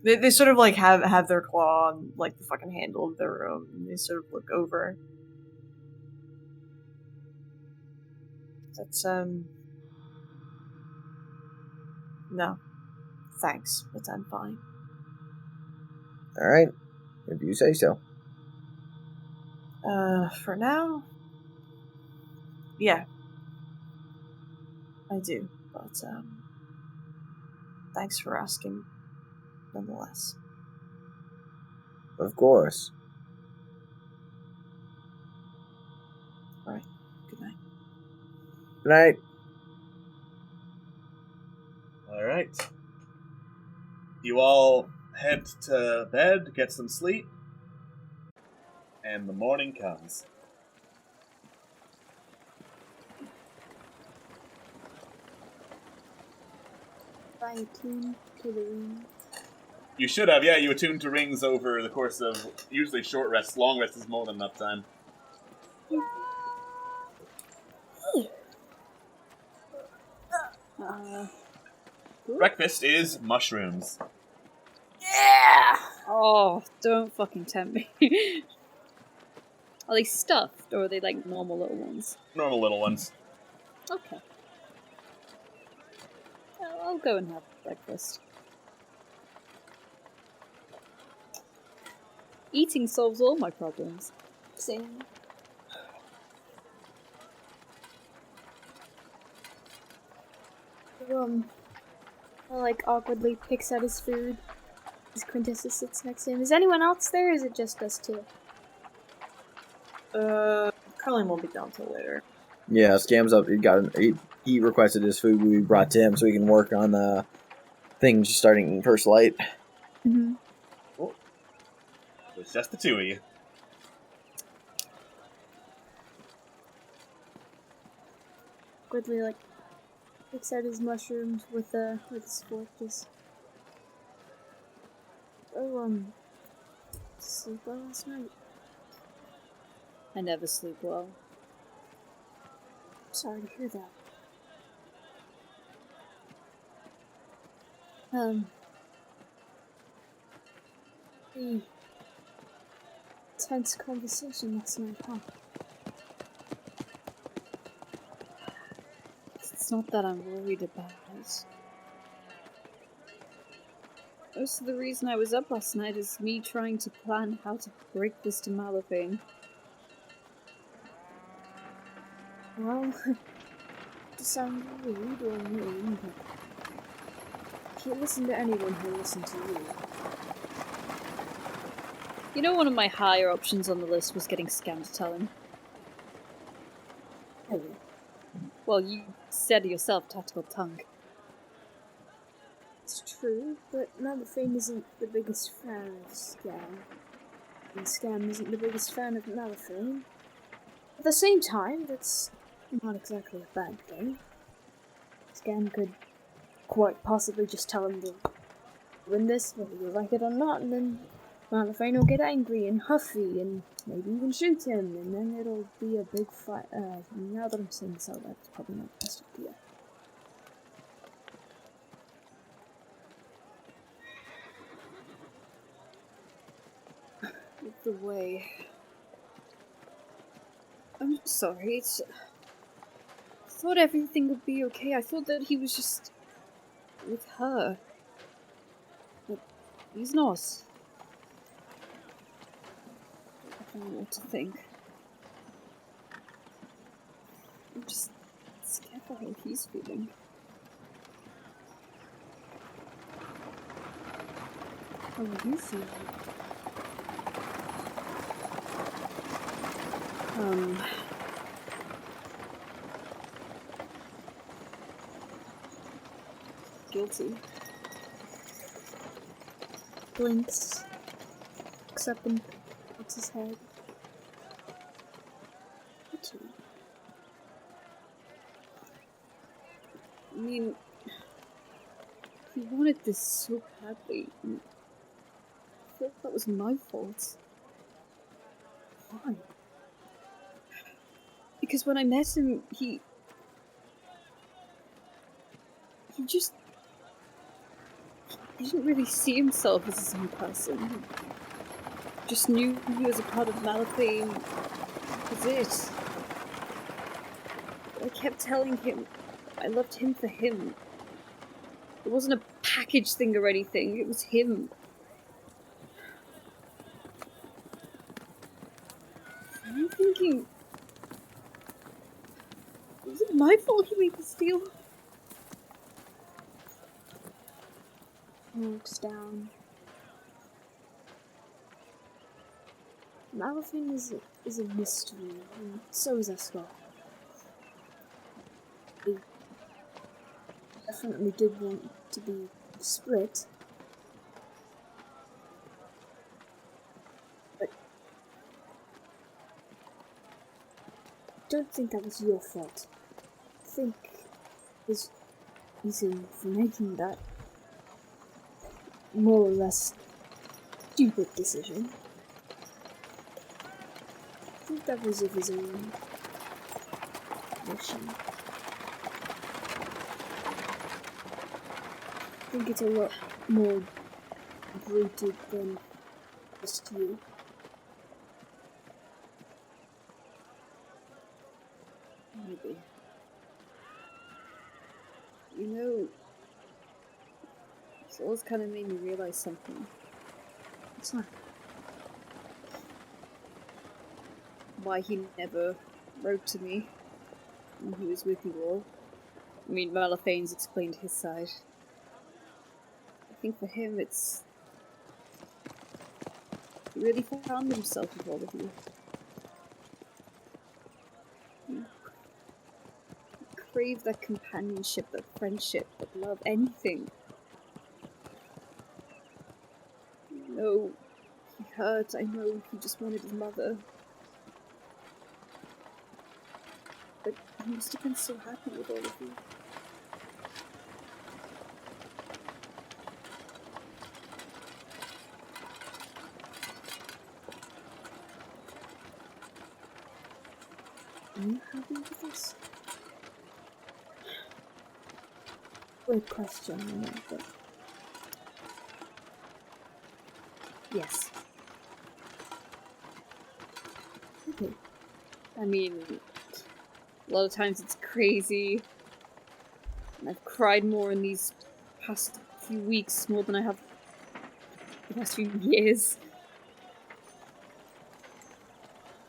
They sort of like have their claw on like the fucking handle of their room, and they sort of look over. That's, no. Thanks, but I'm fine. Alright. If you say so. For now? Yeah. I do, but, thanks for asking, nonetheless. Of course. Alright, good night. Good night. Alright. You all head to bed, get some sleep, and the morning comes. I attune to the ring. You should have, yeah, you attuned to rings over the course of usually short rests. Long rest is more than enough time. Breakfast is mushrooms. Yeah! Oh, don't fucking tempt me. Are they stuffed, or are they like normal little ones? Normal little ones. Okay. I'll go and have breakfast. Eating solves all my problems. Same. Like awkwardly picks out his food as Quintessa sits next to him. Is anyone else there, or is it just us two? Carlin won't be down till later. Yeah, Scam's up. He requested his food we brought to him so he can work on things starting first light. Mm-hmm. Cool. It's just the two of you. Awkwardly, like, picks out his mushrooms with his fork. Just sleep well last night. I never sleep well. Sorry to hear that. The tense conversation last night, huh? It's not that I'm worried about it. Most of the reason I was up last night is me trying to plan how to break this to Malifane. Well, to sound rude or mean, but if you listen to anyone who listens to you. You know, one of my higher options on the list was getting Scam to tell him. Really? Well, you said it yourself, tactical tongue. It's true, but Malifane isn't the biggest fan of Scam. And Scam isn't the biggest fan of Malifane. At the same time, that's not exactly a bad thing. Scam could quite possibly just tell him to win this, whether you like it or not, and then Malifane will get angry and huffy and maybe even shoot him, and then it'll be a big fight. Now that I'm saying this out loud, it's probably not the best idea. The way. I'm sorry, I thought everything would be okay. I thought that he was just with her. But he's not. I don't know what to think. I'm just scared for how he's feeling. How are you feeling? Guilty. Blinks, looks up and puts his head. Guilty. I mean, he wanted this so badly. And I thought that was my fault. Why? Because when I met him, he didn't really see himself as his own person. He just knew he was a part of Malifane. That was it. I kept telling him I loved him for him. It wasn't a package thing or anything, it was him. I'm thinking, was it my fault he made this deal? He looks down. Malifane is a mystery, and so is Escort. They definitely did want to be split. But I don't think that was your fault. I think his reason for making that more or less stupid decision. I think that was of his own motion. I think it's a lot more rooted than just you. Maybe. You know, it's always kind of made me realize something. It's not why he never wrote to me when he was with you all. I mean, Malafane's explained his side. I think for him, it's he really found himself with all of you. He craved that companionship, that friendship, that love, anything. I know he hurt, I know he just wanted his mother. But he must have been so happy with all of you. Great question, I know, but... Yes. Okay. I mean, a lot of times it's crazy. And I've cried more in these past few weeks, more than I have the past few years.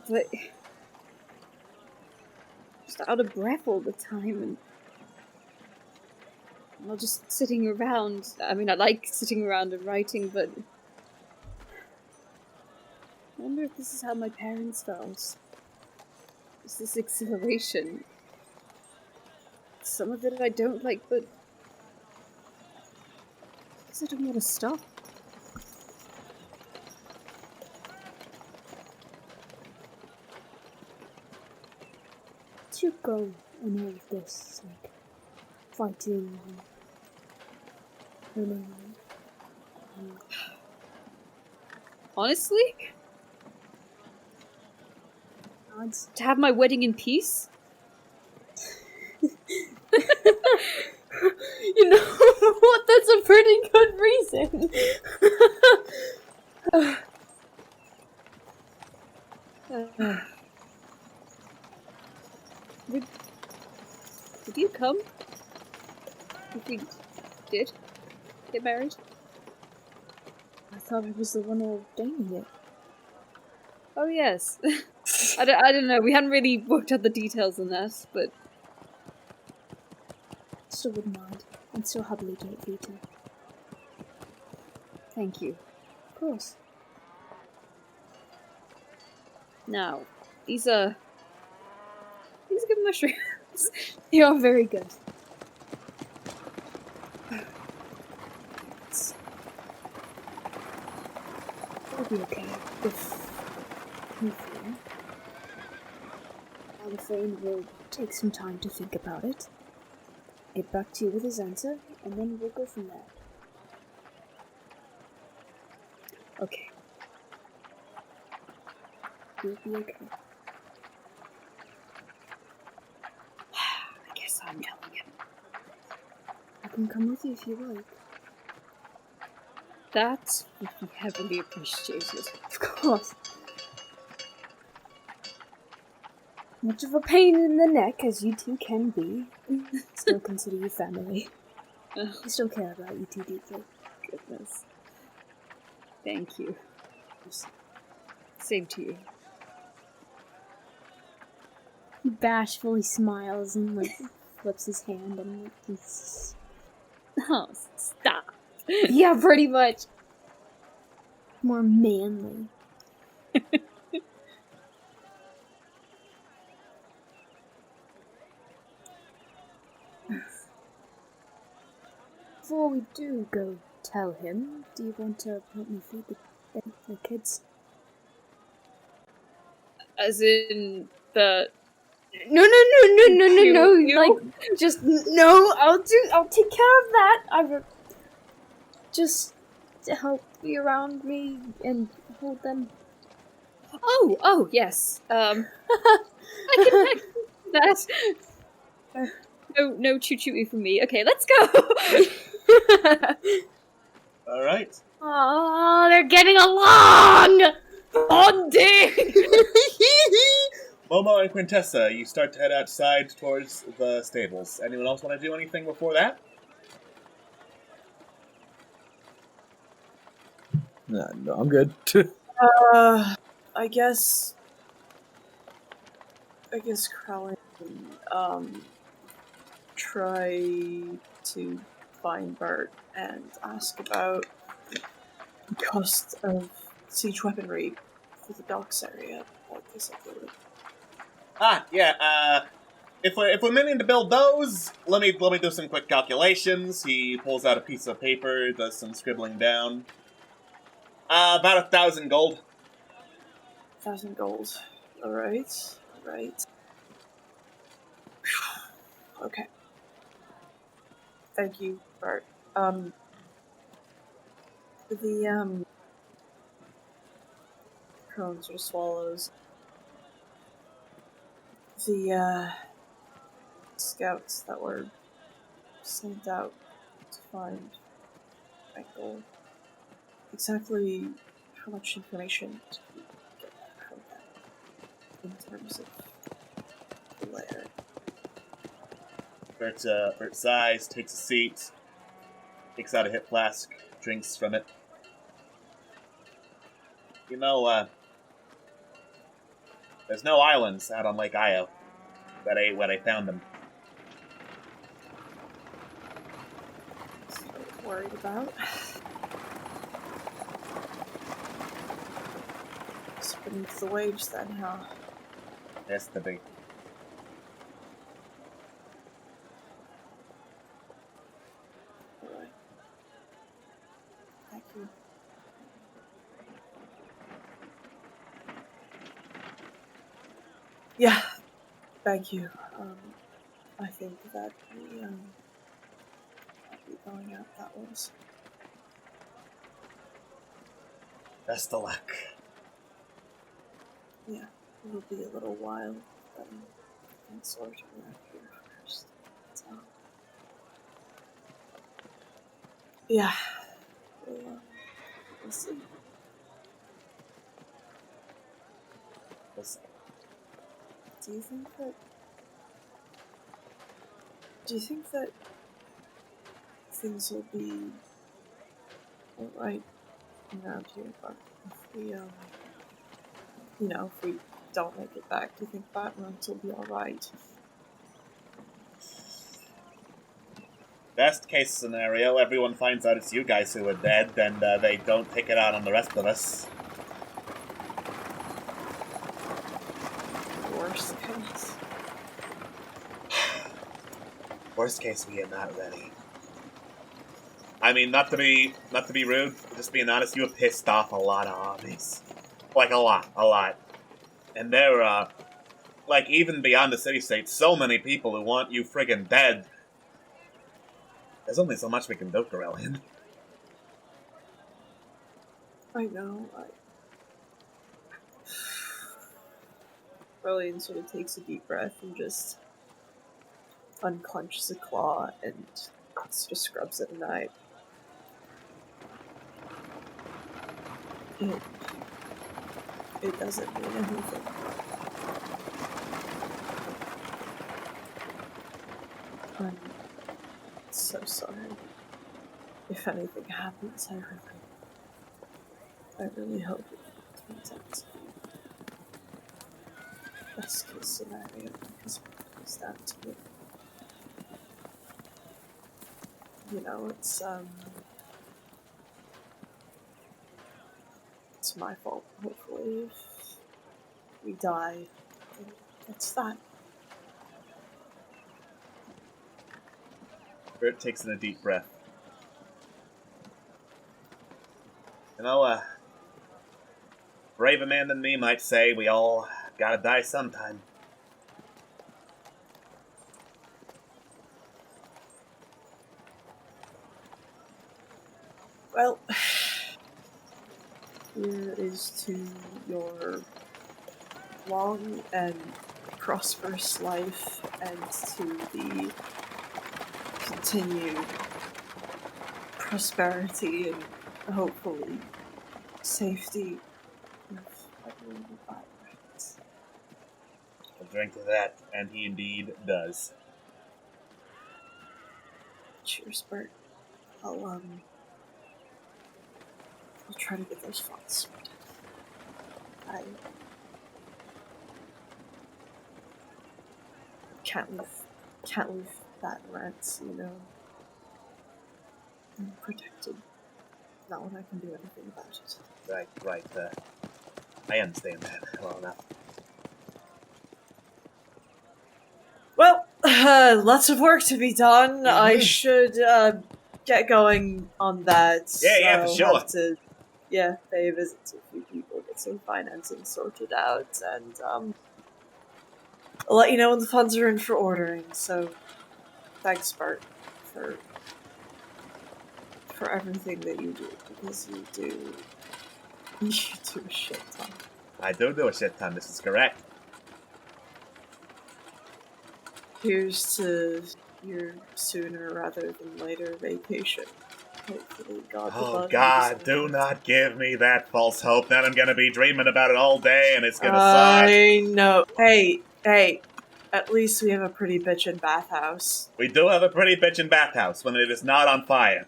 But just out of breath all the time, and not just sitting around. I mean, I like sitting around and writing, but I wonder if this is how my parents felt. It's this exhilaration. Some of it I don't like, but I guess I don't want to stop. What's your goal in all of this? Like, fighting and winning? Honestly? To have my wedding in peace? You know what? That's a pretty good reason. Would you come? If we did get married? I thought I was the one ordaining it. Oh yes. I don't know, we hadn't really worked out the details on that, but... Still wouldn't mind. I'd still happily do it for you too. Thank you. Of course. Now, these are good mushrooms. They are very good. It'll be okay if you feel. Alethane will take some time to think about it. Get back to you with his answer, and then we'll go from there. Okay. You'll be okay. I guess I'm telling him. I can come with you if you like. That would be heavily appreciated. Of course. Much of a pain in the neck as you two can be, still consider you family. I still care about you two deeply. Goodness. Thank you. Same to you. He bashfully smiles and flips his hand and he's... Oh, stop. Yeah, pretty much. More manly. Before we do go tell him, do you want to help me feed the kids? As in the... No, like, just, no, I'll take care of that. Just to help be around me and hold them. Oh, yes. I can do that. No choo-choo from me. Okay, let's go! Alright. Oh, they're getting along! Bonding! Momo and Quintessa, you start to head outside towards the stables. Anyone else want to do anything before that? No, I'm good. I guess Crowley try to find Bert and ask about the cost of siege weaponry for the docks area. If we're meaning to build those, let me do some quick calculations. He pulls out a piece of paper, does some scribbling down. About 1,000 gold. 1,000 gold. Alright. Okay. Thank you, Bart. Crone sort of swallows. The, scouts that were sent out find, Michael, exactly how much information to get from them in terms of the lair. Bert sighs, takes a seat, takes out a hip flask, drinks from it. You know, there's no islands out on Lake Io. Where they found them. That's what I'm worried about. It's beneath the waves then, huh? Has to be. Alright. Thank you. Yeah, thank you. I think that we, might be going out that ways. Best of luck. Yeah, it'll be a little while, and sort of around here first. So, yeah, we'll see. Listen, Do you think that things will be alright around here, but if we, if we don't make it back, do you think Batman's will be alright? best case scenario, everyone finds out it's you guys who are dead, and they don't take it out on the rest of us. Worst case. Worst case, we are not ready. I mean, not to be rude, but just being honest, you have pissed off a lot of armies. Like, a lot. And there are, like, even beyond the city-state, so many people who want you friggin' dead. There's only so much we can do, Corellian. I know, Brilliant sort of takes a deep breath and just unclenches a claw and sort of scrubs it at night. It doesn't mean anything. I'm so sorry. If anything happens, I really hope it turns out to be best case scenario, because it comes down to it. It's my fault, hopefully. If we die, then that's that. Bert takes in a deep breath. You know, braver man than me might say we all gotta die sometime. Well, here is to your long and prosperous life, and to the continued prosperity and hopefully safety of everyone you buy, right? I'll drink to that, and he indeed does. Cheers, Bert. I'll try to get those funds sorted. I can't leave that rats, unprotected. Not when I can do anything about it. Right. I understand that well enough. Well, lots of work to be done. Mm-hmm. I should get going on that. Yeah, for sure. Have to, pay a visit to a few people, get some financing sorted out, and I'll let you know when the funds are in for ordering. So, thanks, Bart, for everything that you do, because you do a shit ton. I do a shit ton, this is correct. Here's to your sooner rather than later vacation. Hopefully, God Oh above God, is- do not give me that false hope. Then I'm gonna be dreaming about it all day and it's gonna suck. I know. Hey, at least we have a pretty bitchin' bathhouse. We do have a pretty bitchin' bathhouse when it is not on fire.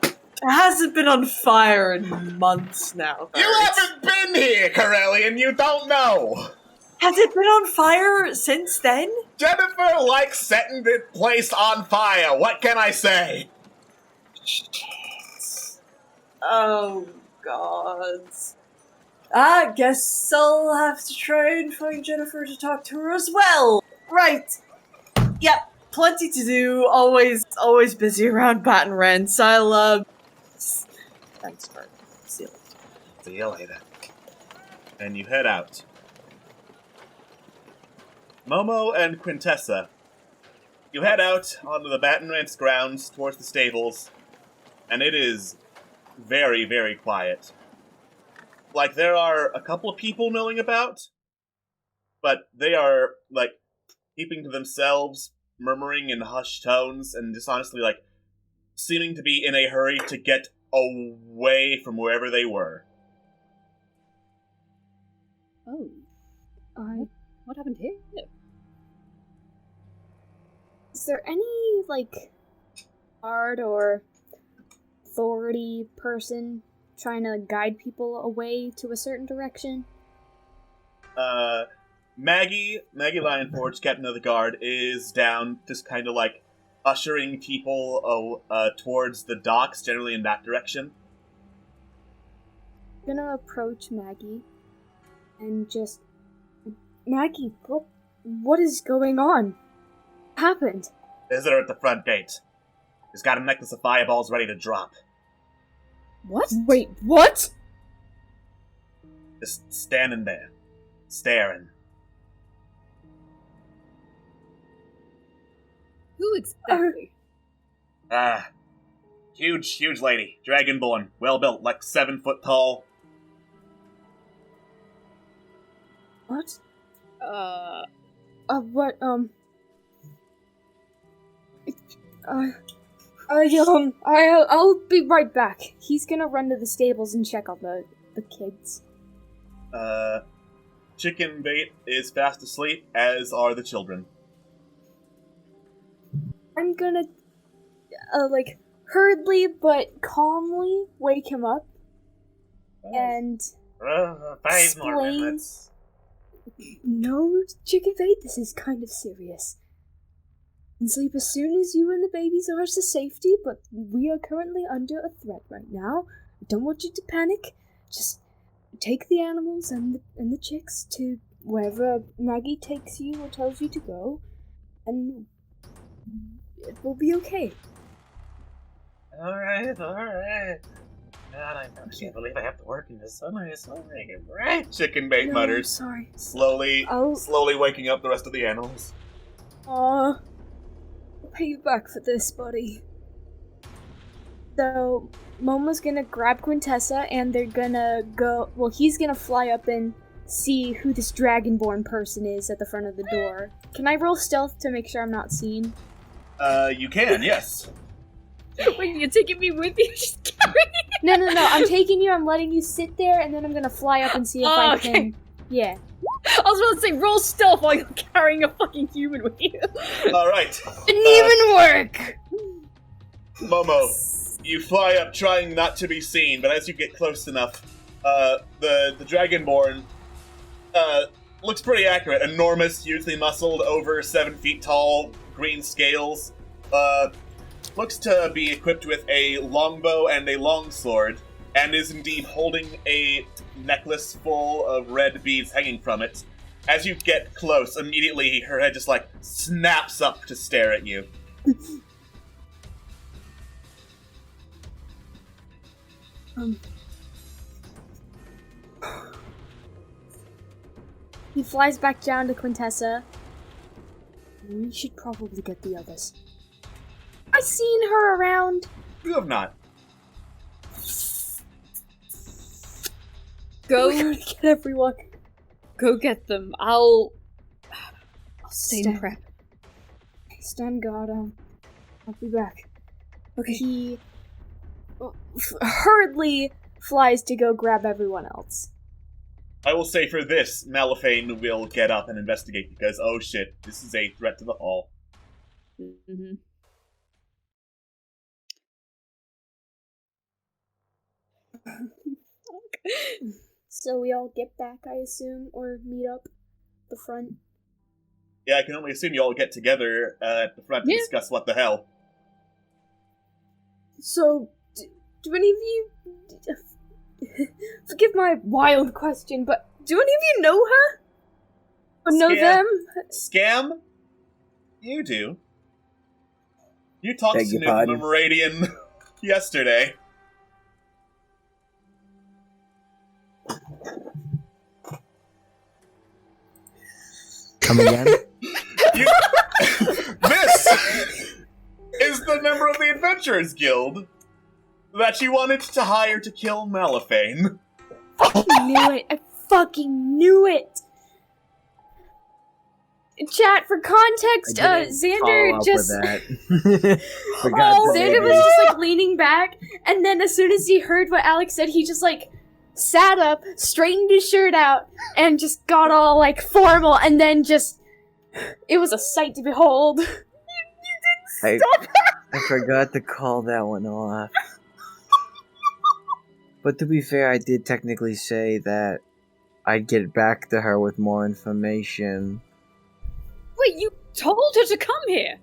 It hasn't been on fire in months now. You Bert. haven't been here, Corellian, you don't know! Has it been on fire since then? Jennifer likes setting this place on fire, what can I say? Oh, God. I guess I'll have to try and find Jennifer to talk to her as well. Right. Yep, plenty to do. Always busy around Baton Rents. I'll, Thanks, Bert. See you later. See you later. And you head out. Momo and Quintessa, you head out onto the Baton Rents grounds towards the stables, and it is very, very quiet. Like, there are a couple of people milling about, but they are, like, keeping to themselves, murmuring in hushed tones, and just honestly, like, seeming to be in a hurry to get away from wherever they were. Oh. What happened here? Is there any, like, guard or authority person trying to guide people away to a certain direction? Maggie Lionforge, captain of the guard, is down, just kind of like ushering people towards the docks, generally in that direction. I'm gonna approach Maggie and just... Maggie, what is going on? What happened? Visitor at the front gate. He's got a necklace of fireballs ready to drop. What? Wait, what? Just standing there, staring. Who exactly? Huge lady. Dragonborn. Well built, like 7 foot tall. What? I'll be right back. He's gonna run to the stables and check on the kids. Chicken Bait is fast asleep, as are the children. I'm gonna, hurriedly but calmly wake him up and 5 more explain- minutes. No, Chicken Bait, this is kind of serious. And sleep as soon as you and the babies are to safety, but we are currently under a threat right now. I don't want you to panic. Just take the animals and the chicks to wherever Maggie takes you or tells you to go, and it will be okay. Alright. God, I can't believe I have to work in the summer. It's so right. Chicken Bait No, mutters, sorry. slowly waking up the rest of the animals. I'll pay you back for this, buddy. So, Momo's gonna grab Quintessa and they're gonna go... Well, he's gonna fly up and see who this Dragonborn person is at the front of the door. Can I roll stealth to make sure I'm not seen? You can, yes. Wait, you're taking me with you? Just carry No, I'm taking you, I'm letting you sit there, and then I'm gonna fly up and see if I okay. can... Yeah. I was about to say, roll stealth while you're carrying a fucking human with you. Alright. Didn't even work! Momo, you fly up trying not to be seen, but as you get close enough, the Dragonborn, looks pretty accurate. Enormous, hugely muscled, over 7 feet tall, green scales, looks to be equipped with a longbow and a longsword, and is indeed holding a necklace full of red beads hanging from it. As you get close, immediately her head just like snaps up to stare at you. He flies back down to Quintessa. We should probably get the others. I've seen her around. You have not. We're gonna get everyone. Go get them. I'll stay in Stand. prep. Stand guard. I'll be back. Okay. He hurriedly flies to go grab everyone else. I will say for this, Malifane will get up and investigate because, oh shit, this is a threat to the hall. Mm-hmm. So we all get back, I assume, or meet up the front. Yeah, I can only assume you all get together at the front to discuss what the hell. So, do any of you... Forgive my wild question, but do any of you know her? Or know them? Scam? You do. You talked to Newt Meridian yesterday. Come again? This is the member of the Adventurers Guild that you wanted to hire to kill Malifane. I fucking knew it! Chat, for context, Xander just... Xander was just, like, leaning back, and then as soon as he heard what Alex said, he just, like, sat up, straightened his shirt out, and just got all, like, formal, and then just... It was a sight to behold. You didn't stop I forgot to call that one off. But to be fair, I did technically say that I'd get back to her with more information. Wait, you told her to come here?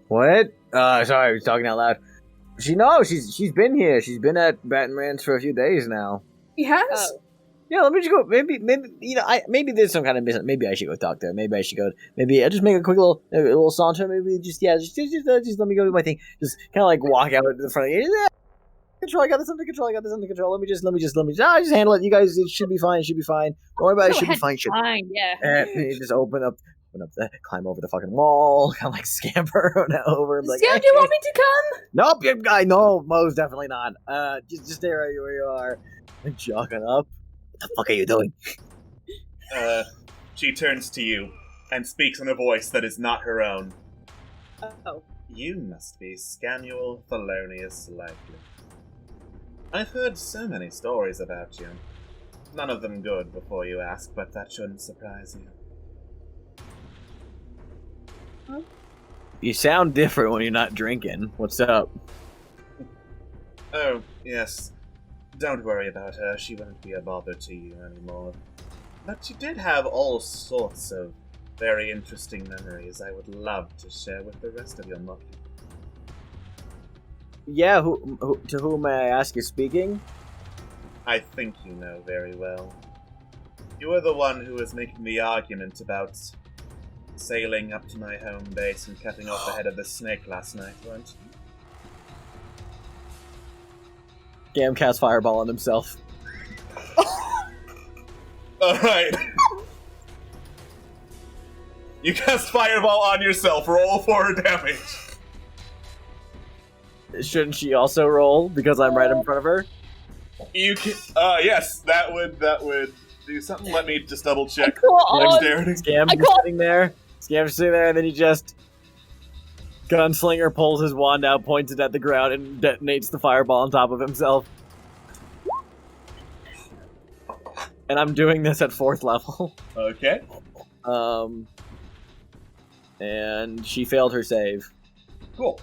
What? Sorry, I was talking out loud. She's been here. She's been at Batman's for a few days now. He has? Yeah, let me just go. Maybe maybe there's some kind of maybe I should go talk to her. Maybe I should go. Maybe I'll just make a quick little saunter. Maybe just let me go do my thing. Just kind of like walk out to the front. Control. I got this under control. Let me just handle it. You guys, it should be fine. Don't worry about it. It should be fine. Fine, yeah. And just open up climb over the fucking wall, kind of like scamper over. And like, Scam, do you want me to come? Nope, no, most definitely not. Just stay right where you are. And jogging up. What the fuck are you doing? She turns to you and speaks in a voice that is not her own. Oh. You must be Scamuel Thelonious Lively. I've heard so many stories about you. None of them good before you ask, but that shouldn't surprise you. Huh? You sound different when you're not drinking. What's up? Oh, yes. Don't worry about her. She won't be a bother to you anymore. But you did have all sorts of very interesting memories I would love to share with the rest of your motley. Yeah, to whom may I ask is speaking? I think you know very well. You were the one who was making the argument about sailing up to my home base and cutting off the head of the snake last night, weren't you? Gam casts Fireball on himself. Alright. You cast Fireball on yourself. Roll for damage. Shouldn't she also roll because I'm right in front of her? You can. Yes, that would do something. Let me just double check. Dexterity. Scam's just sitting there. And then he just Gunslinger pulls his wand out, points it at the ground, and detonates the fireball on top of himself. And I'm doing this at 4th level. Okay. And she failed her save. Cool.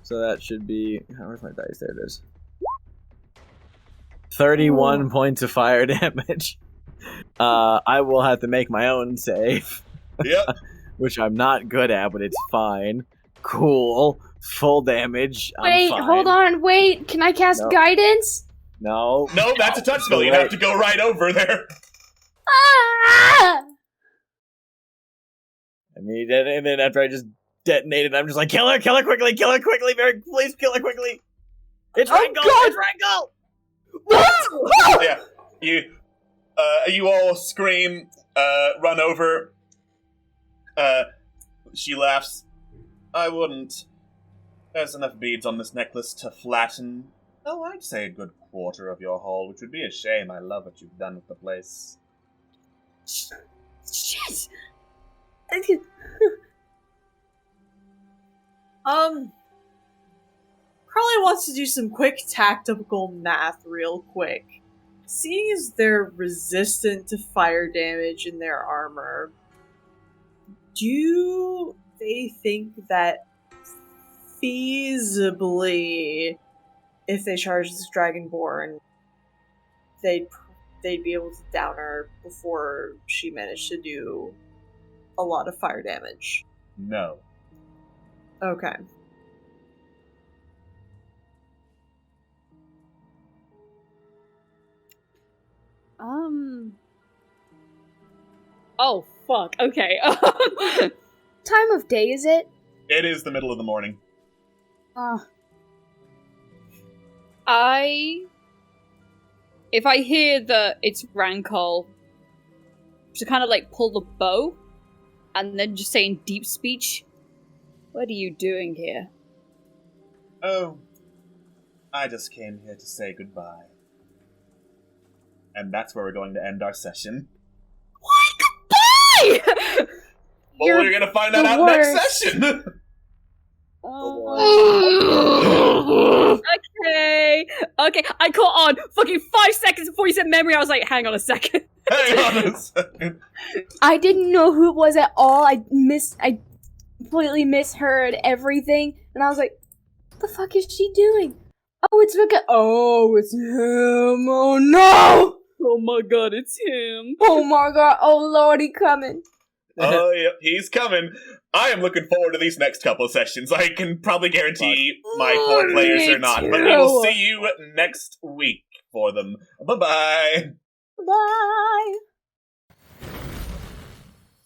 So that should be... Where's my dice? There it is. 31 points of fire damage. I will have to make my own save. Yep. Which I'm not good at, but it's fine. Cool. Full damage. Wait, hold on. Wait, can I cast guidance? No. No, that's a touch spell. You have to go right over there. Ah! I mean, and then after I just detonated, I'm just like, kill her quickly, please kill her quickly. It's Rangel, it's Rangel! What? Yeah, you all scream, run over. She laughs. I wouldn't. There's enough beads on this necklace to flatten, I'd say a good quarter of your haul, which would be a shame. I love what you've done with the place. Shit! Crowley wants to do some quick tactical math real quick. Seeing as they're resistant to fire damage in their armor, do they think that feasibly, if they charge this Dragonborn, they'd be able to down her before she managed to do a lot of fire damage? No. Okay. Oh, fuck. Okay. Time of day is it? It is the middle of the morning. If I hear that it's Rancol, to kind of like pull the bow, and then just say in deep speech, "What are you doing here?" Oh, I just came here to say goodbye. And that's where we're going to end our session. Why? Well, we're gonna find that out next session! Okay, I caught on fucking 5 seconds before you said memory. I was like, hang on a second. Hang on a second. I didn't know who it was at all. I completely misheard everything, and I was like, what the fuck is she doing? Oh, it's Mika. Oh, it's him. Oh no! Oh my god, it's him. Oh my god. Oh lord, he coming. Oh, yep, he's coming. I am looking forward to these next couple of sessions. I can probably guarantee my 4 players me are not, but we too. will see you next week for them. Bye-bye. Bye.